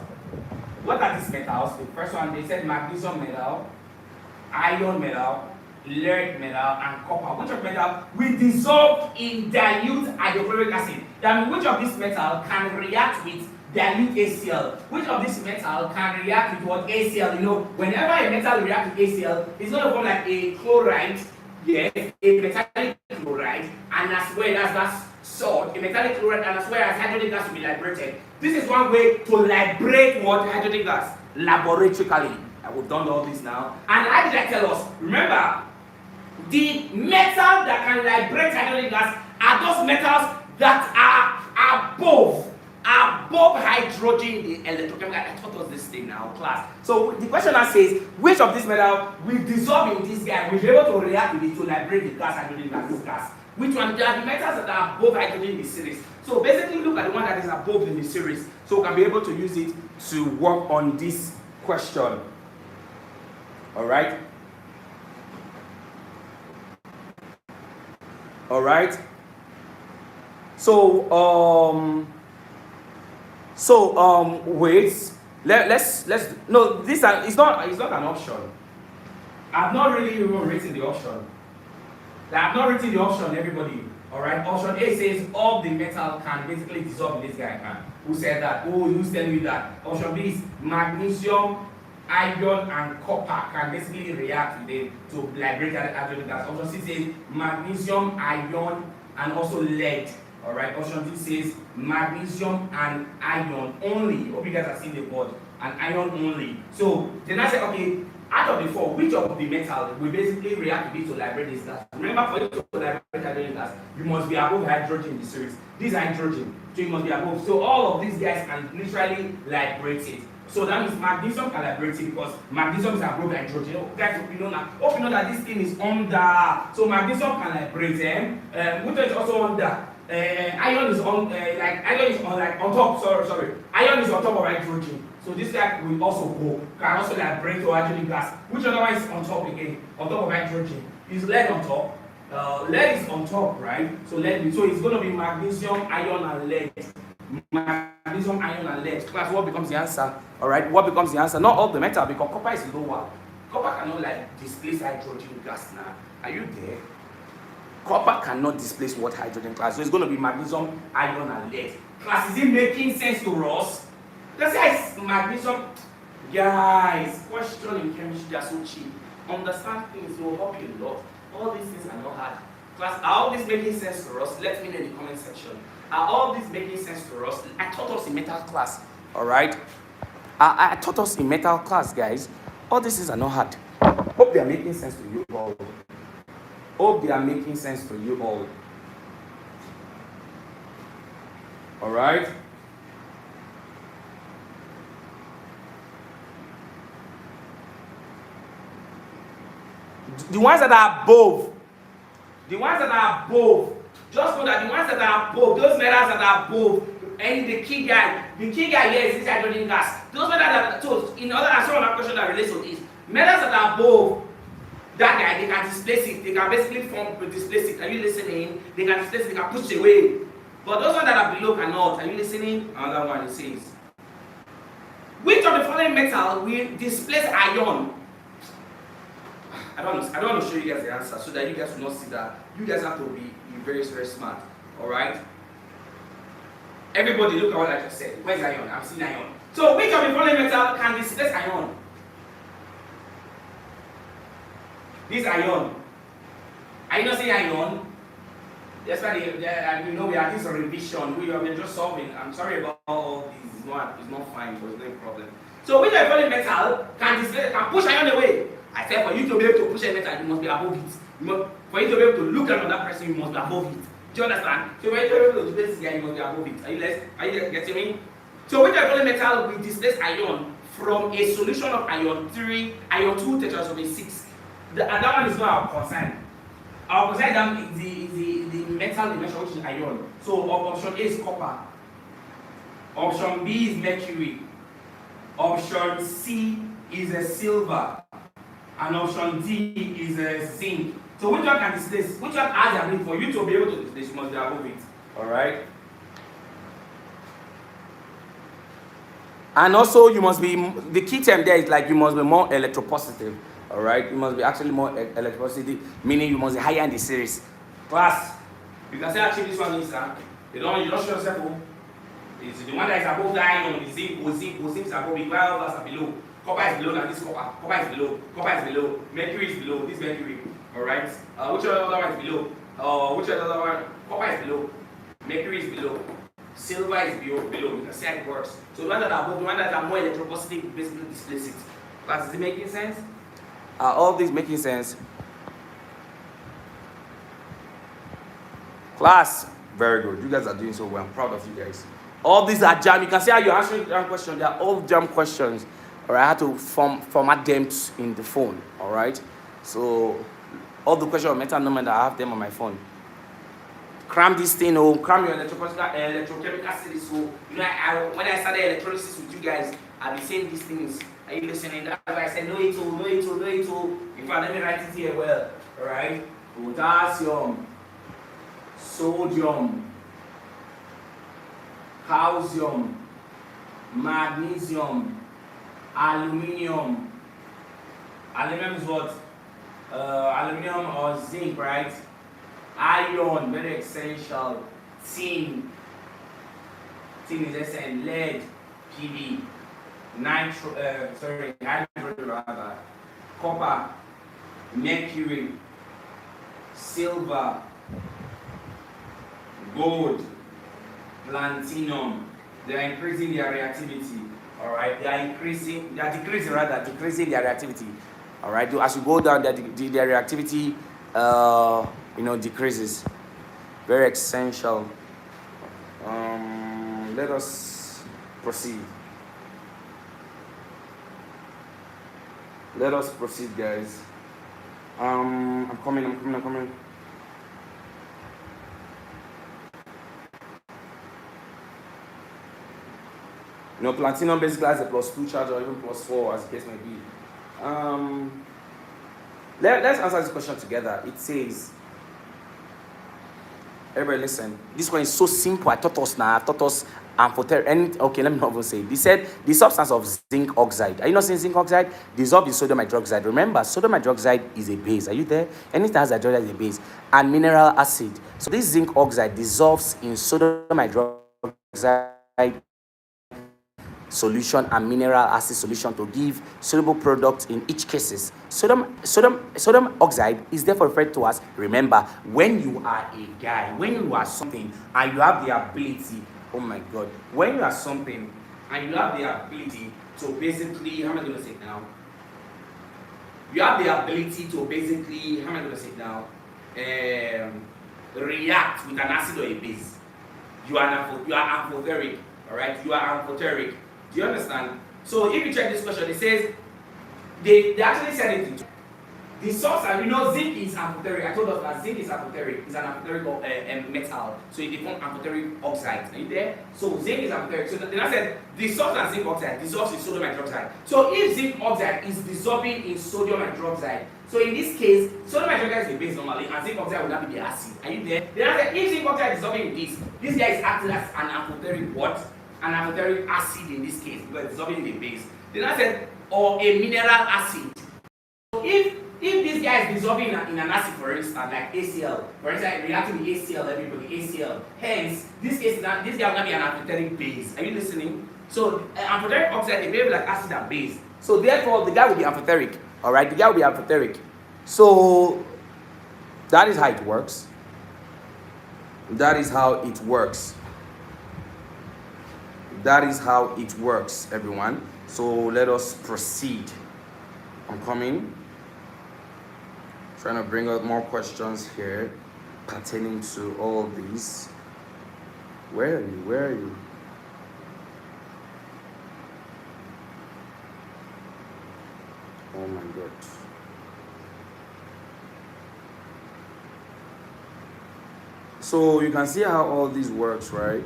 A: What are these metals? The first one, they said magnesium metal, iron metal, lead metal, and copper. Which of metal will dissolve in dilute hydrochloric acid? That means which of these metal can react with dilute HCl? Which of these metal can react with what? HCl? You know, whenever a metal reacts with HCl, it's going to form like a chloride, yes, a metallic chloride, and as well as that salt, a metallic chloride, and as well as hydrogen gas will be liberated. This is one way to liberate what? Hydrogen gas, laboratorically. We've done all this now. And how did I tell us? Remember, the metal that can liberate hydrogen gas are those metals that are above hydrogen in the electrochemical. I taught us this thing now, class. So the question now says, which of these metals will dissolve in this gas, will be able to react with it to liberate the gas, hydrogen gas, this gas? Which one? They are the metals that are above hydrogen in the series. So basically look at the one that is above in the series, so we can be able to use it to work on this question. Alright? Alright? Wait. Let's no, this is not an option. I've not really even written the option. I've not written the option, everybody. Alright? Option A says all the metal can basically dissolve in this guy can. Who said that? Oh, who's telling me that? Option B is magnesium, iron, and copper can basically react with it to liberate hydrogen gas. Option C says magnesium, iron, and also lead. Alright, option D says magnesium and iron only. Hope you guys have seen the word, and iron only. So then I said, okay, out of the four, which of the metal will basically react with it to liberate this gas? Remember, for it to liberate hydrogen gas, you must be above hydrogen in the series. This is hydrogen, so you must be above. So all of these guys can literally liberate it. So that means magnesium can liberate it because magnesium is above hydrogen. Oh, guys, hope you know that. Hope you know that this thing is under. So magnesium can liberate them. Which one is also under? Iron is on, iron is on, on top. Sorry. Iron is on top of hydrogen. So this guy will also go. Can also liberate to hydrogen gas. Which other one is on top again? On top of hydrogen. Is lead on top? Lead is on top, right? So lead. So it's going to be magnesium, iron, and lead. Magnesium, iron, and lead. Class, what becomes the answer? Alright, what becomes the answer? Not all the metal, because copper is lower. Copper cannot displace hydrogen gas now. Are you there? Copper cannot displace what hydrogen class. So it's going to be magnesium, iron, and lead. Class, is it making sense to us? Let's say magnesium. Guys, question in chemistry, they are so cheap. Understand things will help you a lot. All these things are not hard. Class, are all this making sense to us? Let me know in the comment section. Are all this making sense to us? I taught us in metal class. Alright? I taught us in metal class, guys. All these things are not hard. Hope they are making sense to you all. Hope they are making sense to you all. Alright? The ones that are above, just know that the ones that are above, those metals that are above, and the key guy here is this hydrogen gas. Those metals that are, so in other than some of that question that relates to this, metals that are above that guy, they can displace it. They can basically displace it. Are you listening? They can displace it, they can push it away. But those ones that are below cannot. Are you listening? Another one, it says, which of the following metal will displace iron? I don't want to show you guys the answer so that you guys will not see that. You guys have to be very, very smart. Alright? Everybody look at what I just said. Where's iron? I'm seeing iron. So which of the following metal can displace iron? This iron. Are you not saying iron? That's why we are doing some revision. We have been just solving. I'm sorry about all this. It's not fine, but it's no problem. So which of the following metal can push iron away? I said for you to be able to push a metal, you must be above it. For you to be able to look at another person, you must be above it. Do you understand? So when you to be able to displace this guy, you must be above it. Are you getting me? So which of the following metal will displace iron from a solution of iron 3, iron 2 tetrasulfate 6? That one is not our concern. Our concern is the metal dimension, which is iron. So option A is copper. Option B is mercury.
B: Option C is a silver. And option D is a zinc. So which one can displace? Which one has the ability for you to be able to displace? You must be above it. Alright? And also you must be, the key term there is like you must be more electropositive. Alright? You must be actually more electropositive, meaning you must be higher in the series. Class, you can say actually this one is you don't show yourself. It's the one that is above the iron, the zinc is above it, while others are below. Copper is below, and this copper is below, mercury is below, this mercury. Alright? Which other one is below? Which other one? Copper is below, mercury is below, silver is below. You can see how it works. So the one that are above, the one that are more electropositive, basically displace it. Class, is it making sense? Are all these making sense? Class, very good. You guys are doing so well. I'm proud of you guys. All these are jam. You can see how you're answering jam questions. They are all jam questions. All right, I had to format them in the phone. All right, so all the questions are meta number. I have them on my phone. Cram this thing, cram your electrochemical series. So you know, when I started electrolysis with you guys, I'll be saying these things. Are you listening? That's why I said no it. In fact, let me write it here well. All right, potassium, sodium, calcium, magnesium, aluminium. Aluminium is what? Aluminium or zinc, right? Iron, very essential. Tin is essential. Lead, Pb. Hydrogen rather. Copper, mercury, silver, gold, platinum. They are increasing their reactivity. Alright, they are decreasing their reactivity. Alright, as you go down, their reactivity decreases. Very essential. Let us proceed. Guys. I'm coming. Platinum basically has a +2 charge or even +4 as the case may be. Let's answer this question together. It says, everybody listen. This one is so simple. I taught us Amphoteric. Okay, let me not even say it. They said the substance of zinc oxide. Are you not saying zinc oxide? Dissolved in sodium hydroxide. Remember, sodium hydroxide is a base. Are you there? Anything that has hydroxide is a base. And mineral acid. So this zinc oxide dissolves in sodium hydroxide solution and mineral acid solution to give soluble products in each cases. Sodium oxide is therefore referred to as, remember, when you are a guy, when you are something and you have the ability, oh my god, when you are something and you have the ability to basically, how am I going to say it now? You have the ability to basically, how am I going to say it now? React with an acid or a base. You are amphoteric, alright? You are amphoteric. Do you understand? So if you check this question, it says they actually said it. The source, and zinc is amphoteric. I told us that zinc is amphoteric. It's an amphoteric metal. So it becomes amphoteric oxide. Are you there? So zinc is amphoteric. So then I said the source and zinc oxide dissolves in sodium hydroxide. So if zinc oxide is dissolving in sodium hydroxide, so in this case, sodium hydroxide is the base normally, and zinc oxide will not be the acid. Are you there? Then I said if zinc oxide is dissolving in this guy is acting as an amphoteric what? An amphoteric acid in this case, because it's dissolving in the base. Then I said, or a mineral acid. So if this guy is dissolving in an acid, for instance, like ACl, for instance, reacting with ACl, everybody, ACl. Hence, this guy will not be an amphoteric base. Are you listening? So, amphoteric oxide, they behave like acid and base. So, therefore, the guy will be amphoteric. Alright, the guy will be amphoteric. So, that is how it works. That is how it works, everyone. So let us proceed. I'm coming. Trying to bring out more questions here pertaining to all these. Where are you? Oh my god. So you can see how all this works, right?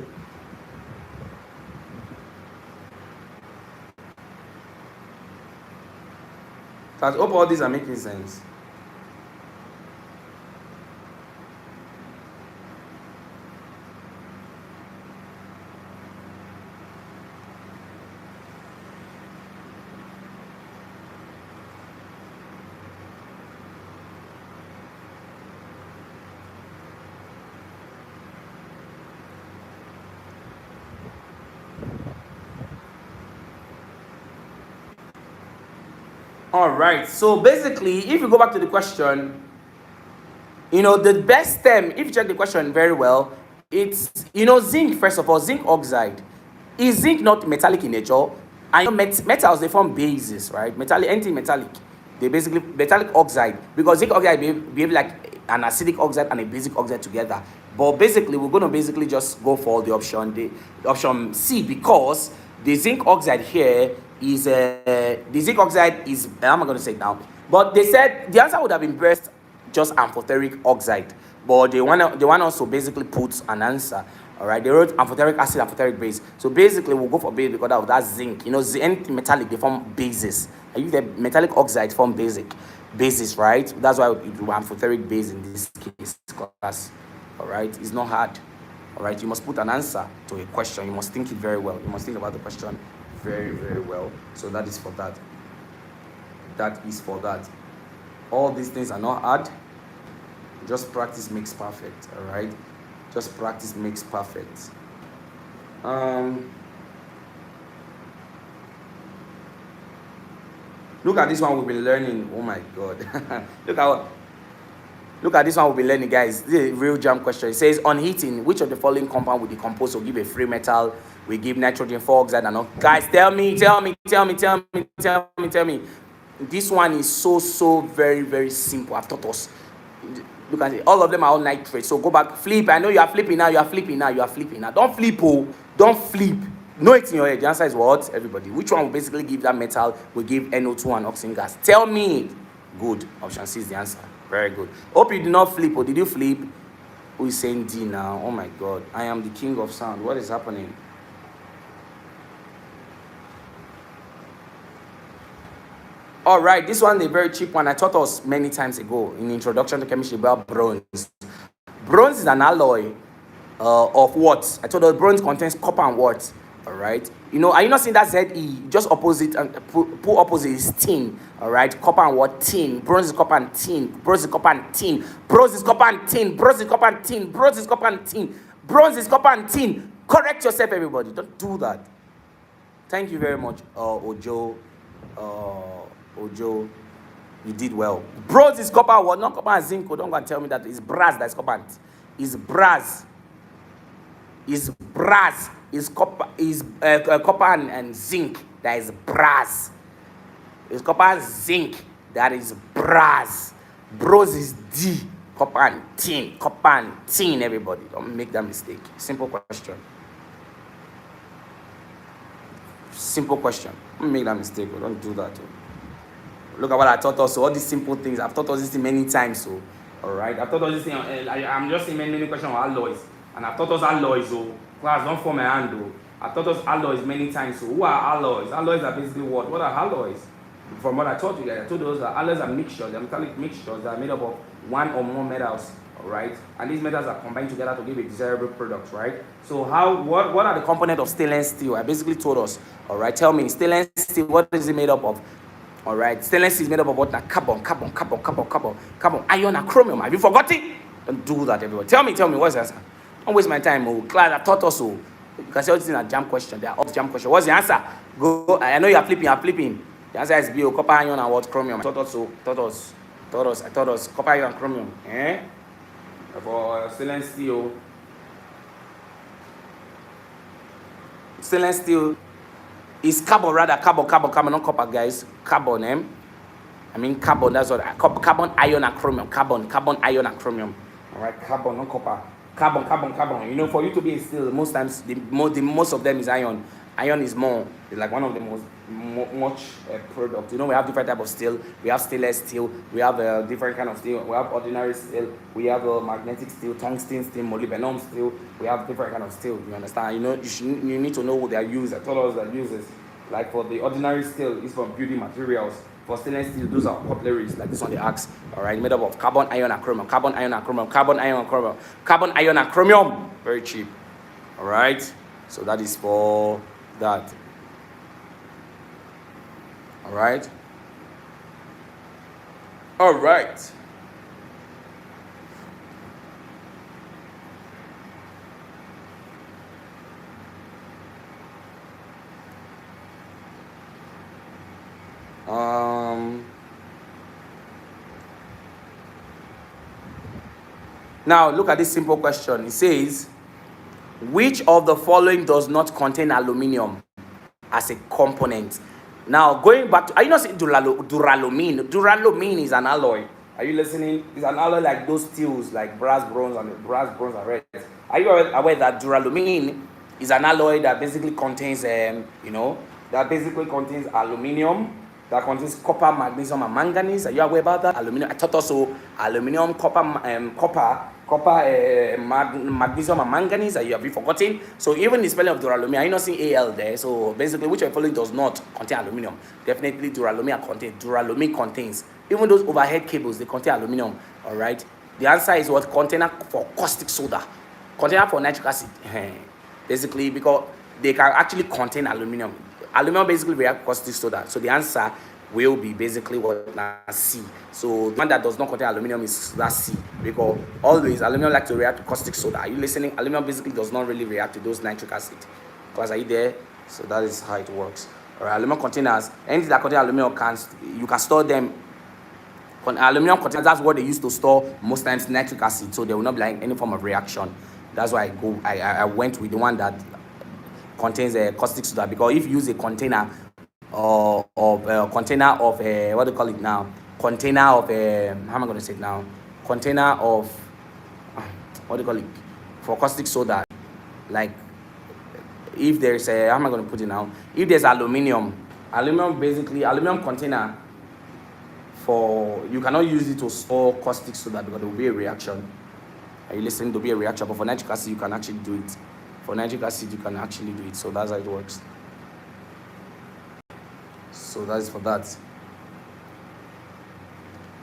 B: So I hope all these are making sense. All right. So basically, if you go back to the question, the best term, if you check the question very well, it's, zinc, first of all, zinc oxide. Is zinc not metallic in nature? And metals, they form bases, right? Metallic, anything metallic, they basically, metallic oxide, because zinc oxide behave like an acidic oxide and a basic oxide together. But basically, we're going to basically just go for the option C, because the zinc oxide here is, how am I going to say it now? But they said the answer would have been best just amphoteric oxide, but they want us to basically put an answer. All right, they wrote amphoteric acid, amphoteric base. So basically, we'll go for base because of that zinc. Anything metallic, they form bases. And if the metallic oxide form bases, right? That's why it will amphoteric base in this case, class. All right, it's not hard. All right, you must put an answer to a question. You must think it very well. You must think about the question very, very well. So that is for that. That is for that. All these things are not hard. Just practice makes perfect. All right, just practice makes perfect. Look at this one we've been learning. Oh my god. Look at this one we've been learning, guys. This is a real jam question. It says, on heating, which of the following compound will decompose or give a free metal? We give nitrogen 4 oxide and all. Guys, tell me. This one is so very, very simple. I've taught us. Look at it. All of them are all nitrates. So go back, flip. I know you are flipping now. Don't flip, oh. Don't flip. Know it in your head. The answer is what? Everybody. Which one will basically give that metal? We give NO2 and oxygen gas. Tell me. Good. Option C is the answer. Very good. Hope you did not flip. Or did you flip? Who is saying D now? Oh my god. I am the king of sound. What is happening? All right, this one is a very cheap one. I taught us many times ago in Introduction to Chemistry about bronze. Bronze is an alloy of what? I told us bronze contains copper and what? All right. Are you not seeing that Ze? Just opposite and put opposite is tin. All right. Copper and what? Tin. Bronze is copper and tin. Bronze is copper and tin. Bronze is copper and tin. Bronze is copper and tin. Bronze is copper and tin. Bronze is copper and tin. Correct yourself, everybody. Don't do that. Thank you very much, Ojo. Ojo, you did well. Bronze is copper, what? Not copper and zinc. Don't go and tell me that it's brass that's copper. It's brass. It's brass. It's copper. Is copper and zinc. That is brass. It's copper and zinc. That is brass. Bronze is D. Copper and tin. Copper and tin. Everybody, don't make that mistake. Simple question. Simple question. Don't make that mistake. Don't do that. Look at what I taught us. So all these simple things, I've taught us this thing many times. So, all right, I've taught us this thing. I'm just seeing many questions on alloys, and I've taught us alloys. So, class, don't form my hand. Though. I've taught us alloys many times. So, who are alloys? Alloys are basically what? What are alloys? From what I taught you guys, I told you that alloys are mixtures. They're metallic mixtures that are made up of one or more metals. All right, and these metals are combined together to give a desirable product. Right. So, what are the components of stainless steel? I basically told us. All right, tell me, stainless steel. What is it made up of? All right, stainless steel is made up of what? Carbon, iron, and chromium. Have you forgotten? Don't do that, everyone. Tell me, what's the answer? Don't waste my time, oh. Class, I taught us so. You can say all this in a jam question. They are all jam question. What's the answer? Go. I know you are flipping. The answer is B. Copper, iron, and what? Chromium. I taught us so. I taught us. Copper, iron, and chromium. For stainless steel. Stainless steel. Is carbon, not copper, guys. Carbon, I mean carbon, that's what carbon, iron, and chromium. Carbon, iron, and chromium. All right, carbon, not copper. Carbon. For you to be in steel, most times, most of them is iron. Iron is more, it's like one of the much product. We have different type of steel. We have stainless steel. We have different kind of steel. We have ordinary steel. We have magnetic steel, tungsten steel, molybdenum steel. We have different kind of steel. You understand? You need to know what they are used. I told us that uses. Like for the ordinary steel, is for building materials. for stainless steel, those are capillaries, like this one they ask, all right, made up of carbon, iron, and chromium, carbon, iron, and chromium, carbon, iron, and chromium, carbon, iron, and chromium, very cheap, all right, so that is for that, all right, all right. Now look at this simple question. It says, which of the following does not contain aluminium as a component? Now going back to, are you not saying duralumin? Duralumin is an alloy. Are you listening? It's an alloy like those steels, like brass, bronze, and red. Are you aware that duralumin is an alloy that basically contains, that basically contains aluminium, that contains copper, magnesium, and manganese? Are you aware about that? Aluminium. I thought also aluminium, magnesium, and manganese. Have you forgotten? So even the spelling of duralumin, are you not seeing Al there? So basically, which of the following does not contain aluminium? Definitely duralumin contains. Even those overhead cables, they contain aluminium. All right. The answer is what? Container for caustic soda, container for nitric acid. Basically, because they can actually contain aluminium. Aluminium basically reacts caustic soda. So the answer will be basically what? C. So the one that does not contain aluminium is that C, because always aluminium like to react to caustic soda. Are you listening? Aluminium basically does not really react to those nitric acid. Class, are you there? So that is how it works. Alright, aluminum containers, anything that contains aluminium you can store them. Aluminum containers, that's what they use to store most times nitric acid, so there will not be like any form of reaction. That's why I went with the one that contains a caustic soda, because if you use a container what do you call it now? Container of how am I going to say it now? Container of what do you call it? For caustic soda, like if there's a, how am I going to put it now? If there's aluminum container, for you cannot use it to store caustic soda because there will be a reaction. Are you listening? There will be a reaction, but for nitric acid you can actually do it. For nitric acid you can actually do it. So that's how it works. So that is for that.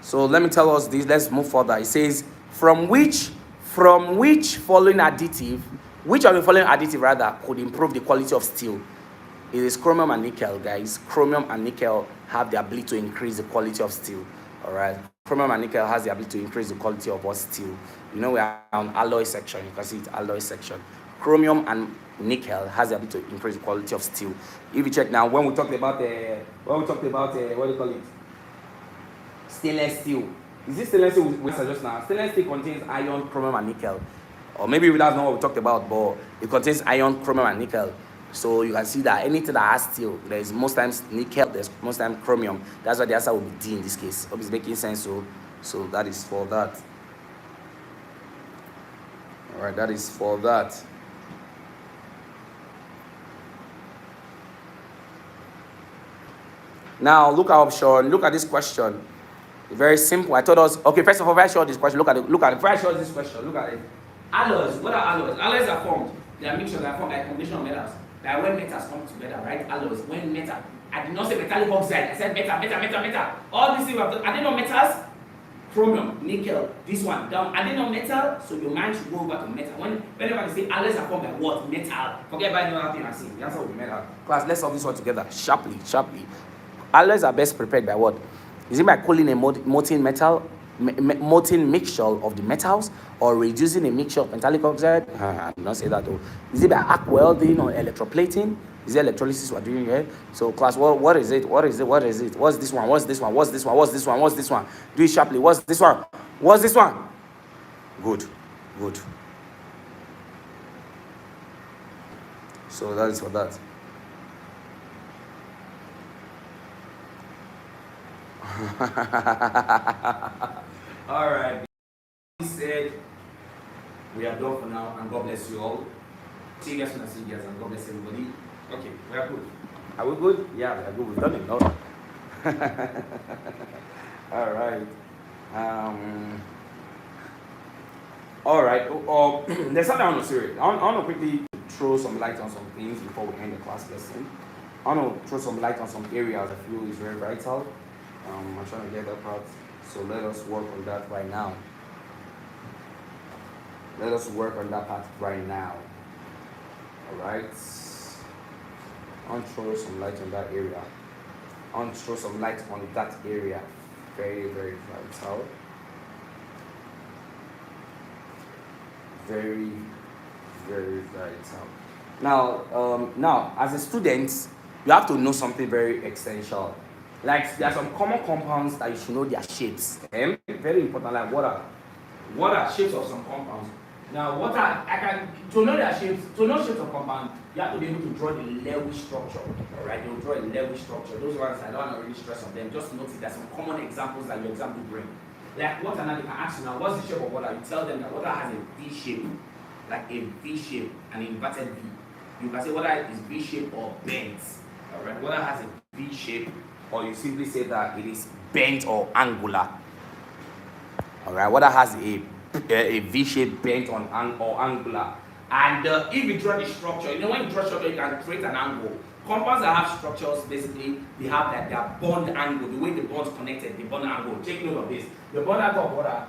B: So let me tell us this. Let's move further. It says, from which following additive, which of the following additive rather could improve the quality of steel? It is chromium and nickel, guys. Chromium and nickel have the ability to increase the quality of steel. All right. Chromium and nickel has the ability to increase the quality of what? Steel. You know, we are on alloy section. You can see it, alloy section. Chromium and nickel has the ability to increase the quality of steel. If you check now, when we talked about what do you call it? Stainless steel. Is this stainless steel we suggest now? Stainless steel contains iron, chromium, and nickel. Or maybe that's not what we talked about, but it contains iron, chromium, and nickel. So you can see that anything that has steel, there is most times nickel, there's most times chromium. That's why the answer will be D in this case. Hope it's making sense. So that is for that. All right, that is for that. Now look at option. Look at this question. Very simple. I told us. Okay, first of all, very short this question. Look at it. Very short this question. Look at it. Alloys. What are alloys? Alloys are formed. They are mixtures. They are formed by combination of metals. That when metals come together, right? Alloys. When metal. I did not say metallic oxide. I said metal. All these things are they not metals? Chromium, nickel, this one down. Are they not metal? So your mind should go over to metal. Whenever they say alloys are formed by what? Metal. Forget about any other thing I see. The answer will be metal. Class, let's solve this one together. Sharply. Alloys are best prepared by what? Is it by cooling a molten mixture of the metals, or reducing a mixture of metallic oxide? I did not say that though. Is it by arc welding or electroplating? Is it electrolysis we're doing here? So class, what is it? What's this one? Do it sharply. What's this one? Good. So that is for that. All right. He said we are done for now, and God bless you all. See you guys when I see you guys, and God bless everybody. Okay, we are good. Are we good? Yeah, we are good. We've done it, no? All right. All right. There's something I want to say. I want to quickly throw some light on some things before we end the class lesson. I want to throw some light on some areas I feel is very vital. I'm trying to get that part. So let us work on that right now. Let us work on that part right now. Alright. I want to throw some light on that area. I want to throw some light on that area. Very, very vital. Very, very vital. Now, as a student, you have to know something very essential. Like there are some common compounds that you should know their shapes. Very important. Like what are shapes of some compounds? Now, to know their shapes, to know shapes of compounds, you have to be able to draw the Lewis structure. Alright, you'll draw a Lewis structure. Those ones I don't want to really stress on them. Just notice there's some common examples that your exam will bring. Like water now, they can ask you now, what's the shape of water? You tell them that water has a V shape, like a V shape, an inverted V. You can say water is V shape or bent. Alright, water has a V shape, or you simply say that it is bent or angular. Alright, water has a V shape, bent on or angular. And if you draw the structure, you know when you draw structure, you can create an angle. Compounds that have structures, basically, they have like their bond angle, the way the bonds connected, the bond angle. Take note of this. The bond angle of water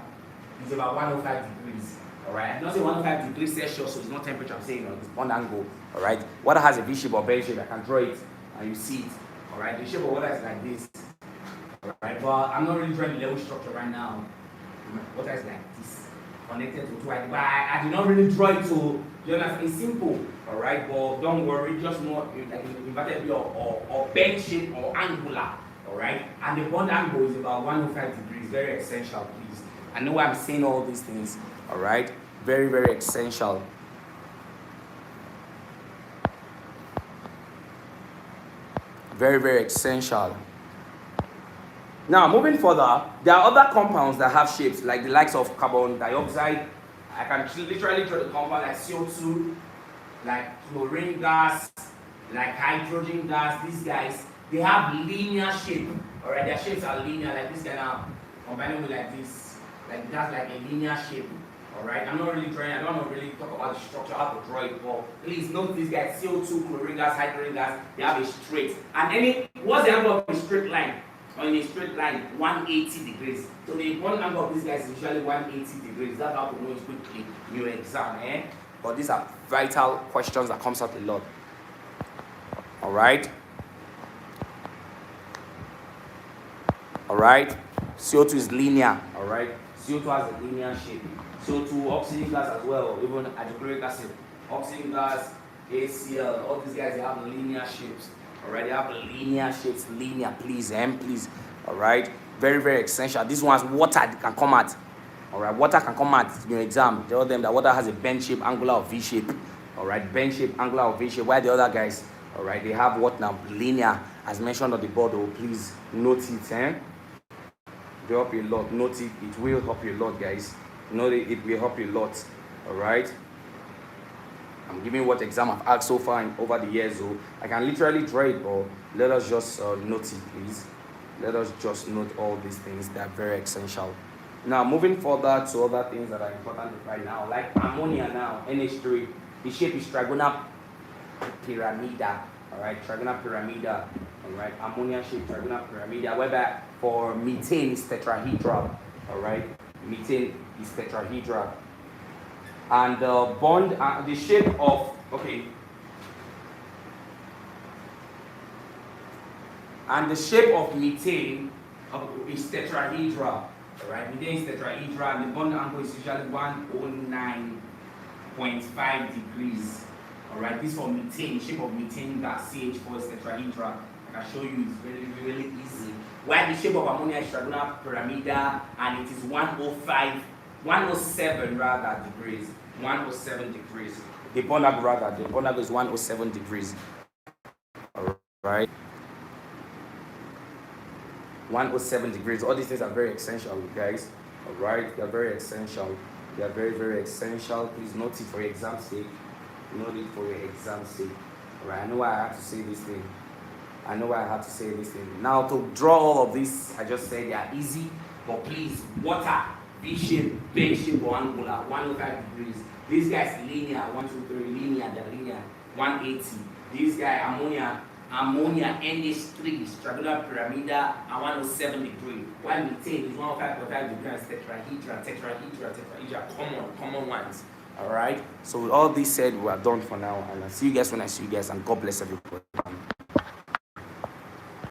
B: is about 105 degrees. Alright, I'm not saying 105 degrees Celsius, so it's not temperature, I'm saying it's bond angle. Alright, water has a V shape or bend shape, I can draw it and you see it. Alright, the shape of water is like this. Alright, but I'm not really drawing the level structure right now. Water is like this, connected to two. But I did not really draw it to, you understand? It's simple, alright, but don't worry, just know like inverted V or bend shape or angular, alright? And the bond angle is about 105 degrees, very essential, please. I know why I'm saying all these things, alright? Very, very essential. Very, very essential. Now, moving further, there are other compounds that have shapes, like the likes of carbon dioxide. I can literally draw the compound like CO2, like chlorine gas, like hydrogen gas. These guys, they have linear shape. Alright, their shapes are linear, like this guy now, combining with like this. Like it has like a linear shape. Alright, I'm not really drawing, I don't want to really talk about the structure, how to draw it, but please note these guys, CO2, chlorine gas, hydrogen gas, they have a straight. And what's the angle of a straight line? On a straight line, 180 degrees. So the one angle of these guys is usually 180 degrees. That's how to know it quickly in your exam, But these are vital questions that comes up a lot. Alright? Alright? CO2 is linear, alright? CO2 has a linear shape. CO2, oxygen gas as well, even hydrochloric acid. Oxygen gas, ACl, all these guys, they have linear shapes. Alright, they have linear shapes, linear, please, please. Alright, very, very essential. This one's water can come at. Alright, water can come at your exam. Tell them that water has a bend shape, angular, or V shape. Alright, bend shape, angular, or V shape. Why the other guys? Alright, they have what now? Linear, as mentioned on the board. Oh, please note it, It will help you a lot. Note it. It will help you a lot, guys. Note it. It will help you a lot. Alright. I'm giving what exam I've asked so far over the years, so I can literally draw it, but let us just note it, please. Let us just note all these things that are very essential. Now, moving further to other things that are important right now, like ammonia now, NH3, the shape is trigonal pyramida, alright, trigonal pyramida, alright, ammonia shape, trigonal pyramida, whereby for methane is tetrahedral, alright, methane is tetrahedral. And the bond, the shape of, and the shape of methane is tetrahedral, alright, methane is tetrahedral, and the bond angle is usually 109.5 degrees, alright, this for methane, shape of methane gas, CH4 is tetrahedral. I can show you, it's really, really easy. While the shape of ammonia is trigonal pyramida, and it is 107 rather degrees. 107 degrees. The bond angle is 107 degrees. Alright. 107 degrees. All these things are very essential, guys. Alright, they are very essential. They are very, very essential. Please note it for your exam sake. Note it for your exam sake. Alright, I know why I have to say this thing. Now, to draw all of this, I just said they are easy, but please, water, V shape, bend shape, or angular, 105 degrees. This guy is linear, 1, 2, 3, linear, they're linear, 180. This guy, ammonia,
A: ammonia, NH3, triangular pyramidal, and 107 degree. While methane is 105.5 degree and tetrahedra, common ones.
B: All right. So with all this said, we are done for now, and I'll see you guys when I see you guys, and God bless everybody.